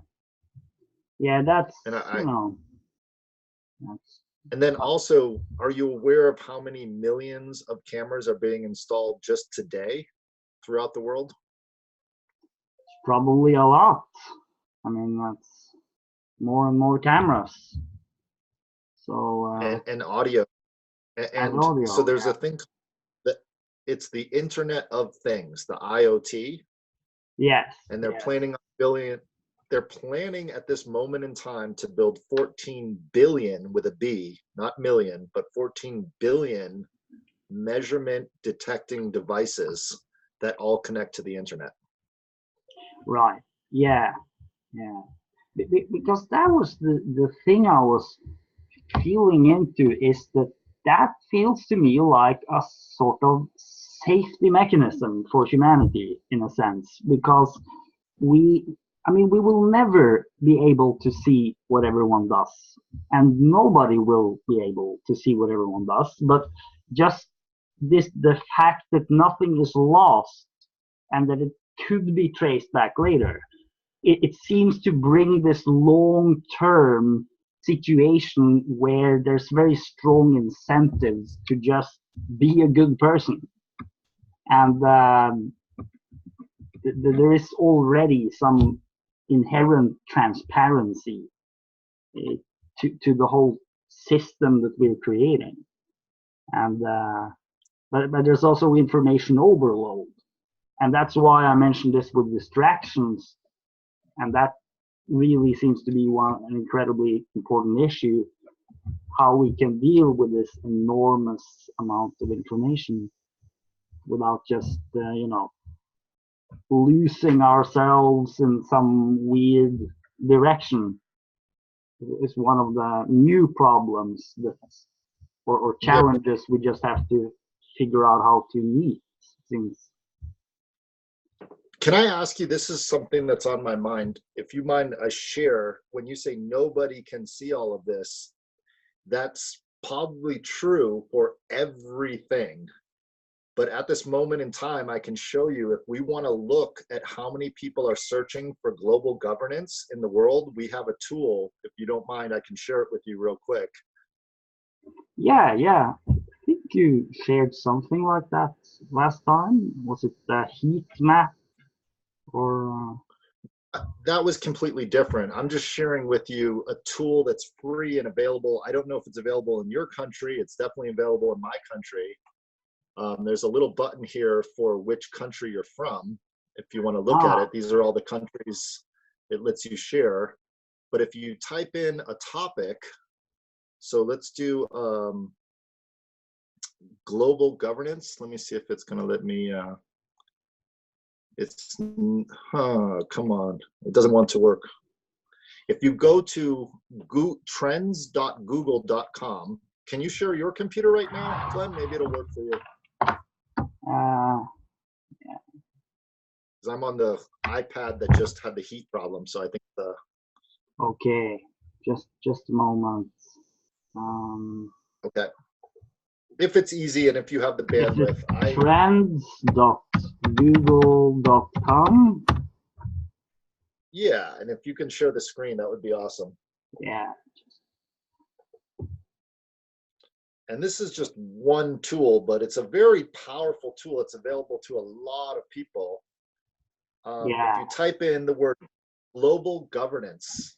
that's, that's... And then also, are you aware of how many millions of cameras are being installed just today throughout the world? Probably a lot. I mean, that's more and more cameras. So and audio. And audio, so there's a thing that it's the Internet of Things, the IoT. Yes. And they're planning on billion. They're planning at this moment in time to build 14 billion with a B, not million, but 14 billion measurement detecting devices that all connect to the internet. Right. Yeah. Because that was the thing I was feeling into, is that feels to me like a sort of safety mechanism for humanity in a sense, because we will never be able to see what everyone does, and nobody will be able to see what everyone does. But just the fact that nothing is lost and that it could be traced back later, it seems to bring this long-term situation where there's very strong incentives to just be a good person. And there is already some inherent transparency to the whole system that we're creating. And but there's also information overload. And that's why I mentioned this with distractions. And that really seems to be an incredibly important issue, how we can deal with this enormous amount of information without just, losing ourselves in some weird direction. It's one of the new problems or challenges we just have to figure out how to meet. Things. Can I ask you, this is something that's on my mind. If you mind, I share, when you say nobody can see all of this, that's probably true for everything. But at this moment in time, I can show you, if we want to look at how many people are searching for global governance in the world, we have a tool. If you don't mind, I can share it with you real quick. Yeah. I think you shared something like that last time. Was it the heat map? Or that was completely different. I'm just sharing with you a tool that's free and available. I don't know if it's available in your country. It's definitely available in my country. There's a little button here for which country you're from. If you want to look at it, these are all the countries it lets you share. But if you type in a topic, so let's do global governance. Let me see if it's going to let me. Come on, it doesn't want to work. If you go to trends.google.com, can you share your computer right now, Glenn? Maybe it'll work for you. yeah. Because I'm on the iPad that just had the heat problem, so I think the. Okay, just a moment. Okay. If it's easy and if you have the bandwidth, trends.google.com. Yeah, and if you can share the screen, that would be awesome. Yeah. And this is just one tool, but it's a very powerful tool. It's available to a lot of people. If you type in the word global governance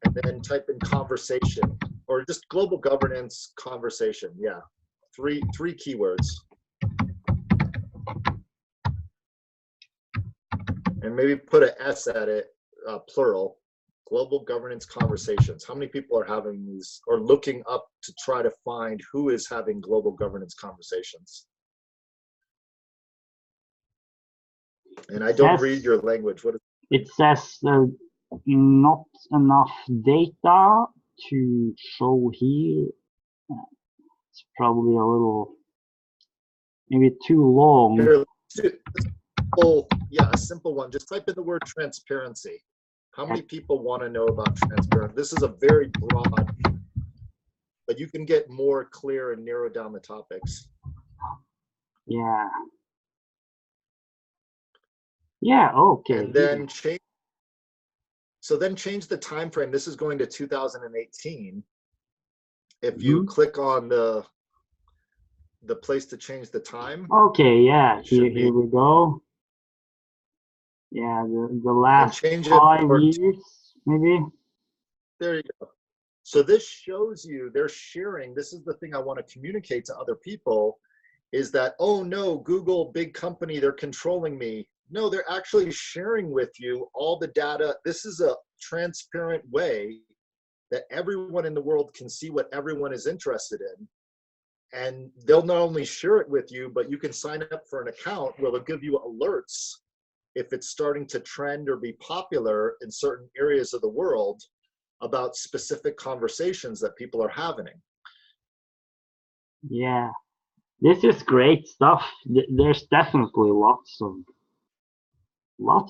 and then type in conversation, or just global governance conversation, yeah, three keywords. And maybe put an S at it, plural. Global governance conversations. How many people are having these or looking up to try to find who is having global governance conversations? And I don't read your language. What is it? Says not enough data to show here. It's probably a little, maybe too long. Here, yeah, a simple one. Just type in the word transparency. How many people want to know about transparency? This is a very broad, but you can get more clear and narrow down the topics. Yeah. Yeah, okay. And then change. So then change the time frame. This is going to 2018. If you click on the place to change the time. Okay, yeah, here we go. Yeah, the last 5 years, maybe. There you go. So this shows you they're sharing. This is the thing I want to communicate to other people is that, oh no, Google, big company, they're controlling me. No, they're actually sharing with you all the data. This is a transparent way that everyone in the world can see what everyone is interested in. And they'll not only share it with you, but you can sign up for an account where they'll give you alerts if it's starting to trend or be popular in certain areas of the world about specific conversations that people are having. Yeah. This is great stuff. There's definitely lots of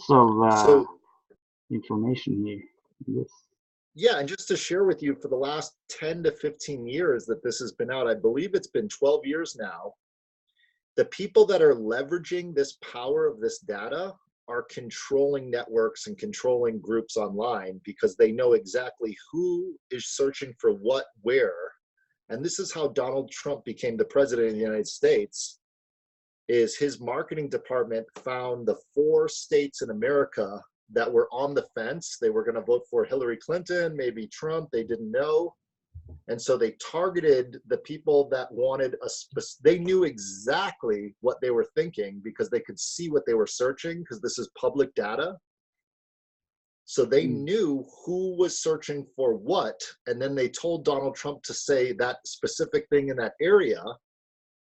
So information here. This. yeah, and just to share with you, for the last 10 to 15 years that this has been out, I believe it's been 12 years now, the people that are leveraging this power of this data are controlling networks and controlling groups online because they know exactly who is searching for what, where. And this is how Donald Trump became the president of the United States, is his marketing department found the 4 states in America that were on the fence. They were going to vote for Hillary Clinton, maybe Trump, they didn't know. And so they targeted the people that wanted they knew exactly what they were thinking because they could see what they were searching, because this is public data. So they knew who was searching for what, and then they told Donald Trump to say that specific thing in that area.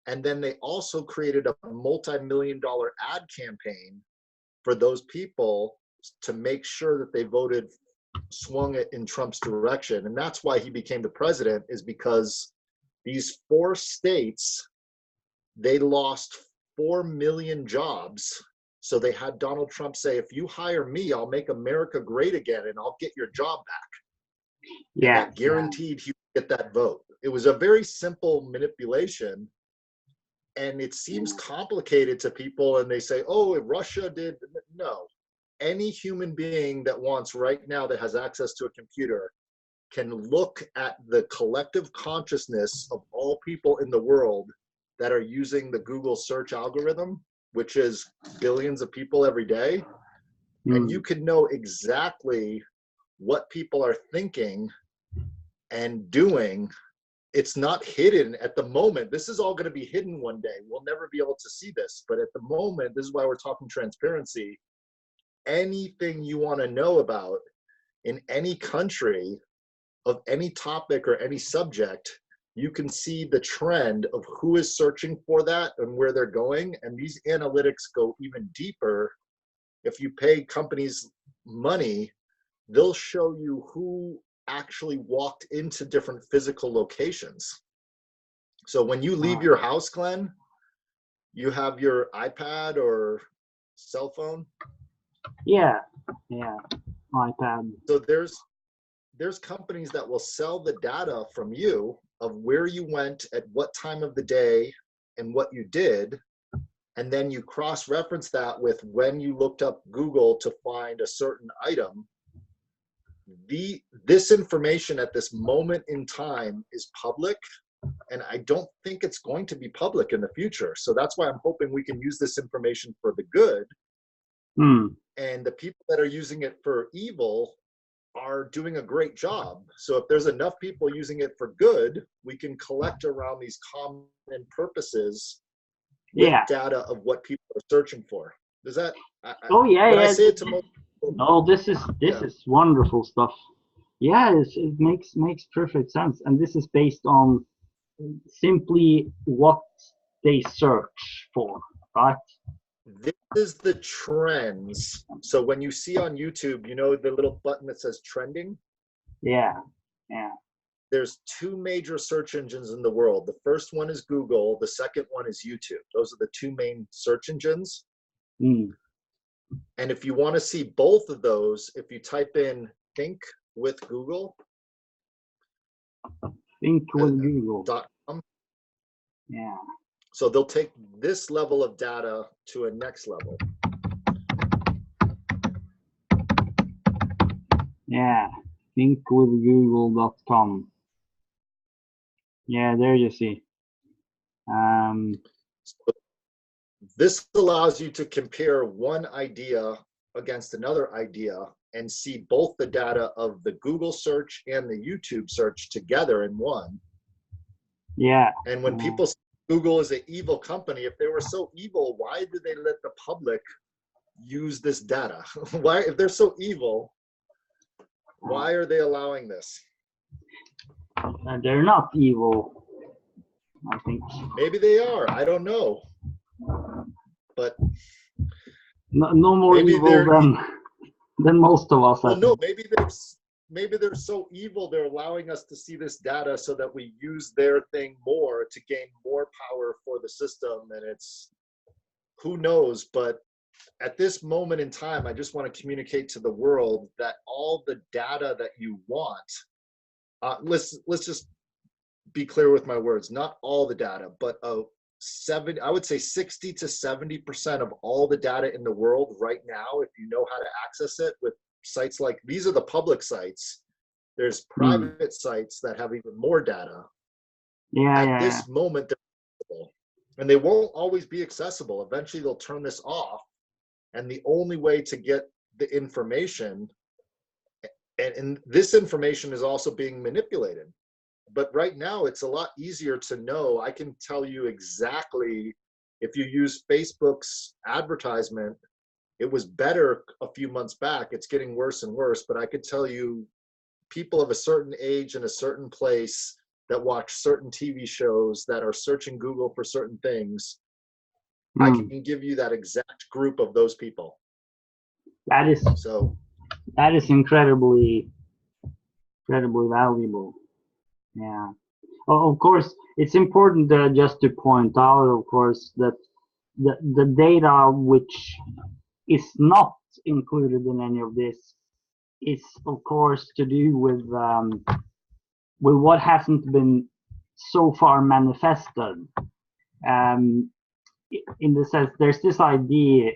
And then they also created a multi-million-dollar ad campaign for those people to make sure that they swung it in Trump's direction. And that's why he became the president, is because these 4 states, they lost 4 million jobs. So they had Donald Trump say, if you hire me, I'll make America great again and I'll get your job back. Yeah. And that guaranteed he would get that vote. It was a very simple manipulation. And it seems complicated to people, and they say, oh, Russia did. No. Any human being that wants right now, that has access to a computer, can look at the collective consciousness of all people in the world that are using the Google search algorithm, which is billions of people every day. And you can know exactly what people are thinking and doing. It's not hidden at the moment. This is all going to be hidden one day. We'll never be able to see this. But at the moment, this is why we're talking transparency. Anything you want to know about in any country of any topic or any subject, you can see the trend of who is searching for that and where they're going. And these analytics go even deeper. If you pay companies money, they'll show you who actually walked into different physical locations. So when you leave your house, Glenn, you have your iPad or cell phone. Yeah, iPad. So there's companies that will sell the data from you of where you went at what time of the day and what you did, and then you cross-reference that with when you looked up Google to find a certain item. This information at this moment in time is public, and I don't think it's going to be public in the future. So that's why I'm hoping we can use this information for the good. And the people that are using it for evil are doing a great job. So if there's enough people using it for good, we can collect around these common purposes with data of what people are searching for. Does that? I say it to most people. Oh, this is wonderful stuff. Yeah, it makes perfect sense, and this is based on simply what they search for, right? This is the trends. So when you see on YouTube, you know the little button that says trending? Yeah. There's 2 major search engines in the world. The first one is Google. The second one is YouTube. Those are the 2 main search engines. And if you want to see both of those, if you type in think with Google. Think with Google.com. Yeah. So they'll take this level of data to a next level. Yeah, thinkwithgoogle.com. Yeah, there you see. So this allows you to compare one idea against another idea and see both the data of the Google search and the YouTube search together in one. Yeah. And when people say Google is an evil company, if they were so evil, why did they let the public use this data? Why, if they're so evil, why are they allowing this? They're not evil, I think. Maybe they are. I don't know. But no more evil than most of us. Well, no, maybe maybe they're so evil, they're allowing us to see this data so that we use their thing more to gain more power for the system. And it's, who knows, but at this moment in time, I just want to communicate to the world that all the data that you want, let's just be clear with my words, not all the data, but I would say 60 to 70% of all the data in the world right now, if you know how to access it with sites like, these are the public sites. There's private sites that have even more data. At this moment, they're accessible. And they won't always be accessible. Eventually they'll turn this off. And the only way to get the information, and this information is also being manipulated. But right now it's a lot easier to know. I can tell you exactly, if you use Facebook's advertisement, it was better a few months back. It's getting worse and worse, but I could tell you people of a certain age in a certain place that watch certain TV shows that are searching Google for certain things. I can give you that exact group of those people. That is incredibly valuable. Yeah. Of course, it's important just to point out, of course, that the data which is not included in any of this is, of course, to do with what hasn't been so far manifested. In the sense, there's this idea,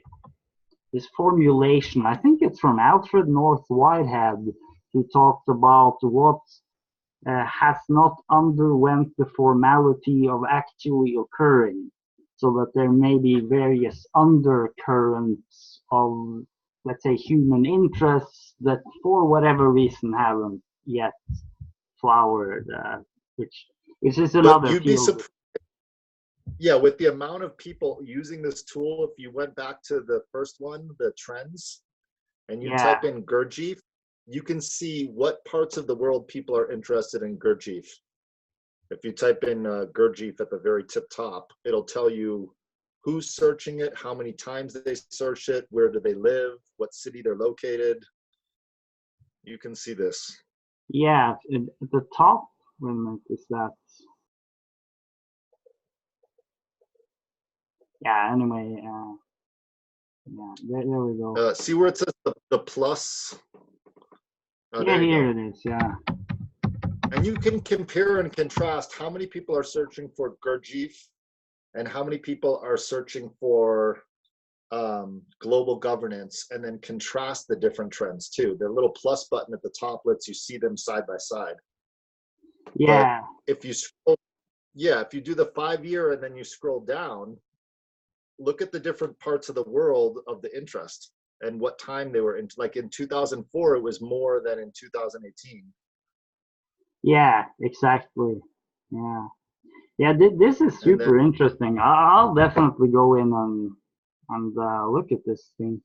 this formulation, I think it's from Alfred North Whitehead, who talked about what has not underwent the formality of actually occurring, so that there may be various undercurrents of, let's say, human interests that for whatever reason haven't yet flowered, which is another field. Yeah, with the amount of people using this tool, if you went back to the first one, the trends, and you type in Gurdjieff, you can see what parts of the world people are interested in Gurdjieff. If you type in Gurdjieff at the very tip top, it'll tell you who's searching it, how many times they search it, where do they live, what city they're located. You can see this. Yeah, at the top, wait a minute, is that? Yeah, anyway, yeah, there we go. See where it says the plus? Yeah, here it is, yeah. And you can compare and contrast how many people are searching for Gurdjieff and how many people are searching for global governance, and then contrast the different trends too. The little plus button at the top lets you see them side by side. Yeah. But if you scroll, if you do the 5-year and then you scroll down, look at the different parts of the world of the interest and what time they were in. Like in 2004, it was more than in 2018. Yeah, exactly. Yeah. Yeah, this is super interesting. I'll definitely go in and look at this thing.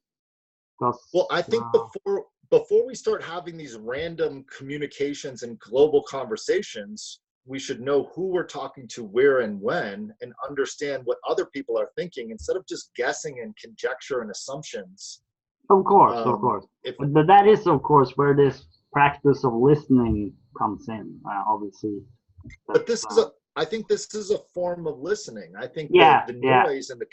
Well, I think before we start having these random communications and global conversations, we should know who we're talking to, where and when, and understand what other people are thinking instead of just guessing and conjecture and assumptions. Of course. But that is, of course, where this practice of listening comes in, obviously. But this is I think this is a form of listening. I think the noise and the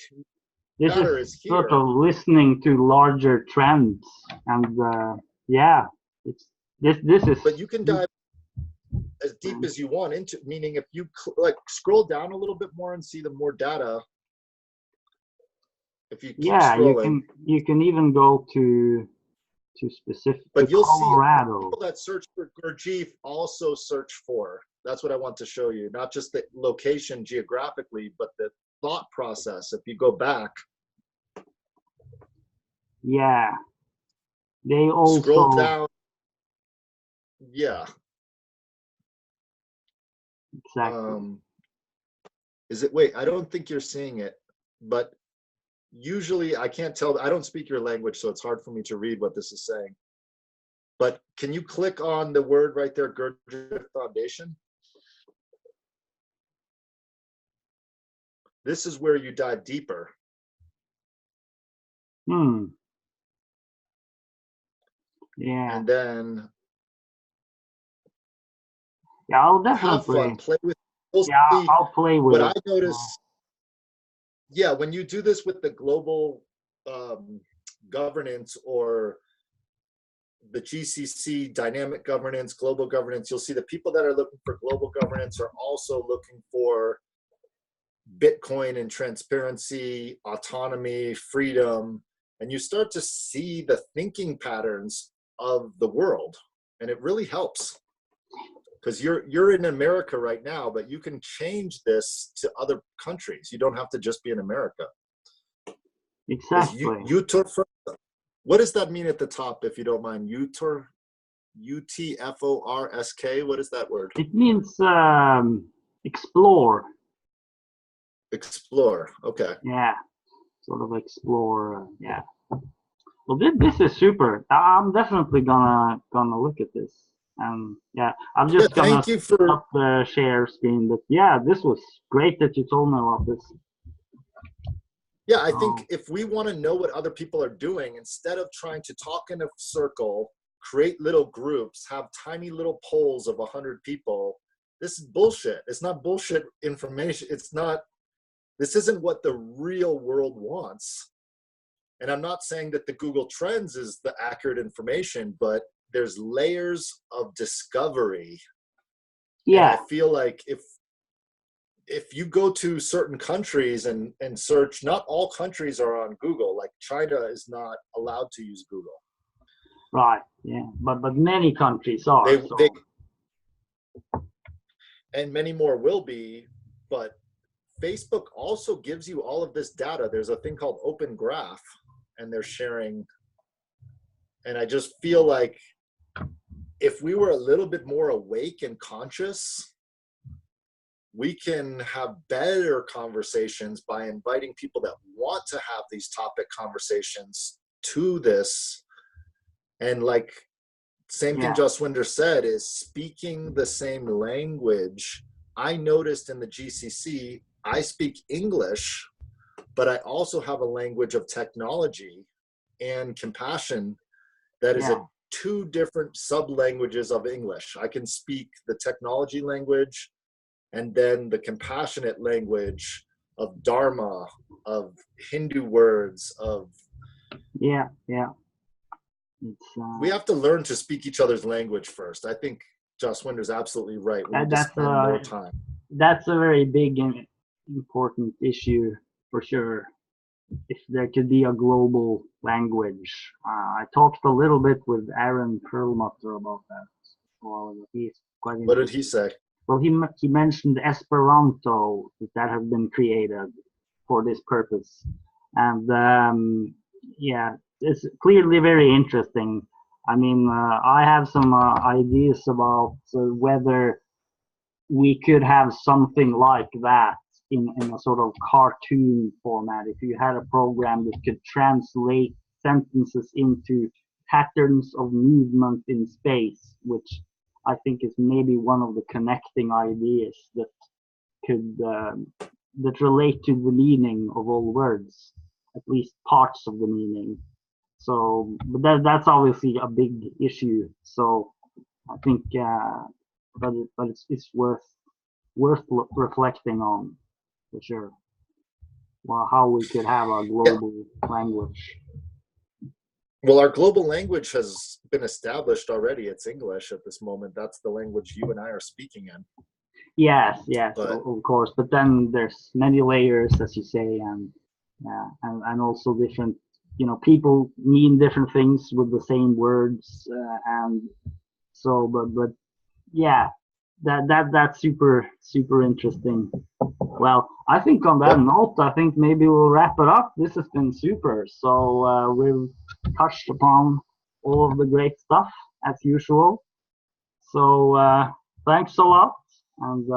chatter is here. Sort of listening to larger trends, and it's this is. But you can dive as deep as you want into, meaning if you scroll down a little bit more and see the more data. If you keep scrolling, you can even go to specific. But you'll Colorado. See people that search for Gurdjieff also search for. That's what I want to show you. Not just the location geographically, but the thought process. If you go back. Yeah. They also scroll down. Yeah. Exactly. Is it? Wait, I don't think you're seeing it, but usually I can't tell. I don't speak your language, so it's hard for me to read what this is saying. But can you click on the word right there, Gurdjieff Foundation? This is where you dive deeper. Yeah. And then Yeah, I'll have definitely. fun, play with. You'll Yeah, see I'll play with what it. I notice. Yeah, when you do this with the global governance or the GCC dynamic governance, global governance, you'll see the people that are looking for global governance are also looking for Bitcoin and transparency, autonomy, freedom, and you start to see the thinking patterns of the world, and it really helps because you're in America right now, but you can change this to other countries. You don't have to just be in America. Exactly. What does that mean at the top, if you don't mind? UTFORSK. What is that word? It means explore. Explore. Okay. Yeah, sort of explore. Yeah. Well, this is super. I'm definitely gonna look at this. Yeah, I'm just gonna Thank you for. stop the share screen. But yeah, this was great that you told me about this. Yeah, I think if we want to know what other people are doing, instead of trying to talk in a circle, create little groups, have tiny little polls of 100 people, this is bullshit. It's not bullshit information. It's not. This isn't what the real world wants. And I'm not saying that the Google Trends is the accurate information, but there's layers of discovery. Yeah. And I feel like if you go to certain countries and search, not all countries are on Google. Like China is not allowed to use Google. Right. Yeah. But many countries are. And many more will be. But Facebook also gives you all of this data. There's a thing called Open Graph, and they're sharing. And I just feel like if we were a little bit more awake and conscious, we can have better conversations by inviting people that want to have these topic conversations to this. And like same thing Jaswinder said, is speaking the same language. I noticed in the GCC, I speak English, but I also have a language of technology and compassion that is two different sub-languages of English. I can speak the technology language and then the compassionate language of Dharma, of Hindu words, of... Yeah. We have to learn to speak each other's language first. I think Jaswinder's absolutely right. We need to spend more time. That's a very big and important issue for sure. If there could be a global language. I talked a little bit with Aaron Perlmutter about that. Well, he's quite What did he say? Well, he mentioned Esperanto that has been created for this purpose, and it's clearly very interesting. I mean, I have some ideas about whether we could have something like that in a sort of cartoon format. If you had a program that could translate sentences into patterns of movement in space, which I think is maybe one of the connecting ideas that could that relate to the meaning of all words, at least parts of the meaning. So, but that's obviously a big issue. So, I think, but it's worth reflecting on for sure. Well, how we could have a global language. Well, our global language has been established already. It's English at this moment. That's the language you and I are speaking in. Yes, of course. But then there's many layers, as you say, and also different. People mean different things with the same words, and so. But yeah, that's super interesting. Well, I think on that note, I think maybe we'll wrap it up. This has been super. So we've touched upon all of the great stuff as usual. So thanks a lot, and